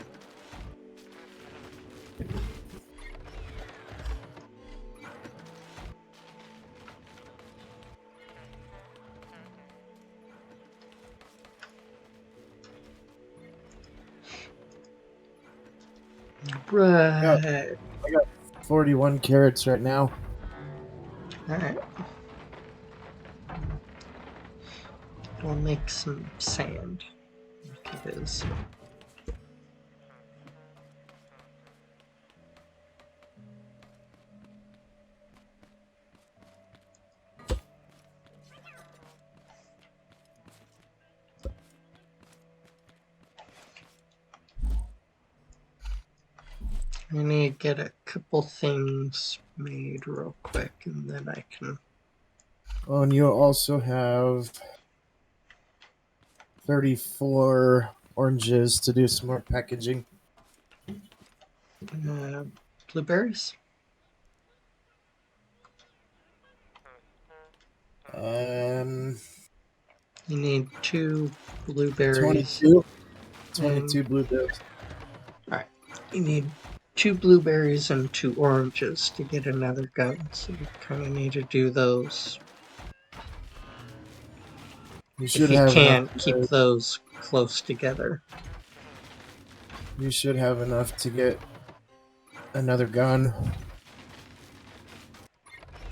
right? 41 carrots right now. All right. We'll make some sand. Like it is. I need to get a couple things made real quick, and then I can. Oh, and you also have 34 oranges to do some more packaging. Blueberries? Um, You need 2 blueberries. 22. And 22 blueberries. alright. You need 2 blueberries and 2 oranges to get another gun, so you kind of need to do those. You If should you have enough. can, keep those close together. You should have enough to get another gun.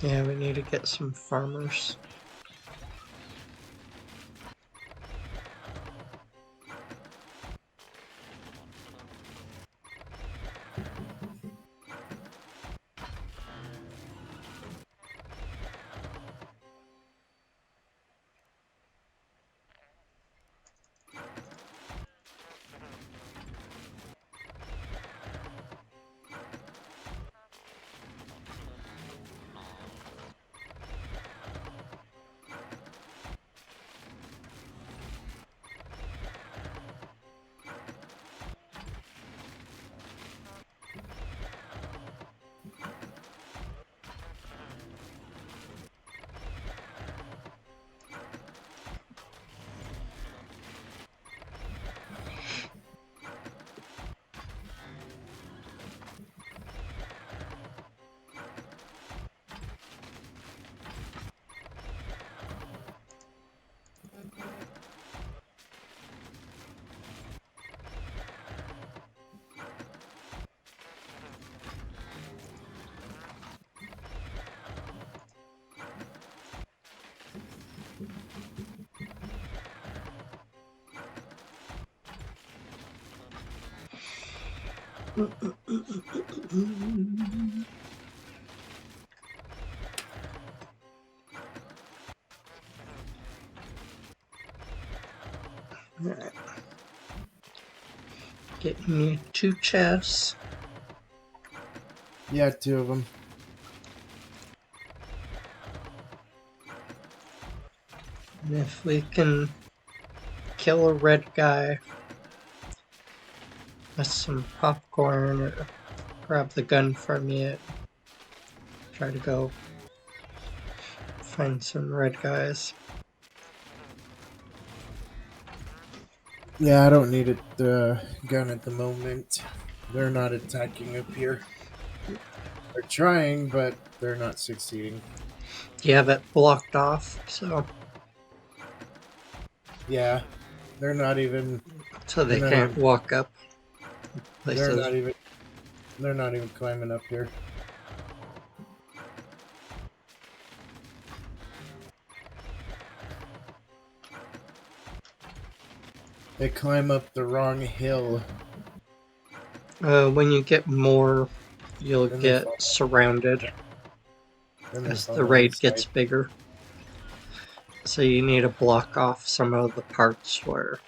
Yeah, we need to get some farmers. Alright. Getting me 2 chests. Yeah, 2 of them. And if we can kill a red guy with some popcorn or grab the gun from you, try to go find some red guys. Yeah, I don't need it gun at the moment. They're not attacking up here. They're trying, but they're not succeeding. You have it blocked off, so Yeah, they're not even. they They're not can't even. walk up They're places. not even. They're not even climbing up here. They climb up the wrong hill, When you get more, you'll then they get fall. surrounded Then they as fall the down the raid gets side. bigger. So you need to block off some of the parts where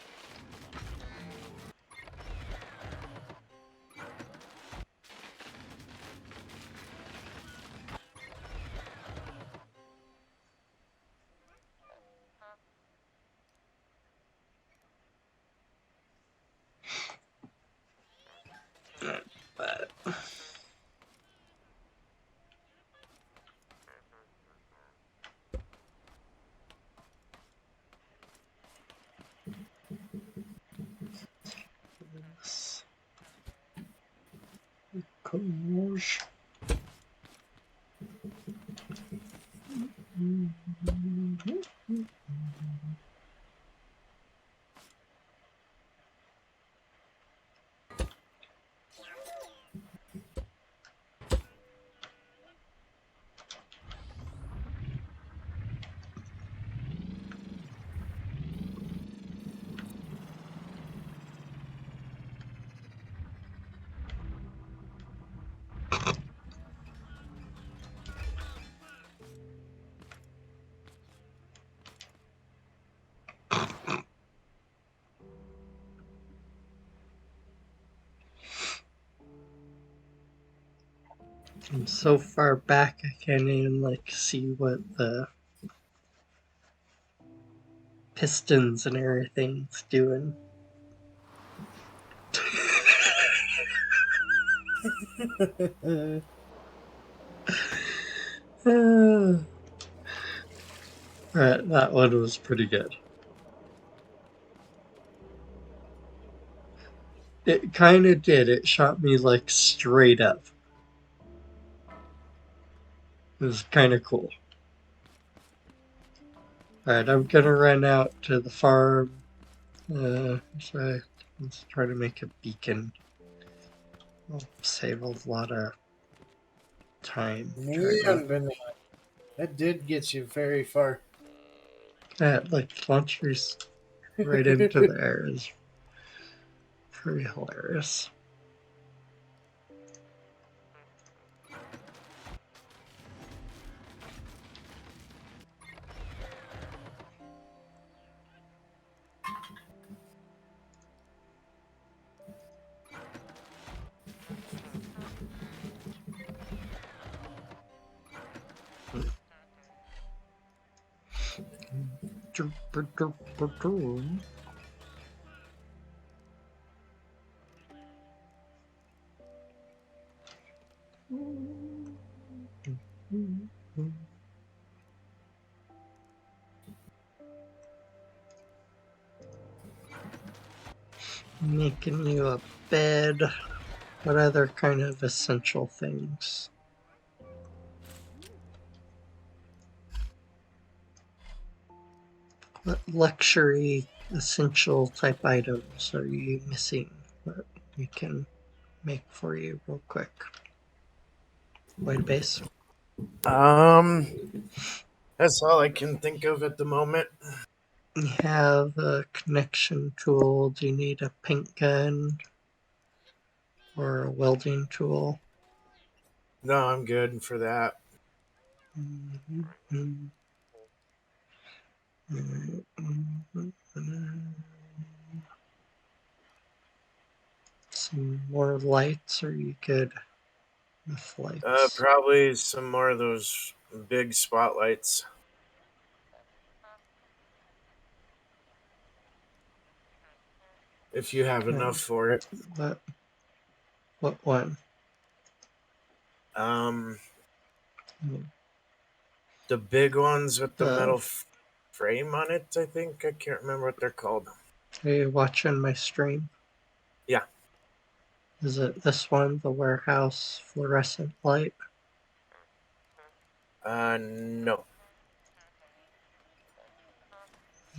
but gosh. I'm so far back I can't even like see what the pistons and everything's doing. That one was pretty good. It kind of did. It shot me like straight up. It was kind of cool. Alright, I'm gonna run out to the farm. So let's try to make a beacon. I'll save a lot of time. Try to Man, but that did get you very far. like launchers right into the air is pretty hilarious. Making you a bed. What other kind of essential things? What luxury essential type items are you missing that we can make for you real quick? White base. Um, that's all I can think of at the moment. You have a connection tool. Do you need a paint gun or a welding tool? No, I'm good for that. Some more lights. Are you good with lights? Probably some more of those big spotlights. If you have enough Okay. for it. What one? Um, the big ones with the The metal frame on it, I think. I can't remember what they're called. Are you watching my stream? Yeah. Is it this one, the warehouse fluorescent light? No.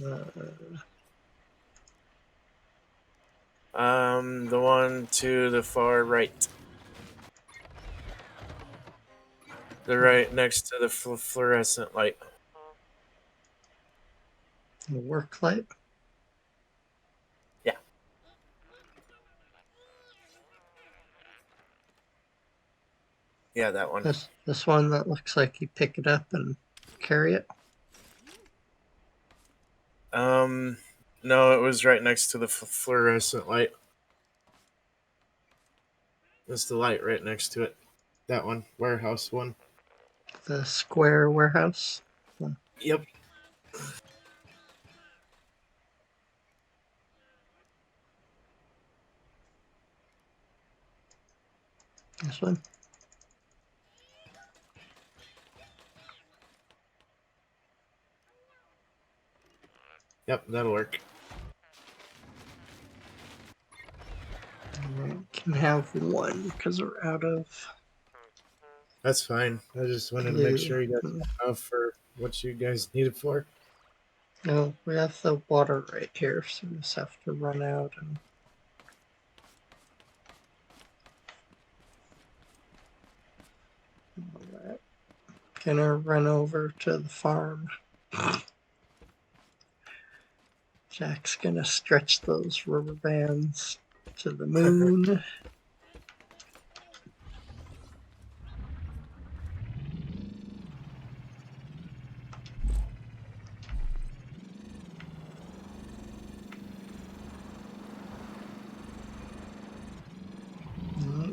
Uh, The one to the far right. The right next to the fluorescent light. the work light? Yeah. Yeah, that one. This one that looks like you pick it up and carry it? No, it was right next to the fluorescent light. That's the light right next to it. That one, warehouse one. The square warehouse? Yep. This one? Yep, that'll work. Alright, can have one because we're out of That's fine. I just wanted to make sure you got enough for what you guys needed for. No, we have the water right here, so we just have to run out and alright. Gonna run over to the farm. Jack's gonna stretch those rubber bands to the moon.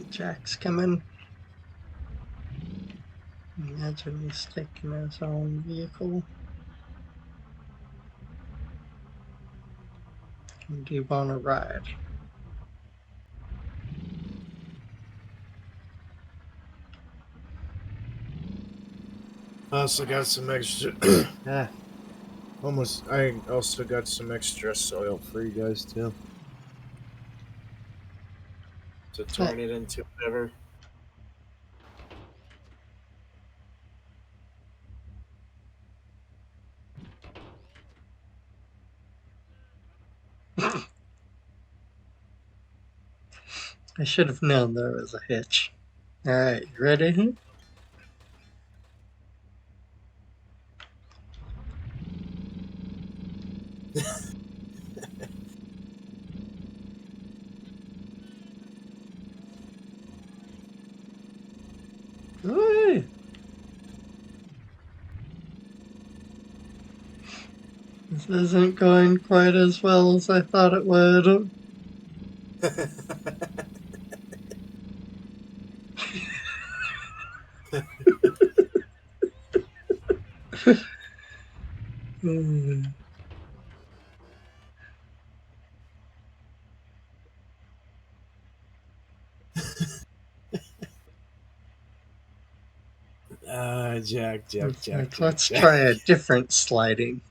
Jack's coming. Imagine he's taking his own vehicle. Do you want to ride? I also got some extra. I also got some extra soil for you guys too. To turn it into whatever. I should have known there was a hitch. Alright, you ready? Ooh. This isn't going quite as well as I thought it would. Jack. Let's try a different sliding.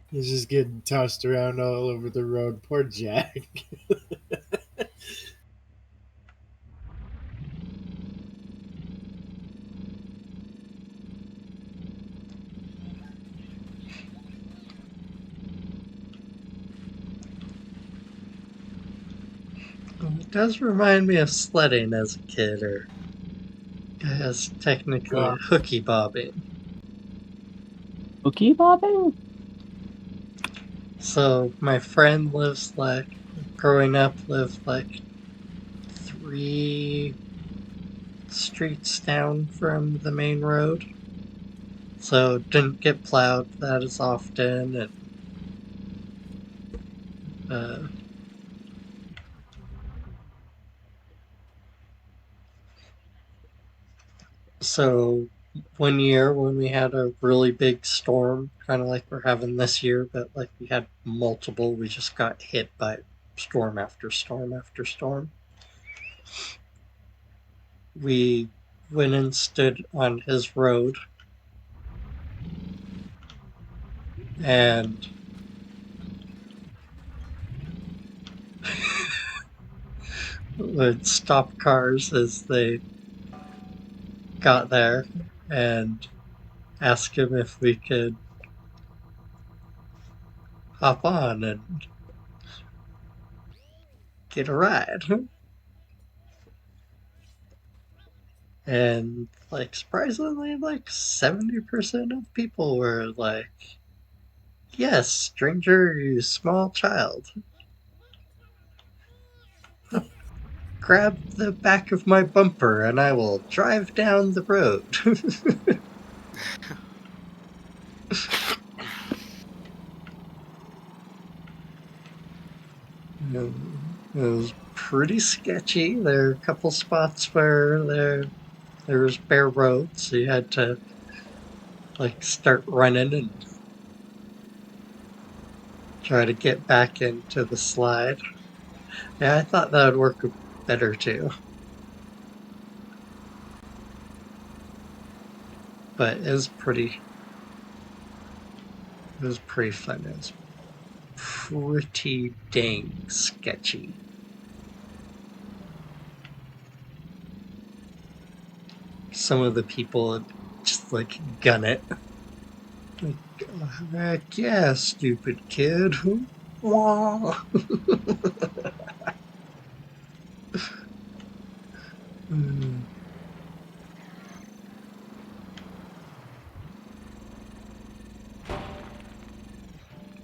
He's just getting tossed around all over the road. Poor Jack. It does remind me of sledding as a kid, or as technically hooky bobbing. Hooky bobbing? So my friend lives growing up, lived like 3 streets down from the main road. So didn't get plowed that as often, and so one year when we had a really big storm, kind of like we're having this year, but like we had multiple, we just got hit by storm after storm after storm. We went and stood on his road and would stop cars as they got there and ask him if we could hop on and get a ride. And like surprisingly, like 70% of people were like, yes, stranger, you small child. Grab the back of my bumper and I will drive down the road. It was pretty sketchy. There are a couple spots where there was bare roads, so you had to like start running and try to get back into the slide. Yeah, I thought that would work better too. But it was pretty fun. It was pretty dang sketchy. Some of the people would just like gun it. Like, heck yeah, stupid kid. Wah.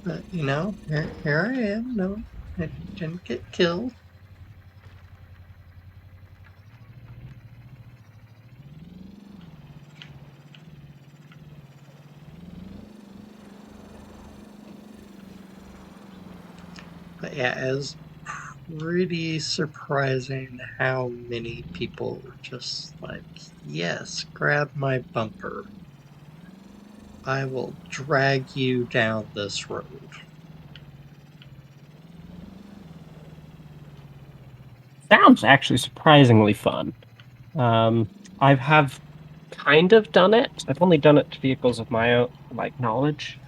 But you know, here I am. No, I didn't get killed. But yeah, it was pretty surprising how many people were just like, yes, grab my bumper. I will drag you down this road. Sounds actually surprisingly fun. I have kind of done it. I've only done it to vehicles of my own, like, knowledge.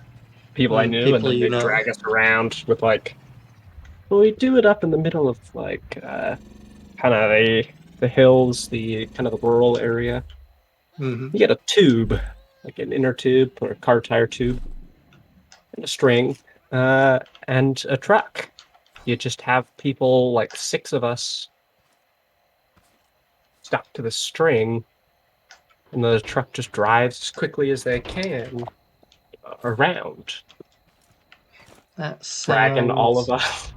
People I knew, and People then you they know. drag us around with, like, well, we do it up in the middle of, like, kind of the hills, the kind of the rural area. Mm-hmm. You get a tube, like an inner tube or a car tire tube, and a string, and a truck. You just have people, like 6 of us, stuck to the string, and the truck just drives as quickly as they can around, That dragging all of sounds us.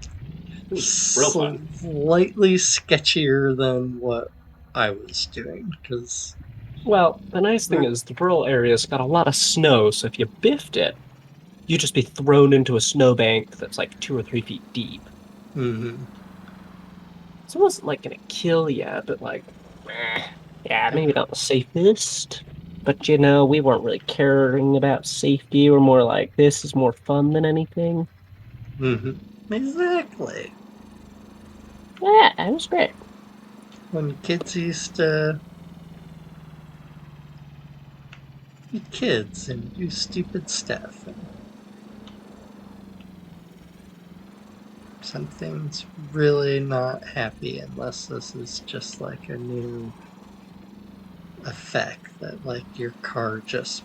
It was real fun. slightly sketchier than what I was doing, because Well, the nice thing is the rural area's got a lot of snow, so if you biffed it, you'd just be thrown into a snowbank that's like 2 or 3 feet deep. mm-hmm. So it wasn't like gonna kill you, but like, yeah, maybe not the safest. But you know, we weren't really caring about safety. We're more like, this is more fun than anything. Mm-hmm. Exactly. Yeah, it was great. When kids used to be kids and do stupid stuff, and something's really not happy unless this is just like a new effect that like your car just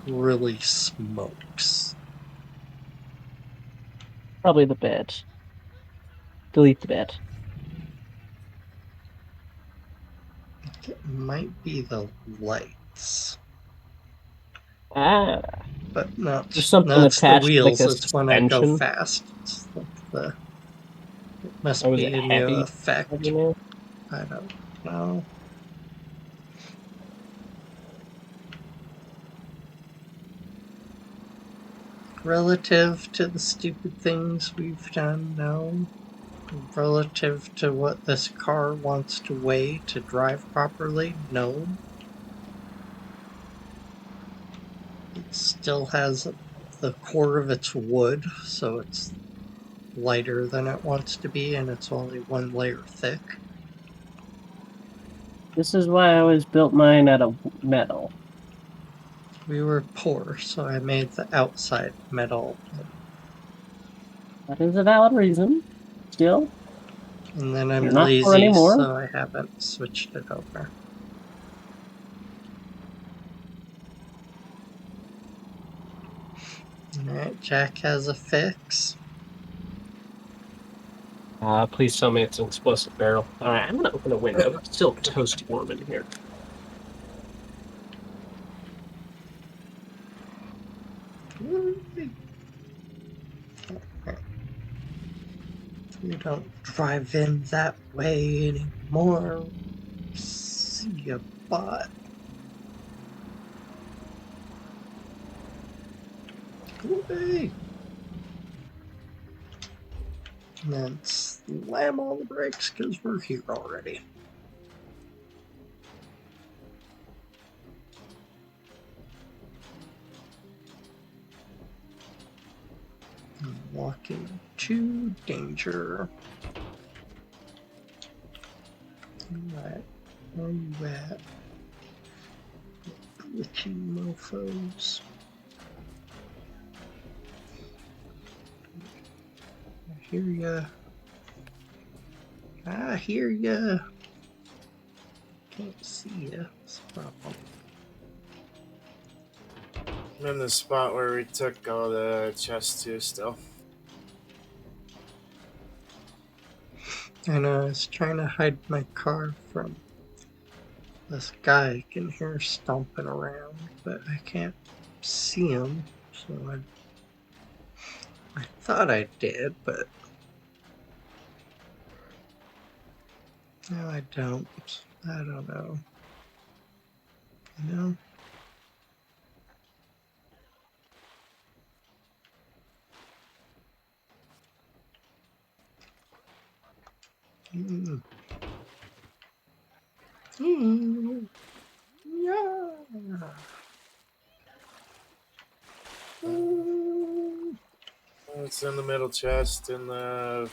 really smokes. Probably the bed. Delete the bed. It might be the lights, Ah, but there's something it's the attached to like wheels. a It's when I go suspension. fast. It's like the it must Or was be it a new heavy? effect. You know? I don't know. Relative to the stupid things we've done, no. Relative to what this car wants to weigh to drive properly, no. It still has the core of its wood, so it's lighter than it wants to be, and it's only one layer thick. This is why I always built mine out of metal. We were poor, so I made the outside metal. That is a valid reason. Still, And then I'm you're not poor lazy, anymore. so I haven't switched it over. Alright, Jack has a fix. Please tell me it's an explosive barrel. Alright, I'm gonna open a window. It's still toasty warm in here. We don't drive in that way anymore. See ya, bot. Go away. And then slam all the brakes because we're here already. I'm walking to danger. Alright, where you at? Glitchy mofos. I hear ya. I hear ya. Can't see ya. That's a problem. I'm in the spot where we took all the chests to still. I know, I was trying to hide my car from this guy. I can hear stomping around, but I can't see him. So I thought I did, but no, I don't. I don't know. You know? Mm. Mm. Yeah. Mm. It's in the middle chest, in the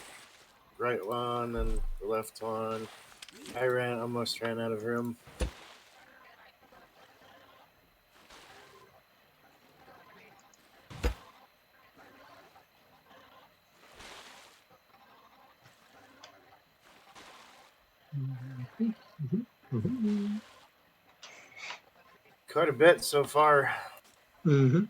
right one, and the left one. I almost ran out of room. Quite a bit so far. Mm-hmm.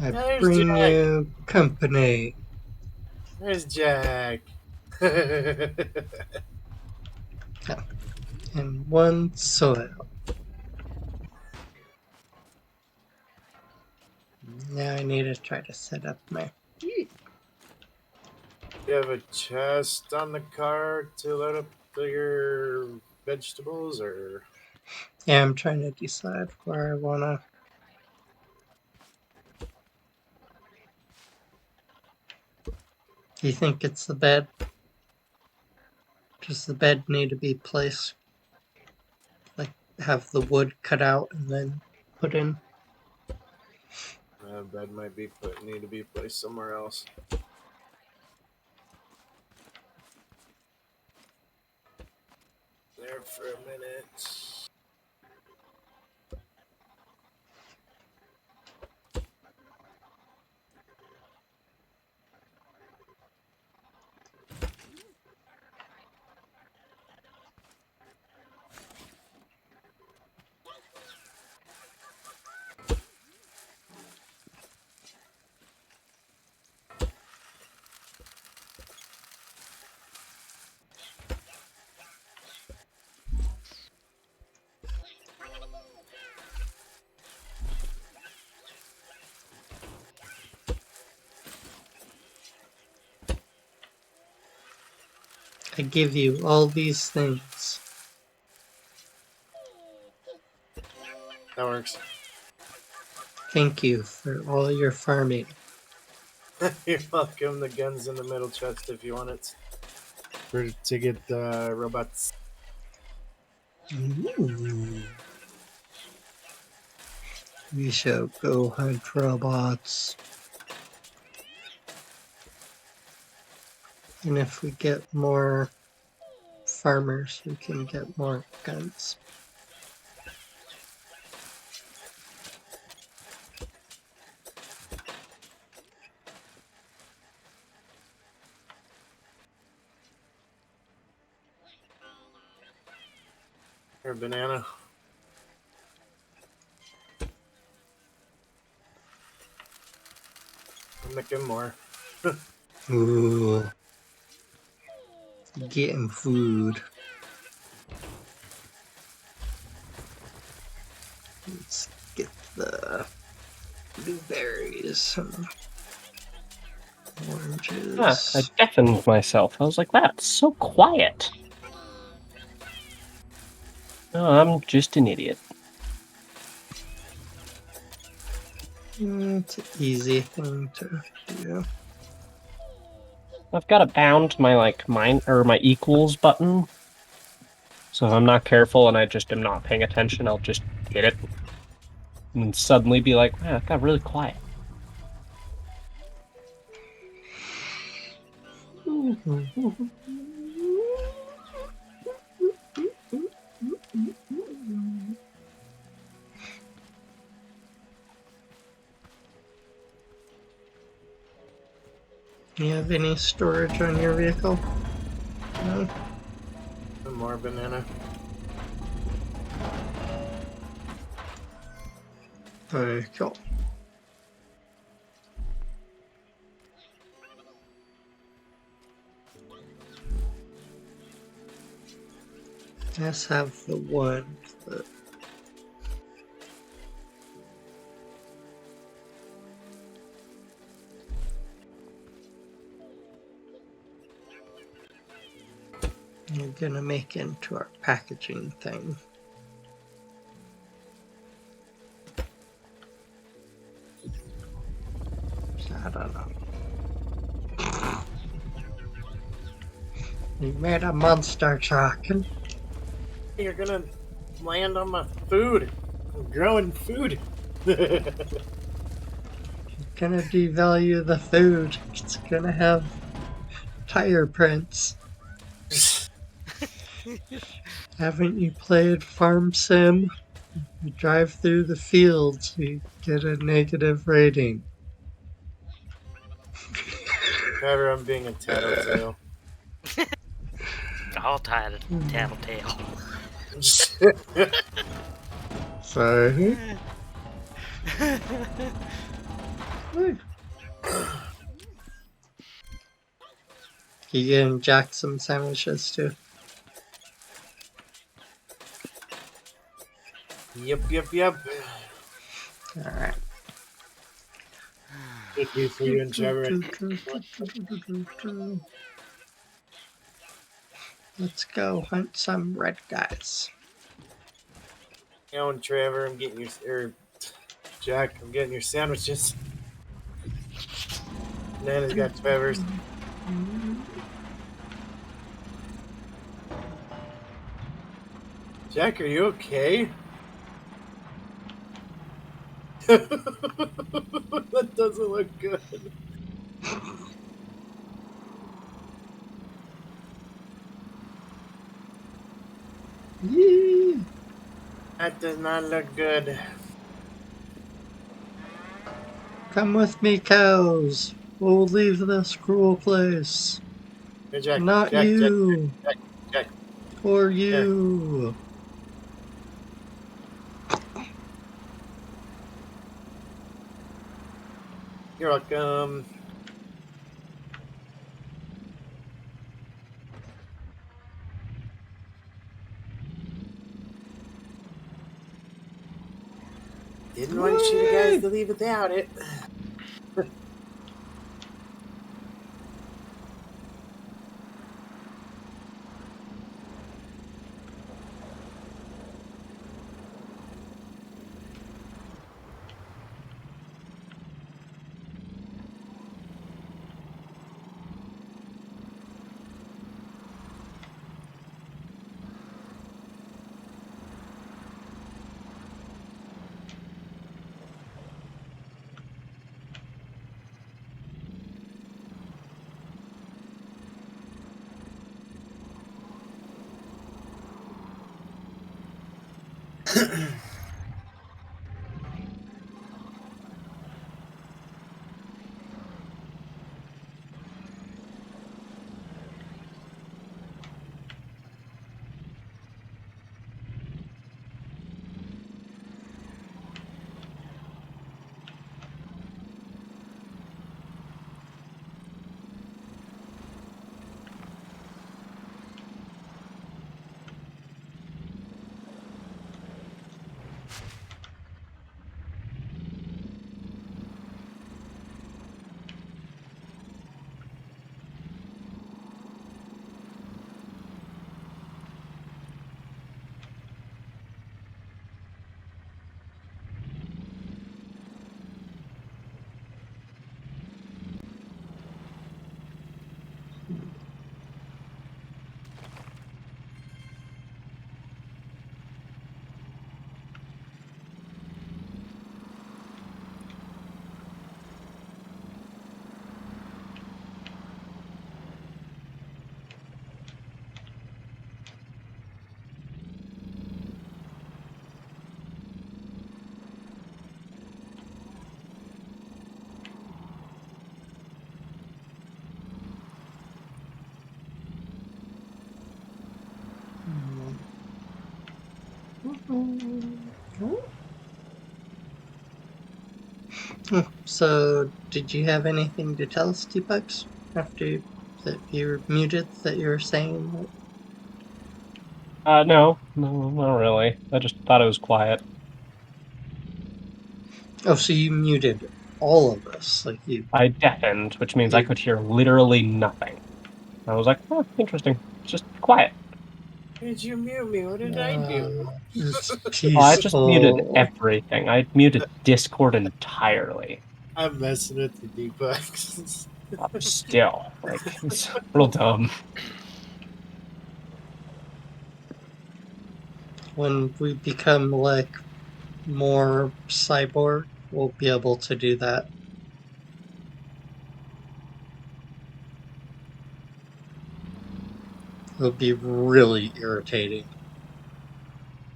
I There's bring Jack. you company. There's Jack. And one soil. Now I need to try to set up my. You have a chest on the car to load up your vegetables, or Yeah, I'm trying to decide where I wanna. Do you think it's the bed? Does the bed need to be placed? Like, have the wood cut out and then put in? bed might need to be placed somewhere else. There for a minute. I give you all these things. That works. Thank you for all your farming. You're welcome. The gun's in the middle chest if you want it. To get the robots. Ooh. We shall go hunt robots. And if we get more farmers, we can get more guns. Or banana. I'm making more. Ooh. Getting food. Let's get the blueberries and oranges. I deafened myself. I was like, that's so quiet. No, I'm just an idiot. It's an easy thing to do. I've got to bound my my equals button. So if I'm not careful and I just am not paying attention, I'll just hit it. And then suddenly be like, wow, it got really quiet. You have any storage on your vehicle? No? Some more banana. Very cool. Let's have the one that we're gonna make into our packaging thing. So I don't know. We made a monster truck. You're gonna land on my food. I'm growing food. Gonna devalue the food. It's gonna have tire prints. Haven't you played Farm Sim? You drive through the fields, you get a negative rating. Trevor, I'm being a tattletale. All tattletale. Sorry. You getting Jack some sandwiches too? Yep. Alright. Thank you for you and Trevor. Let's go hunt some red guys. You know, and Trevor, I'm getting your Jack, I'm getting your sandwiches. Nana's got Trevor's. Jack, are you okay? That doesn't look good. Yee. That does not look good. Come with me, cows. We'll leave this cruel place. Hey, Jack. Not Jack, you. Jack. Or you. You're welcome. Didn't want you guys to leave without it. So, did you have anything to tell us, T-Bugs, after that you were muted that you were saying? No, not really. I just thought it was quiet. Oh, so you muted all of us, like you. I deafened, which means I you could hear literally nothing. I was like, oh, interesting. It's just quiet. Did you mute me? What did I do? it's Oh, I just muted peaceful. everything. I muted Discord entirely. I'm messing with the debugs. Still, like, it's real dumb. When we become like more cyborg, we'll be able to do that. It'll be really irritating.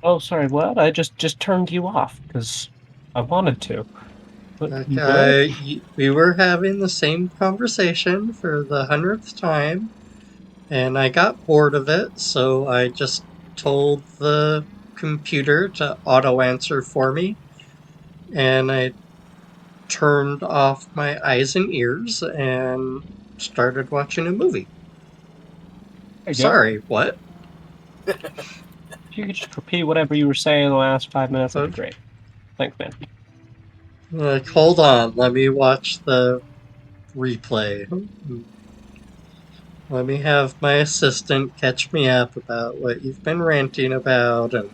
Oh, sorry, what? I just turned you off because I wanted to. But Like you good? we were having the same conversation for the 100th time, and I got bored of it, so I just told the computer to auto answer for me, and I turned off my eyes and ears and started watching a movie. There you go. Sorry, what? If you could just repeat whatever you were saying in the last 5 minutes, that'd be great. Thanks, man. Like, hold on, let me watch the replay. Let me have my assistant catch me up about what you've been ranting about, and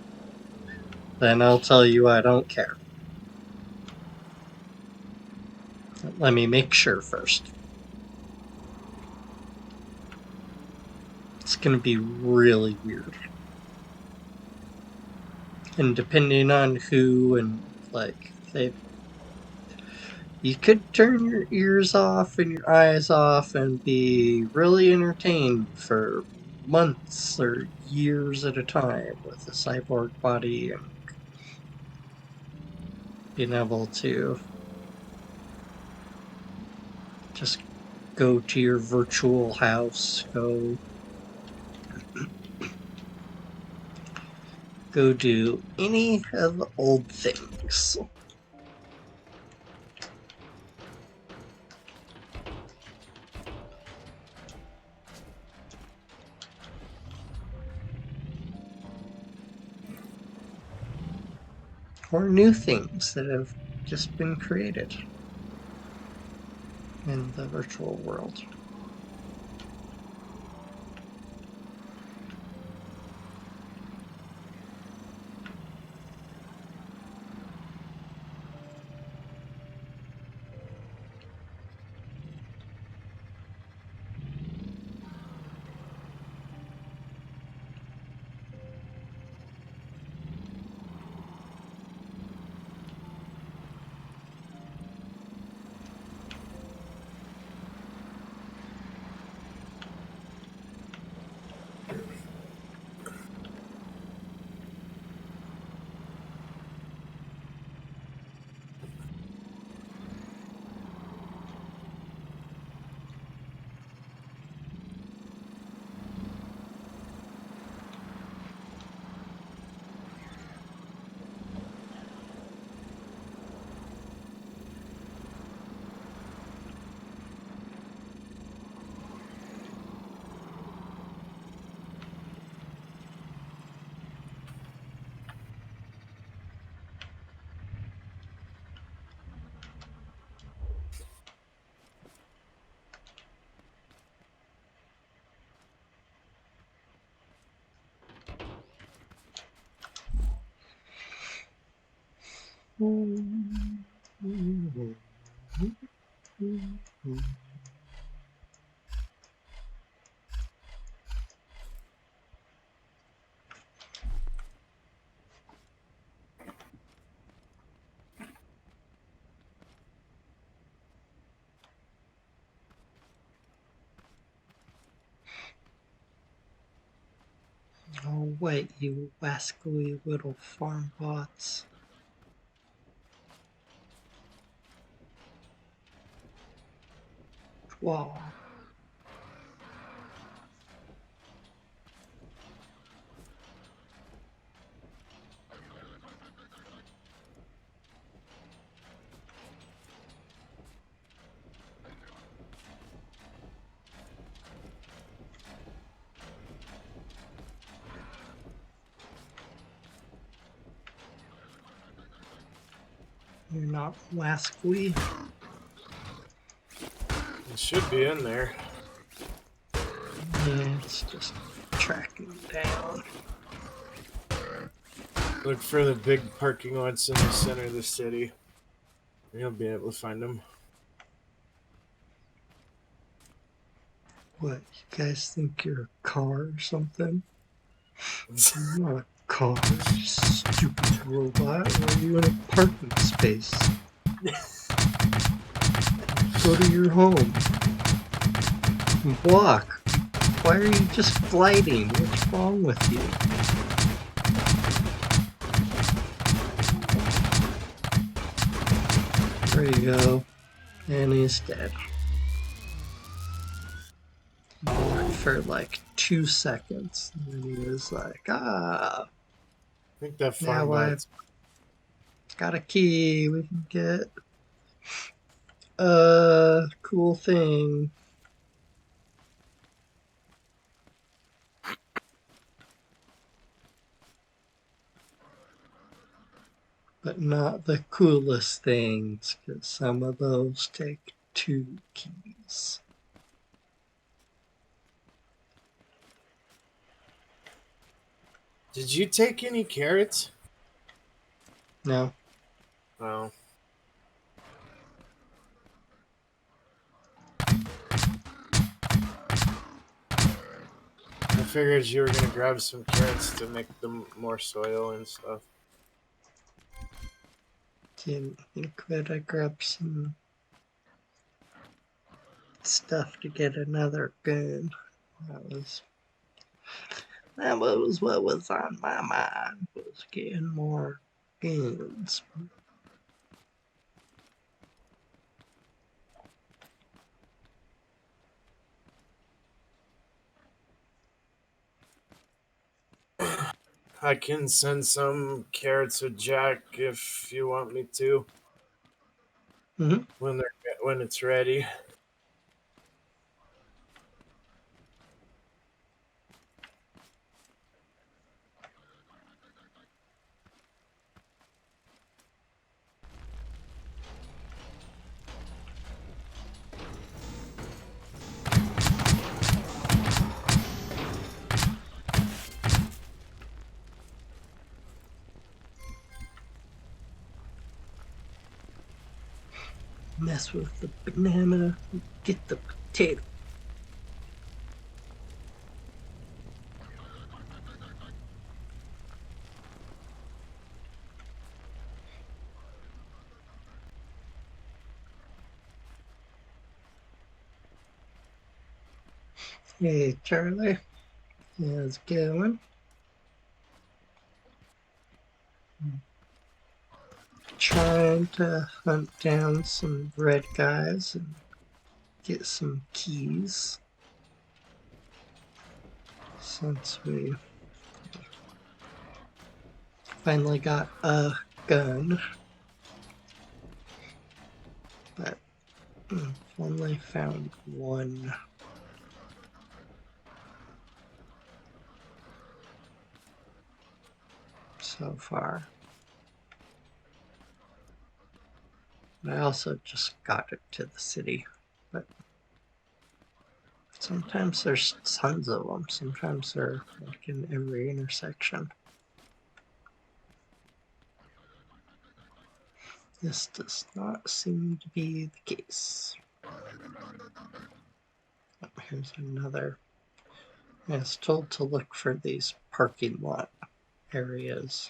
then I'll tell you I don't care. Let me make sure first. It's gonna be really weird. And depending on who and like they you could turn your ears off and your eyes off and be really entertained for months or years at a time with a cyborg body and being able to just go to your virtual house, go do any of the old things. Or new things that have just been created in the virtual world. Oh, wait, you wascally little farm bots. Whoa. You're not wascally. It should be in there. Yeah, it's just tracking down. Look for the big parking lots in the center of the city. You'll be able to find them. What, you guys think you're a car or something? I'm not a car, you stupid robot. Why are you in a parking space? Go to your home. Walk. Why are you just gliding? What's wrong with you? There you go. And he's dead. He walked for like 2 seconds. And then he was like, I think that farm now I've bot's got a key. We can get a cool thing. But not the coolest things, because some of those take 2 keys. Did you take any carrots? No. Oh. I figured you were gonna grab some carrots to make them more soil and stuff. Didn't think that I grabbed some stuff to get another gun. That was what was on my mind, was getting more guns. I can send some carrots with Jack if you want me to. Mhm. When it's ready. Mess with the banana, get the potato. Hey, Charlie. How's it going? Trying to hunt down some red guys and get some keys. Since we finally got a gun. But I've only found one. So far. I also just got it to the city, but sometimes there's tons of them. Sometimes they're like in every intersection. This does not seem to be the case. Oh, here's another. I was told to look for these parking lot areas.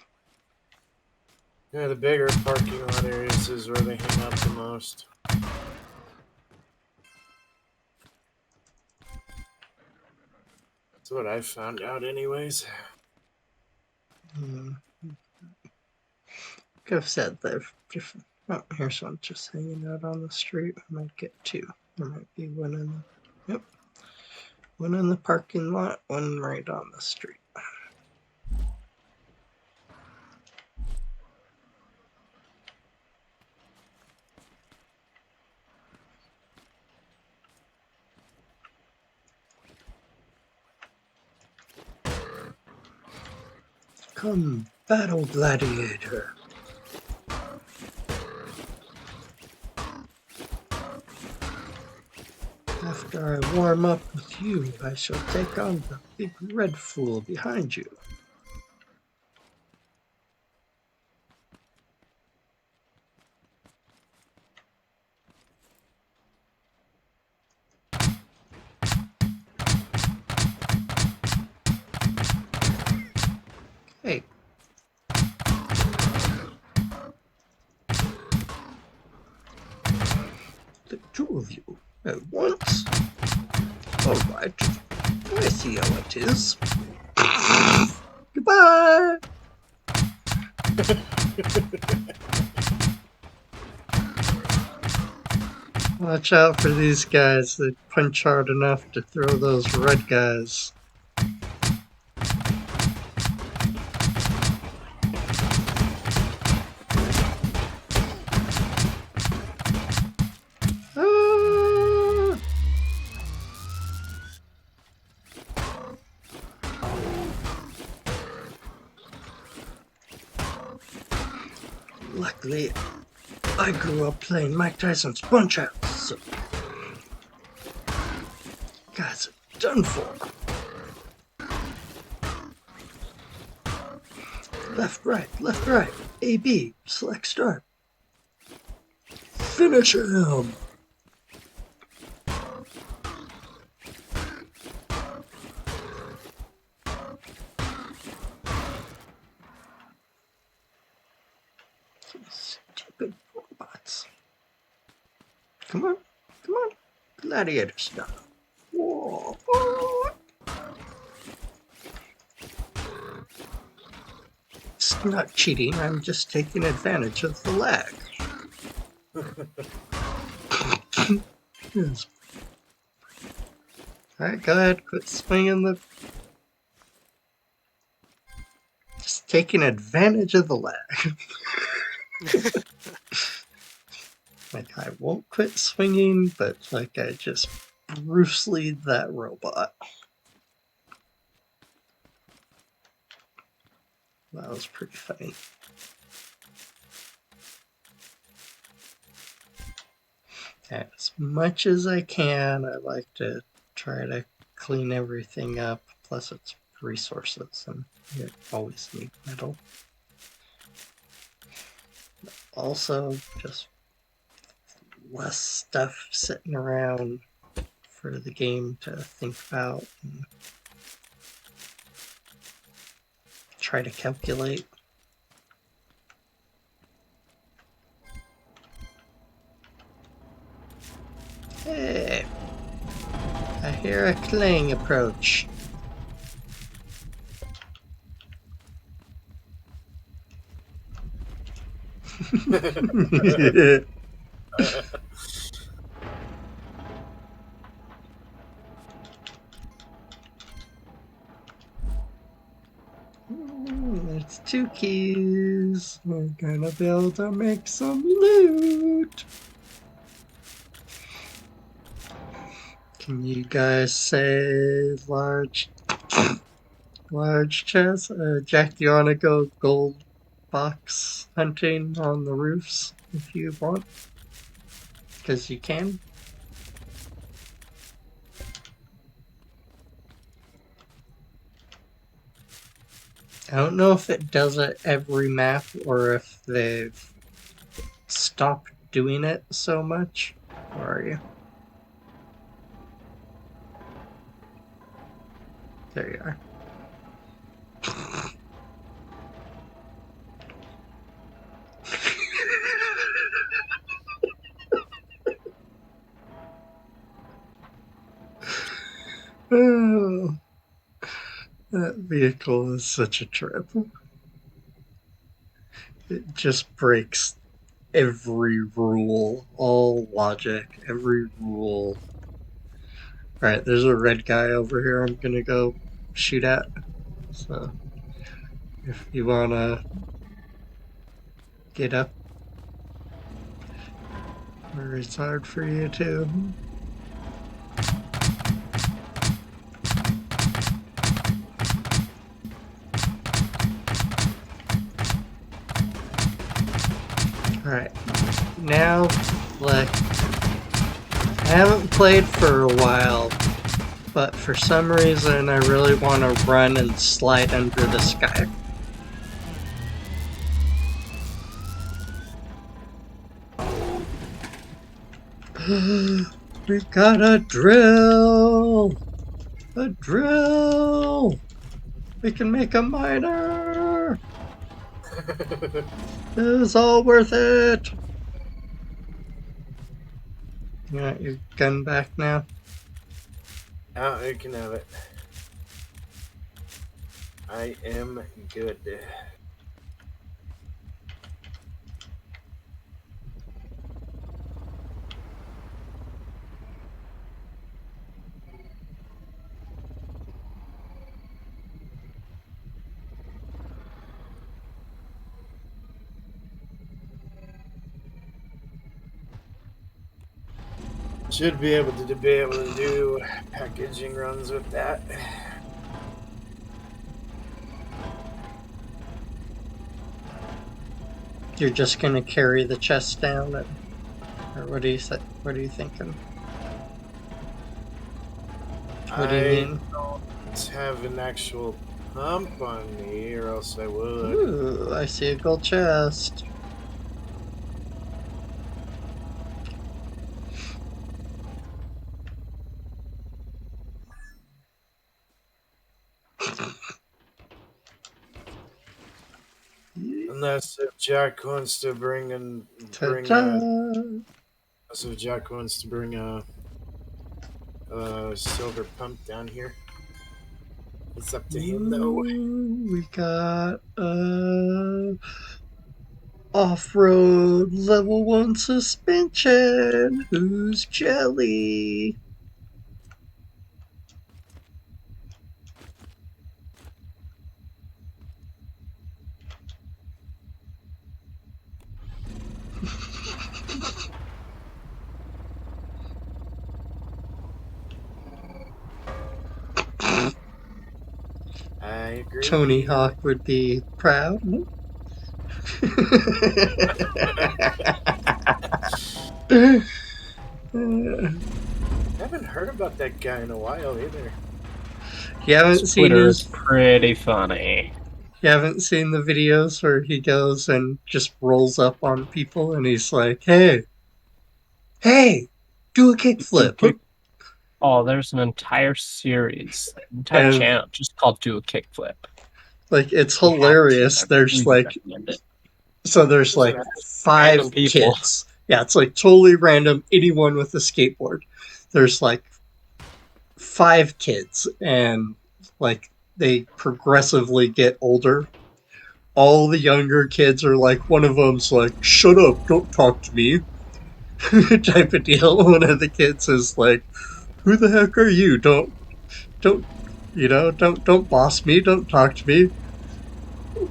Yeah, the bigger parking lot areas is where they hang out the most. That's what I found out, anyways. Could have said they've different. Oh, here's one just hanging out on the street. I might get two. There might be one in the. Yep. One in the parking lot, one right on the street. Come, battle gladiator. After I warm up with you, I shall take on the big red fool behind you. Hey. The two of you at once? All right. I see how it is. Goodbye. Watch out for these guys. They punch hard enough to throw those red guys. Ah! Luckily, I grew up playing Mike Tyson's Punch-Out, so guys are done for. Left, right, A, B, select start. Finish him! Stupid robots. Come on, come on. Gladiator stuff. Whoa. It's not cheating, I'm just taking advantage of the lag. Yes. Alright, go ahead, quit swinging the... Just taking advantage of the lag. Like, I won't quit swinging, but like, I just Bruce Lee'd that robot. That was pretty funny. As much as I can, I like to try to clean everything up. Plus, it's resources, and you always need metal. Also, just less stuff sitting around for the game to think about and try to calculate. Hey, I hear a clang approach. There's 2 keys. We're gonna be able to make some loot. Can you guys say large chest? Jack, do you want to go gold box hunting on the roofs if you want? Because you can. I don't know if it does it every map or if they've stop doing it so much? Where are you? There you are. Oh, that vehicle is such a trip. It just breaks every rule, all logic, every rule. Alright, there's a red guy over here I'm gonna go shoot at. So, if you wanna get up, or it's hard for you to. Alright, now, like, I haven't played for a while, but for some reason I really want to run and slide under the sky. We got a drill! A drill! We can make a miner! It is all worth it! You got your gun back now? Oh, you can have it. I am good. Should be able to do packaging runs with that. You're just gonna carry the chest down, or what do you say? What are you thinking? What do you mean? I don't have an actual pump on me, or else I would. Ooh, I see a gold chest. Unless if Jack wants to bring a silver pump down here. It's up to him though. We got off-road level 1 suspension. Who's jelly? I agree. Tony Hawk would be proud. I haven't heard about that guy in a while either. You haven't seen Twitter is his. pretty funny. You haven't seen the videos where he goes and just rolls up on people and he's like, "Hey, do a kickflip." Oh, there's an entire series, entire And- channel just called "Do a Kickflip." Like, it's You have to. hilarious. I There's really like, recommend it. so there's like Random 5 people. kids. Yeah, it's like totally random. Anyone with a skateboard. There's like 5 kids, and like they progressively get older. All the younger kids are like, one of them's like, "Shut up, don't talk to me," type of deal. One of the kids is like, "Who the heck are you? Don't, don't boss me. Don't talk to me."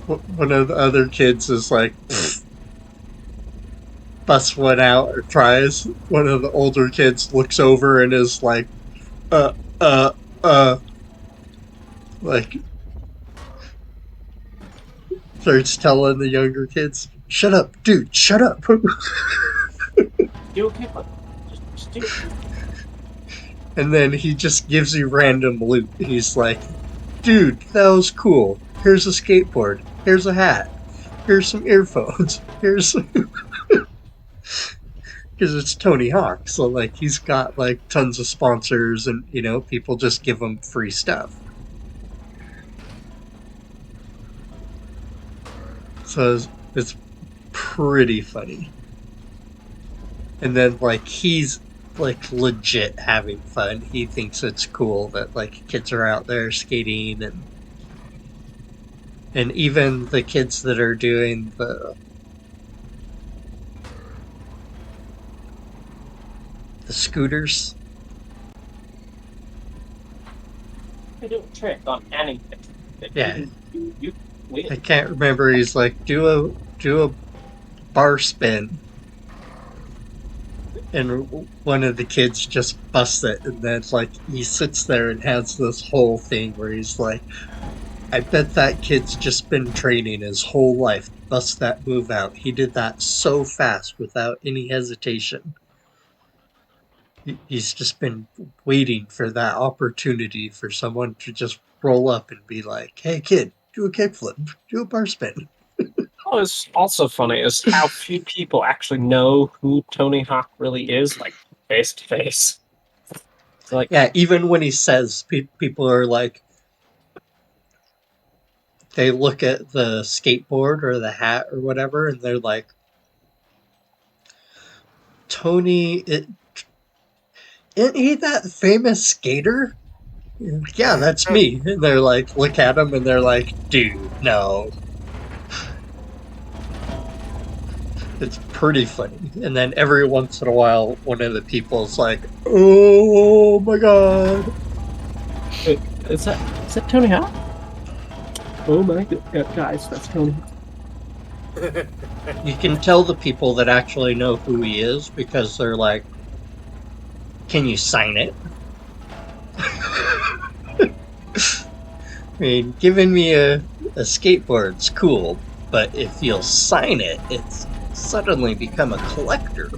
One of the other kids is like, busts one out or tries. One of the older kids looks over and is like, like, starts telling the younger kids, "Shut up, dude, shut up." Do a kickflip. Just do it. And then he just gives you random loot. He's like, "Dude, that was cool. Here's a skateboard. Here's a hat. Here's some earphones. Here's..." because it's Tony Hawk, so like he's got like tons of sponsors, and people just give him free stuff. So it's pretty funny. And then like he's like legit having fun. He thinks it's cool that like kids are out there skating, and even the kids that are doing the scooters. They do a trick on anything. Yeah. You I can't remember. He's like, do a bar spin, and one of the kids just busts it, and then like he sits there and has this whole thing where he's like, I bet that kid's just been training his whole life to bust that move out. He did that so fast without any hesitation. He's just been waiting for that opportunity for someone to just roll up and be like, hey kid, do a kickflip, do a bar spin. What is also funny is how few people actually know who Tony Hawk really is, like face to face. Like, Yeah, even when he says, people are like, they look at the skateboard or the hat or whatever, and they're like, Tony, isn't he that famous skater? Yeah, that's me. And they're like, look at him, and they're like, dude, no. It's pretty funny. And then every once in a while, one of the people's like, oh my god. is that Tony Hawk? Oh my god, guys, that's Tony Hawk. You can tell the people that actually know who he is because they're like, can you sign it? I mean, giving me a skateboard's cool, but if you'll sign it, it's suddenly become a collector.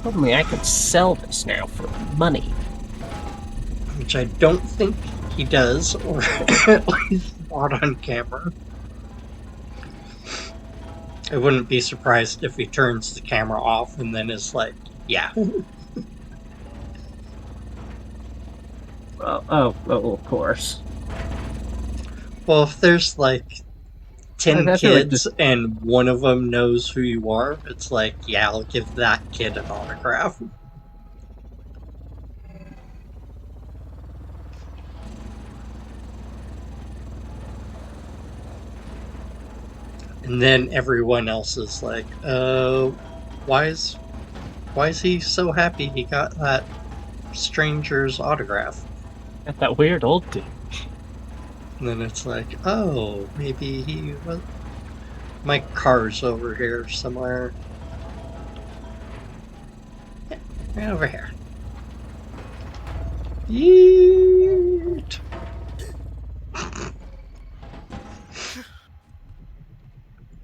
Suddenly I could sell this now for money. Which I don't think he does, or at least not on camera. I wouldn't be surprised if he turns the camera off and then is like, yeah. Oh, of course. Well, if there's like 10 I feel like kids and one of them knows who you are, it's like, yeah, I'll give that kid an autograph. And then everyone else is like, why is he so happy he got that stranger's autograph? Got that weird old dude. And then it's like, oh, maybe he was... My car's over here somewhere. Yeah, right over here. Yeet!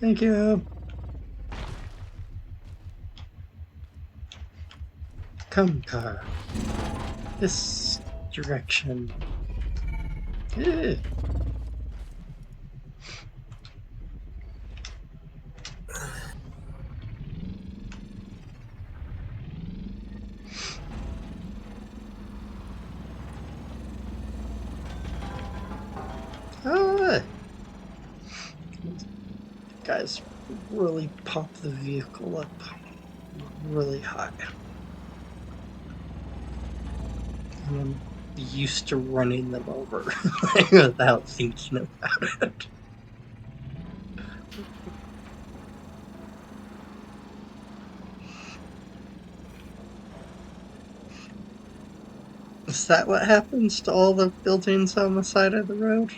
Thank you. Come, car. This direction. Yeah. Ah! Guys, really pop the vehicle up really high. I'm used to running them over without thinking about it. Is that what happens to all the buildings on the side of the road?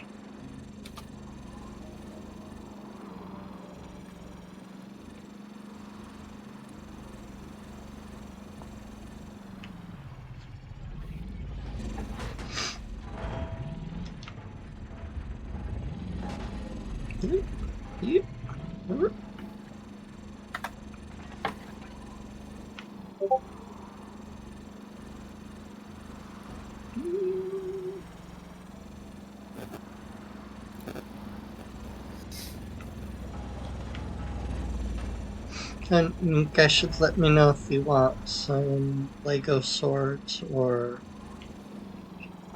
Yep. And you guys should let me know if you want some Lego swords or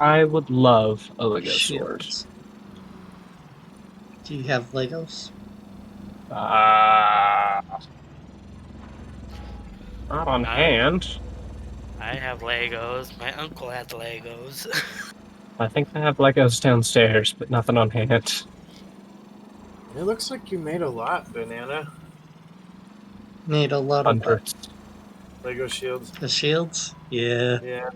I would love a Lego sword. shields. Do you have Legos? Not on I hand. I have Legos. My uncle had Legos. I think I have Legos downstairs, but nothing on hand. It looks like you made a lot, Banana. Need a lot of what? Hundreds. Lego shields. The shields? Yeah. Yeah.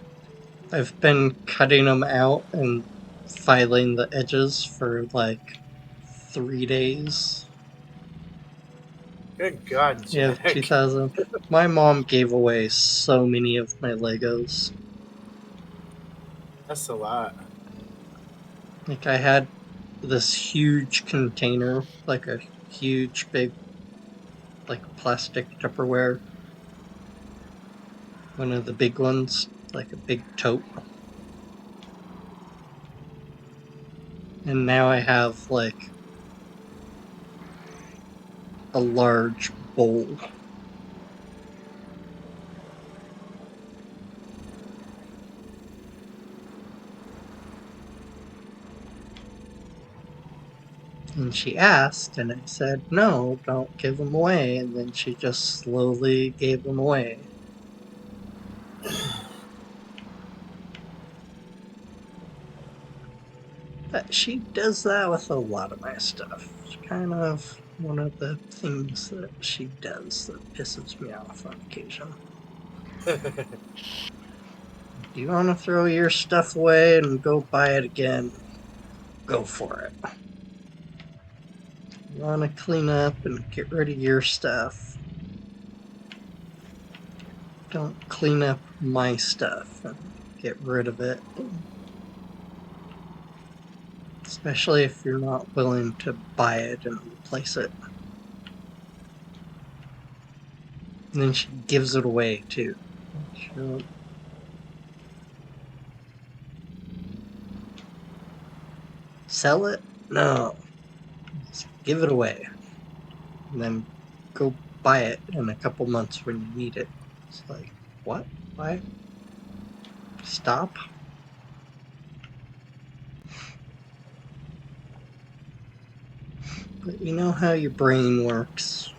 I've been cutting them out and filing the edges for like 3 days. Good God, You have Jack. 2000. My mom gave away so many of my Legos. That's a lot. Like, I had this huge container, like a huge, big, like plastic Tupperware. One of the big ones, like a big tote. And now I have, like, a large bowl. And she asked, and I said, no, don't give them away. And then she just slowly gave them away. But she does that with a lot of my stuff. It's kind of one of the things that she does that pisses me off on occasion. Do you want to throw your stuff away and go buy it again? Go for it. You want to clean up and get rid of your stuff? Don't clean up my stuff and get rid of it. Especially if you're not willing to buy it and replace it. And then she gives it away too. She'll sell it? No. Just give it away. And then go buy it in a couple months when you need it. It's like, what? Why? Stop? But you know how your brain works.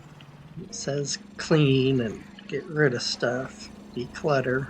It says clean and get rid of stuff, declutter.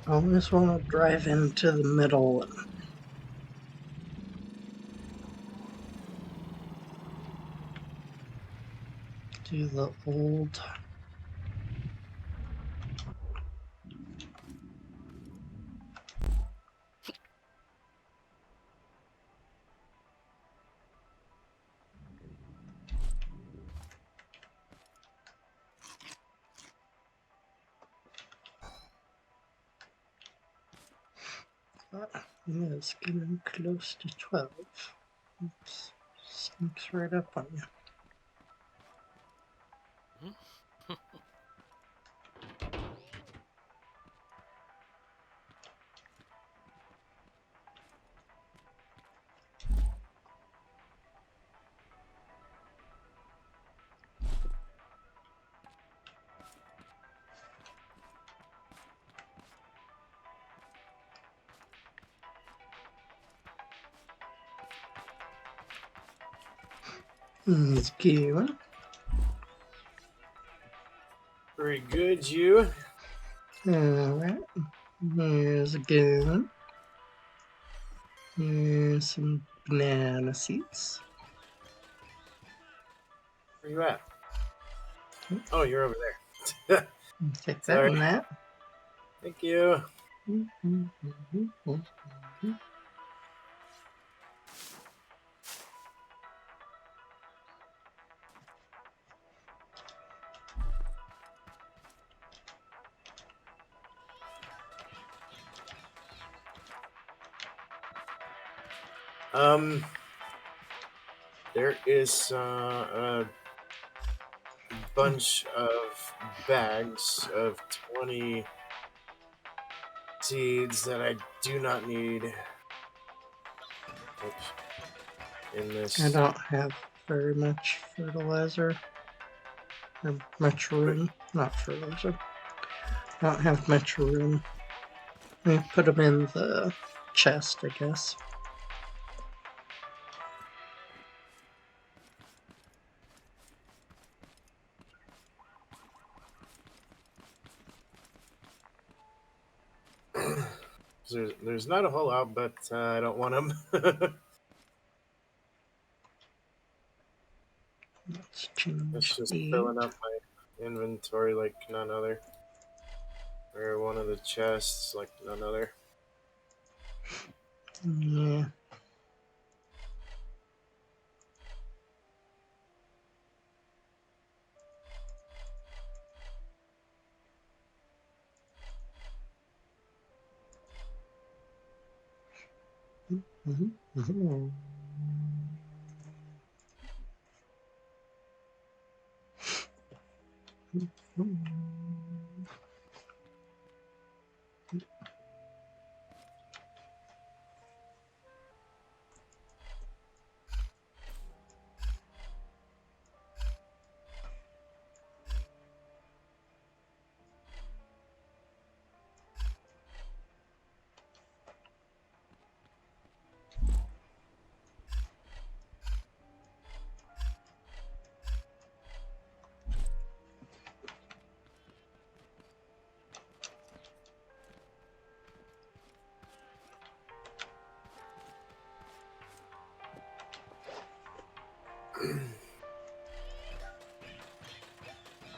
I always want to drive into the middle and do the old. Yeah, it's getting close to 12. Oops. Sneaks right up on you. It's good. Very good, you. Alright. Here's a gun. Here's some banana seeds. Where you at? Oh, you're over there. Take that Sorry. and that. Thank you. There is a bunch of bags of 20 seeds that I do not need. Oops. In this. I don't have very much fertilizer. Or much room. Not fertilizer. I don't have much room. I put them in the chest, I guess. There's not a whole lot, but I don't want them. Let's change It's just the filling up my inventory like none other. Or one of the chests like none other. Yeah.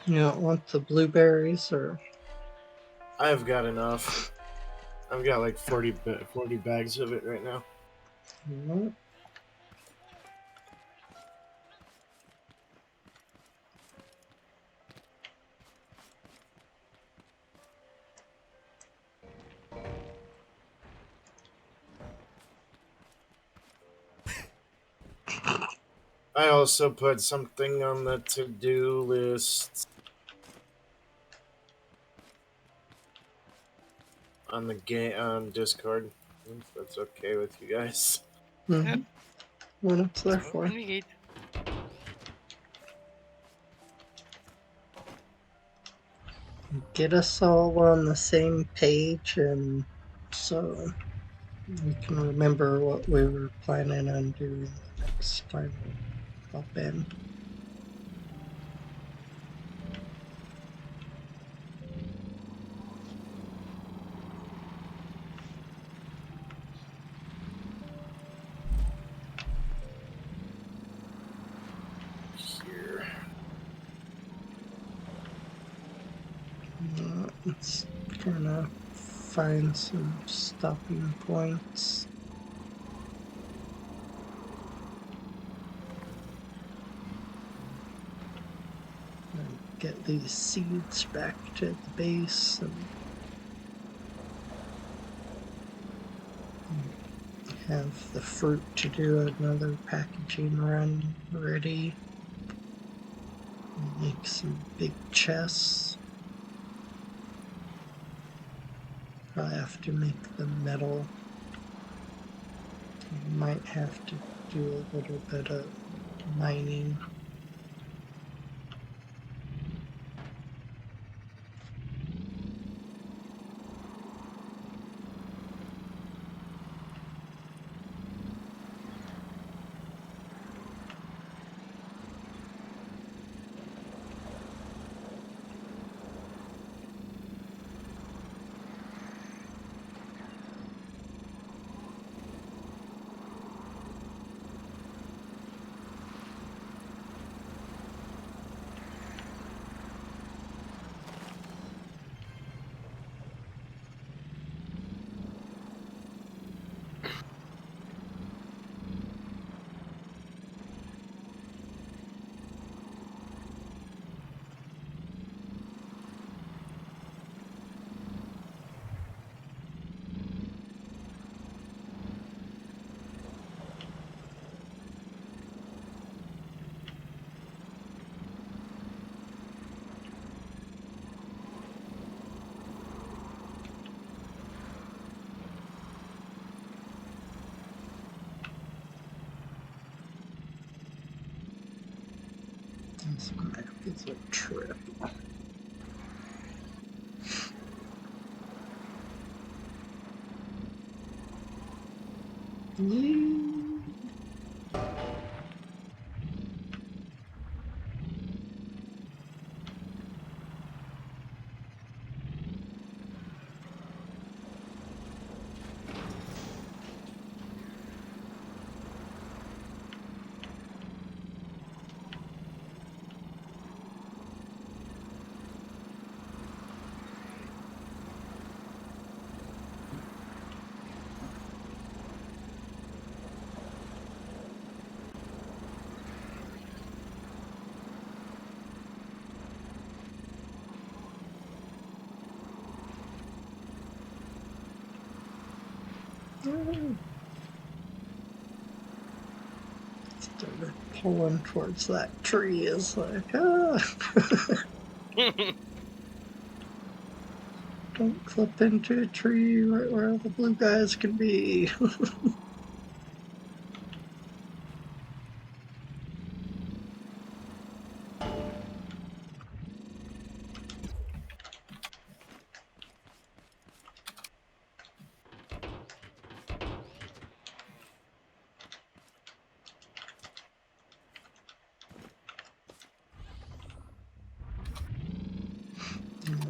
You don't want the blueberries or? I've got enough. I've got like 40 bags of it right now. No. I also put something on the to-do list on the game on Discord. If that's okay with you guys. Mm-hmm. What it's there That's what for? we need. Get us all on the same page, and so we can remember what we were planning on doing the next time we pop in. Here. Let's kind of find some stopping points. And get these seeds back to the base and have the fruit to do another packaging run ready. Make some big chests. Probably have to make the metal. Might have to do a little bit of mining. This map is a trip. Started pulling towards that tree is like, don't clip into a tree right where the blue guys can be.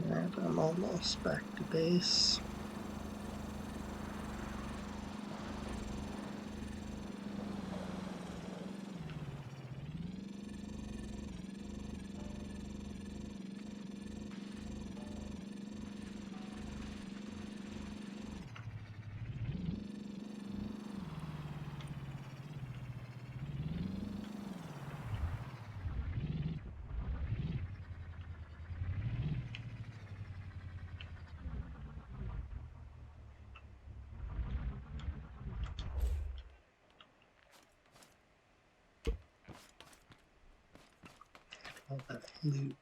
Alright, I'm almost back to base. All that loot.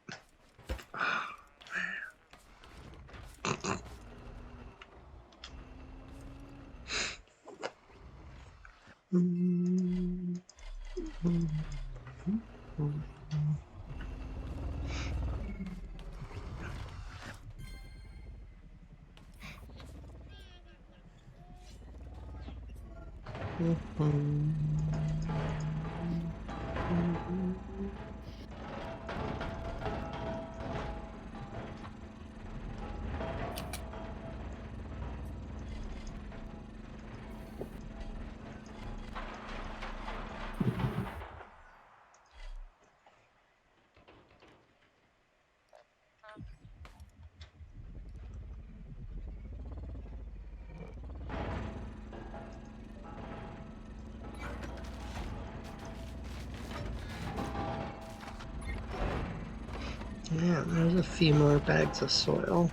Yeah, there's a few more bags of soil.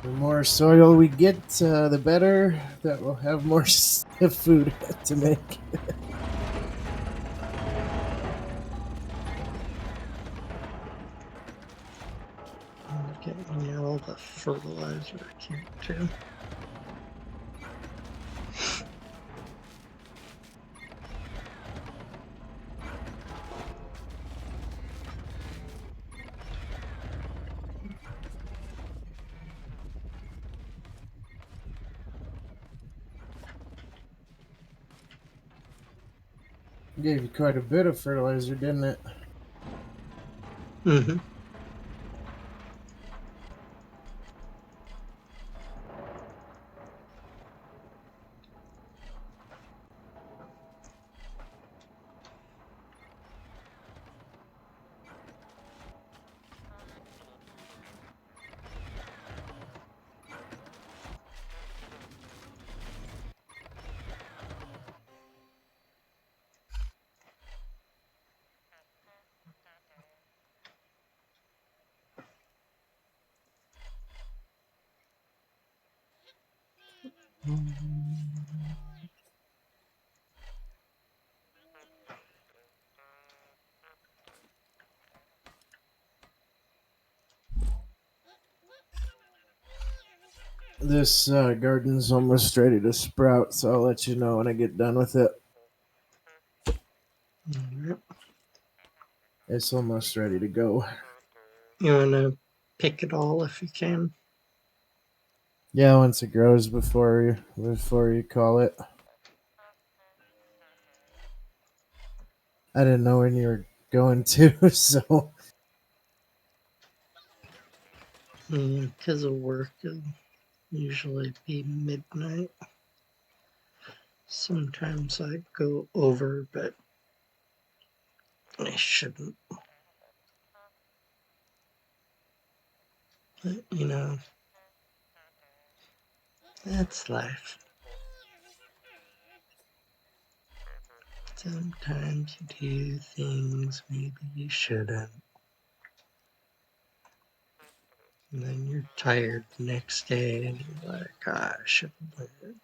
The more soil we get, the better. That we'll have more food to make. I'm getting you all the fertilizer I can too. Gave you quite a bit of fertilizer, didn't it? Mm-hmm. This garden's almost ready to sprout, so I'll let you know when I get done with it. Yep. It's almost ready to go. You want to pick it all if you can? Yeah, once it grows before you call it. I didn't know when you were going to, so Because of work, it'll usually be midnight. Sometimes I go over, but I shouldn't. But, you know, that's life. Sometimes you do things maybe you shouldn't. And then you're tired the next day and you're like, "Ah, I should have learned."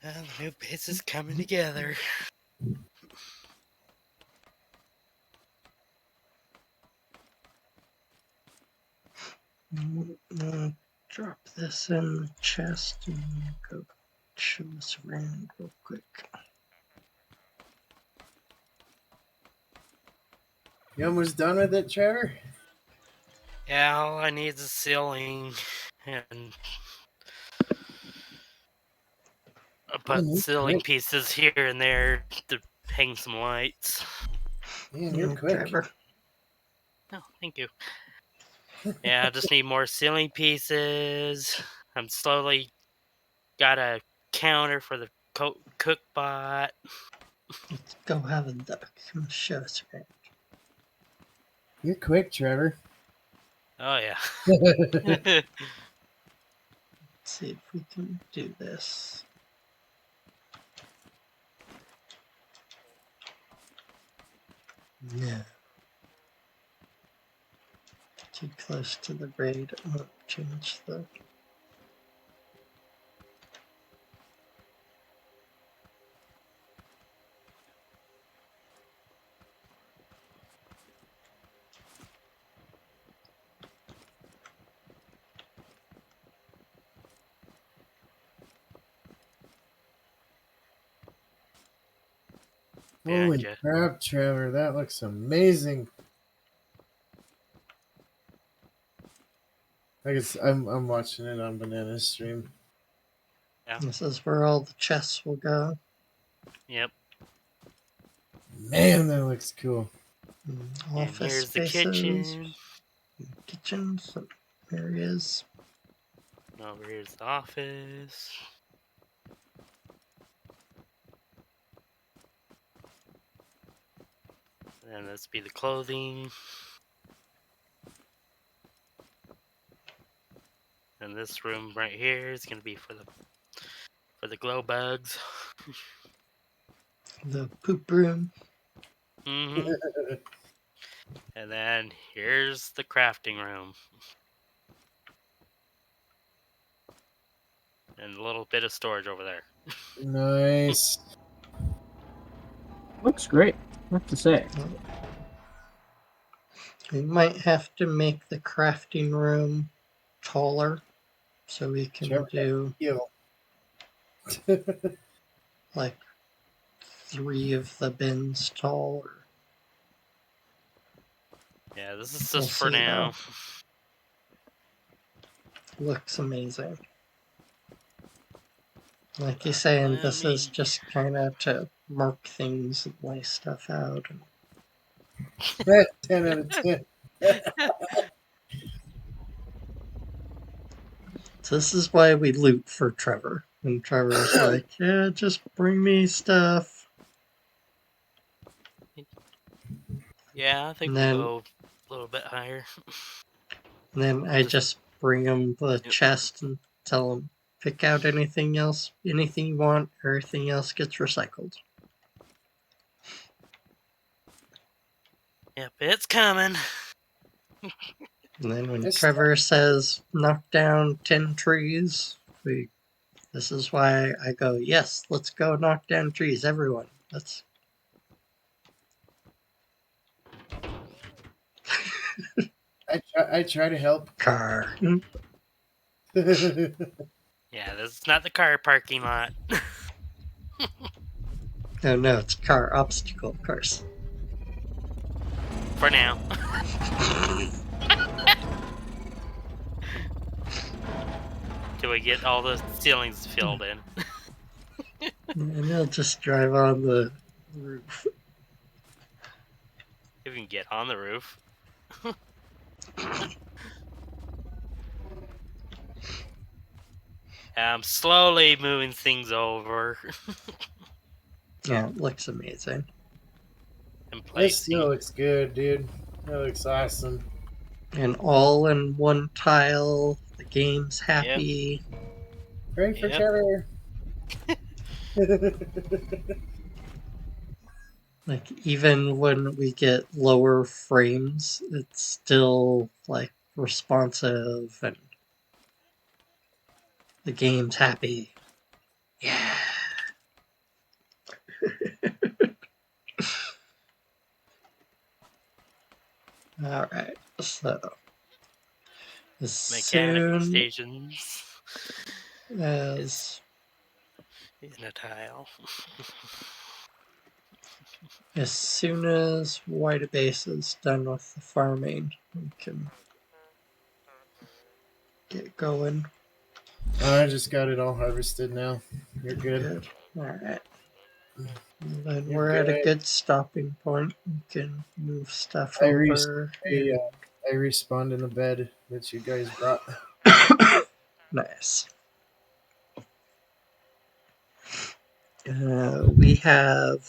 Well, the new base is coming together. Drop this in the chest and go show this around real quick. you almost done with it, Trevor? Yeah, all I need is a ceiling and I put Man, you're ceiling quick. pieces here and there to hang some lights. Man, you're quick. Trevor. Oh, thank you. Yeah, I just need more ceiling pieces. I'm slowly got a counter for the cook bot. Let's go have a duck. Come show us around. You're quick, Trevor. Oh yeah. Let's see if we can do this. Yeah. Too close to the braid. It won't change the. Holy Gotcha. crap, Trevor, that looks amazing. I guess I'm watching it on Banana's stream. Yeah. This is where all the chests will go. Yep. Man, that looks cool. Office And here's the spaces, kitchen. kitchen, some areas. Over here's the office. And this be the clothing. And this room right here is gonna be for the glow bugs. The poop room. hmm And then here's the crafting room. And a little bit of storage over there. Nice. Looks great, I have to say. We might have to make the crafting room taller so we can Trevor, do heal. like 3 of the bins tall. Or Yeah, this is we'll just for see, now. looks amazing. Like you're saying, Let this me- is just kind of to mark things and lay stuff out. 10 out of 10. So this is why we loot for Trevor. And Trevor's like, yeah, just bring me stuff. Yeah, I think And we'll then, go a little bit higher. and then I just bring him the chest and tell him, pick out anything else, anything you want, everything else gets recycled. Yep, it's coming. And then when This Trevor says, knock down 10 trees, this is why I go, yes, let's go knock down trees, everyone. Let's. I try to help. Car. Yeah, this is not the car parking lot. No, it's car obstacle course. For now. Till we get all the ceilings filled in. And he'll just drive on the roof. If we can get on the roof. I'm slowly moving things over Yeah, it looks amazing. and This still placing. looks good, dude. That looks awesome. And all in one tile. The game's happy. Pray for Yep. Trevor. Like, even when we get lower frames, it's still, like, responsive and the game's happy. Yeah. Alright, so. As Mechanical soon stations as in a tile. as soon as White Base is done with the farming, we can get going. I just got it all harvested now. You're good. Alright. Then You're we're at a good. good stopping point. We can move stuff I over. I respawned in the bed that you guys brought. Nice. We have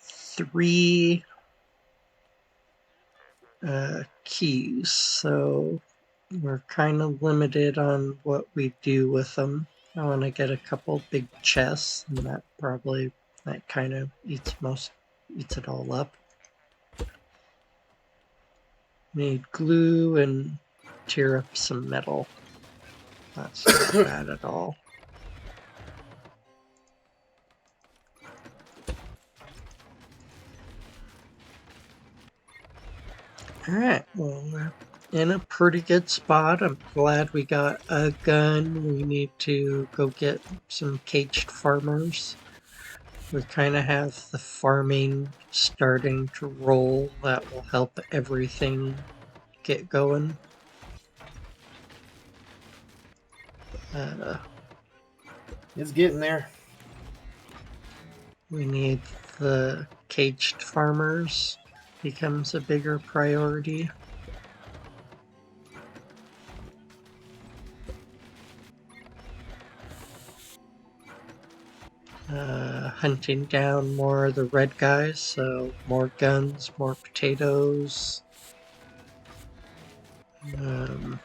3 keys, so we're kind of limited on what we do with them. I want to get a couple big chests, and that kind of eats it all up. Need glue and tear up some metal. That's not bad at all. Alright, well, we're in a pretty good spot. I'm glad we got a gun. We need to go get some caged farmers. We kind of have the farming starting to roll. That will help everything get going. It's getting there. We need the caged farmers becomes a bigger priority. Hunting down more of the red guys, so more guns, more potatoes. Um,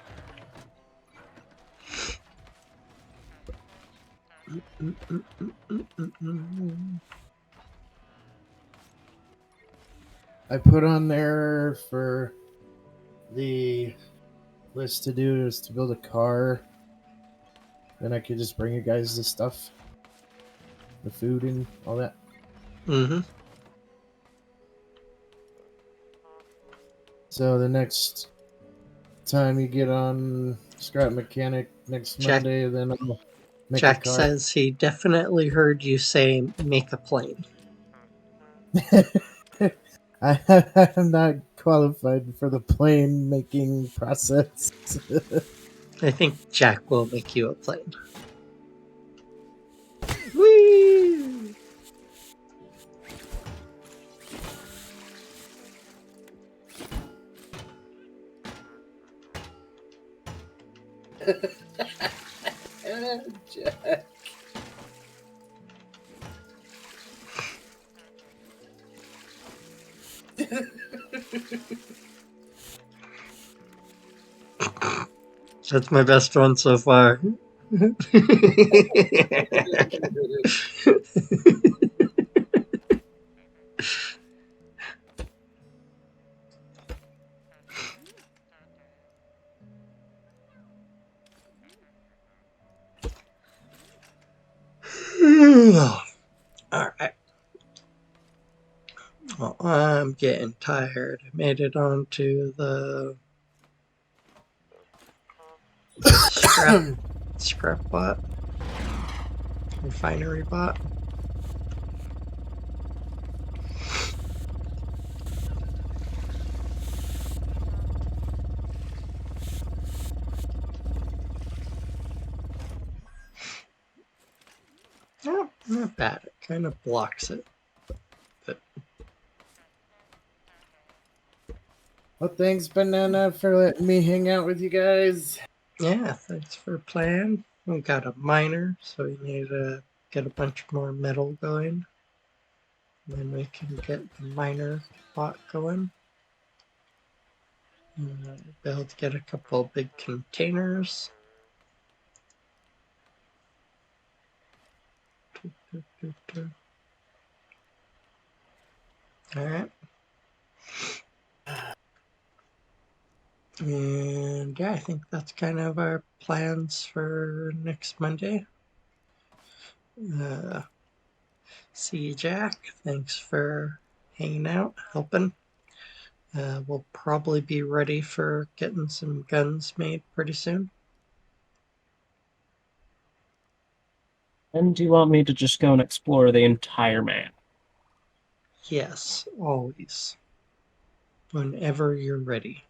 I put on there for the list to do is to build a car. Then I could just bring you guys the stuff, the food and all that. mm-hmm. So the next time you get on Scrap Mechanic next Jack- Monday, then I'll make a Jack car. says he definitely heard you say make a plane. I'm not qualified for the plane making process. I think Jack will make you a plane. Whee! Jack. That's my best one so far. Alright. Well, I'm getting tired. I made it onto the scrap bot. Refinery bot. Oh, not bad. It kind of blocks it. Well, thanks, Banana, for letting me hang out with you guys. Yeah, thanks for playing. We got a miner, so we need to get a bunch more metal going. Then we can get the miner bot going. Be able to get a couple big containers. Alright. And yeah, I think that's kind of our plans for next Monday. See you, Jack. Thanks for hanging out, helping. We'll probably be ready for getting some guns made pretty soon. And do you want me to just go and explore the entire map? Yes, always. Whenever you're ready.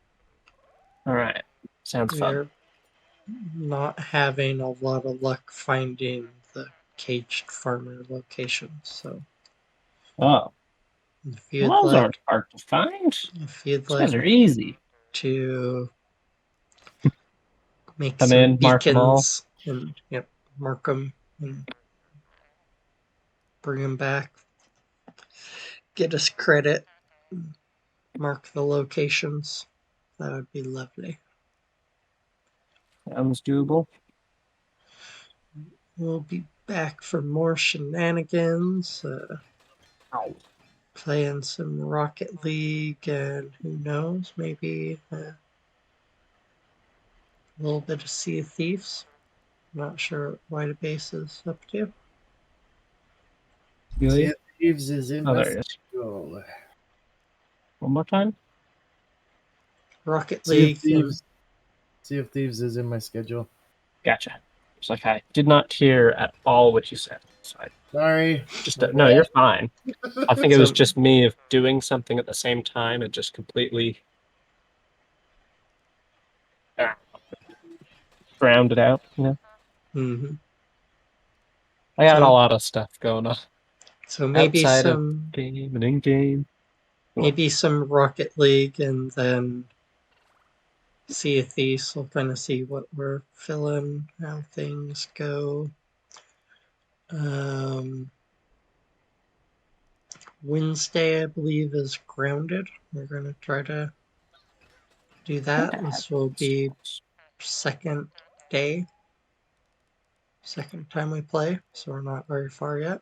Alright. Sounds fun. We're not having a lot of luck finding the caged farmer locations, so Oh. if you'd Those like, aren't hard to find. if you'd Those guys like are easy. to make Come some in, mark them all. beacons and mark them and bring them back, get us credit, mark the locations, that would be lovely. Sounds doable. We'll be back for more shenanigans, playing some Rocket League, and who knows, maybe a little bit of Sea of Thieves. Not sure what White Base is up to. Really? Sea of Thieves is in Oh, my there it is. schedule. One more time? Rocket Sea of League and Thieves. Sea of Thieves is in my schedule. Gotcha. It's like I did not hear at all what you said. So I Sorry. just My no, bad. you're fine. I think it was Some- just me of doing something at the same time and just completely drowned it out. You know, Mhm. I got So- a lot of stuff going on. So maybe Outside of some game and in-game. maybe some Rocket League, and then Sea of Thieves. We'll kind of see what we're feeling, how things go. Um, Wednesday, I believe, is Grounded. We're gonna try to do that. This will be second day, second time we play, so we're not very far yet.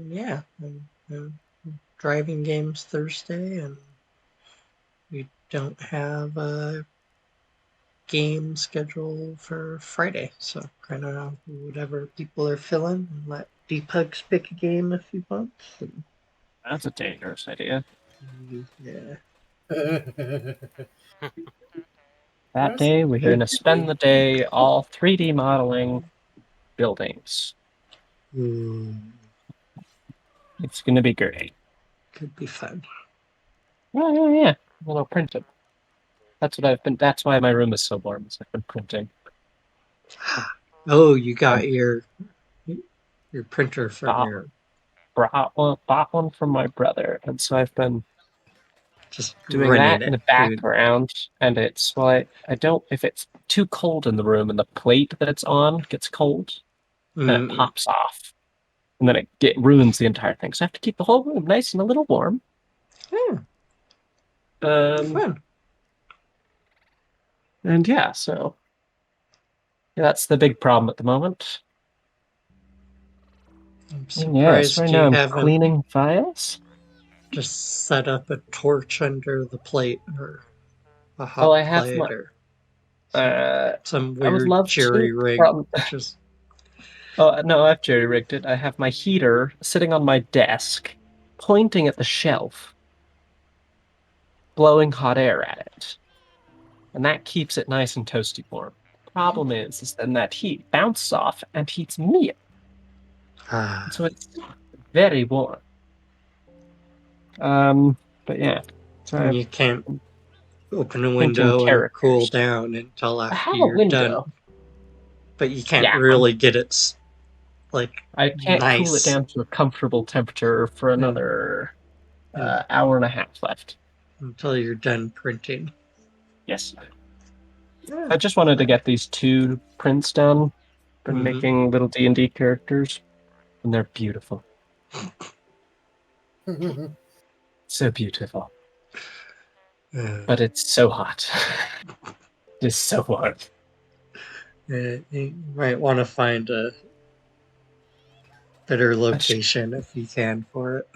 Yeah, and driving games Thursday, and we don't have a game schedule for Friday, so kind of whatever people are feeling, and let Deepugs pick a game if he wants. And, That's a dangerous idea. yeah. That day, we're going to spend the day all 3D modeling buildings. It's going to be great. Could be fun. Yeah. Well, I'll print it. That's what I've been. That's why my room is so warm. Is I've been printing. Oh, you got your printer from Bought, your bought one from my brother, and so I've been just doing running that in it, the dude. background. And it's well, I don't. If it's too cold in the room and the plate that it's on gets cold, then it Mm-mm. pops off, and then it ruins the entire thing. So I have to keep the whole room nice and a little warm. Yeah, Um, fun. and yeah, so yeah, that's the big problem at the moment. I'm And yes, right surprised now you I'm haven't cleaning files. just set up a torch under the plate or a Oh, hot I have plate my. or some I would weird love to. jury rig. Just Oh no, I've jerry rigged it. I have my heater sitting on my desk, pointing at the shelf, blowing hot air at it, and that keeps it nice and toasty warm. Problem is then that heat bounces off and heats me up, so it's very warm. But yeah, so and I'm you can't open a printing window and cool characters. down until I after have a you're done. window. But you can't Yeah, really get it like I can't cool it nice down to a comfortable temperature for and, another and hour and a half left. until you're done printing. Yes. Yeah. I just wanted to get these 2 prints done for Mm-hmm. making little D&D characters, and they're beautiful. So beautiful. But it's so hot. It's so warm. You might want to find a better location if you can for it.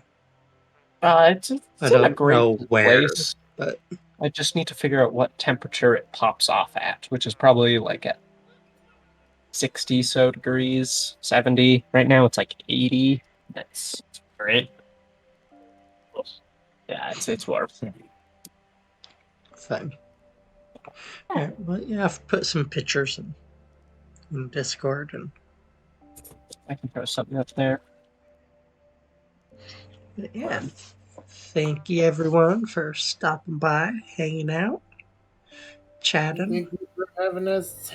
It's I in a don't great know where, place. but I just need to figure out what temperature it pops off at, which is probably like at 60 so degrees, 70. Right now it's like 80. That's great. Yeah, it's warm. fun. Yeah, well, you have to put some pictures in Discord and I can throw something up there. yeah. Thank you everyone for stopping by, hanging out, chatting. Thank you for having us.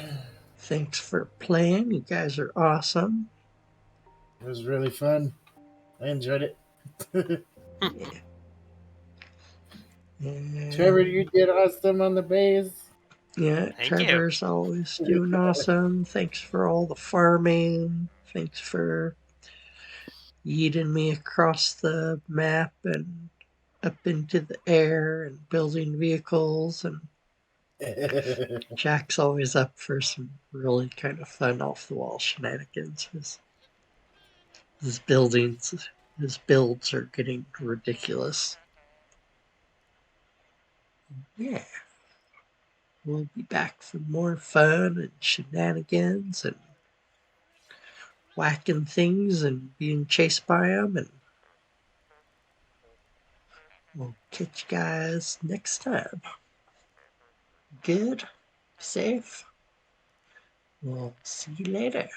Thanks for playing. You guys are awesome. It was really fun. I enjoyed it. Yeah. Trevor, And you did awesome on the bass. yeah, Thank you. Trevor's always doing awesome. Thanks for all the farming. Thanks for yeeting me across the map and up into the air and building vehicles. And Jack's always up for some really kind of fun off the wall shenanigans. His buildings, his builds are getting ridiculous. Yeah, we'll be back for more fun and shenanigans and whacking things and being chased by them. And we'll catch you guys next time. Good, safe. We'll see you later.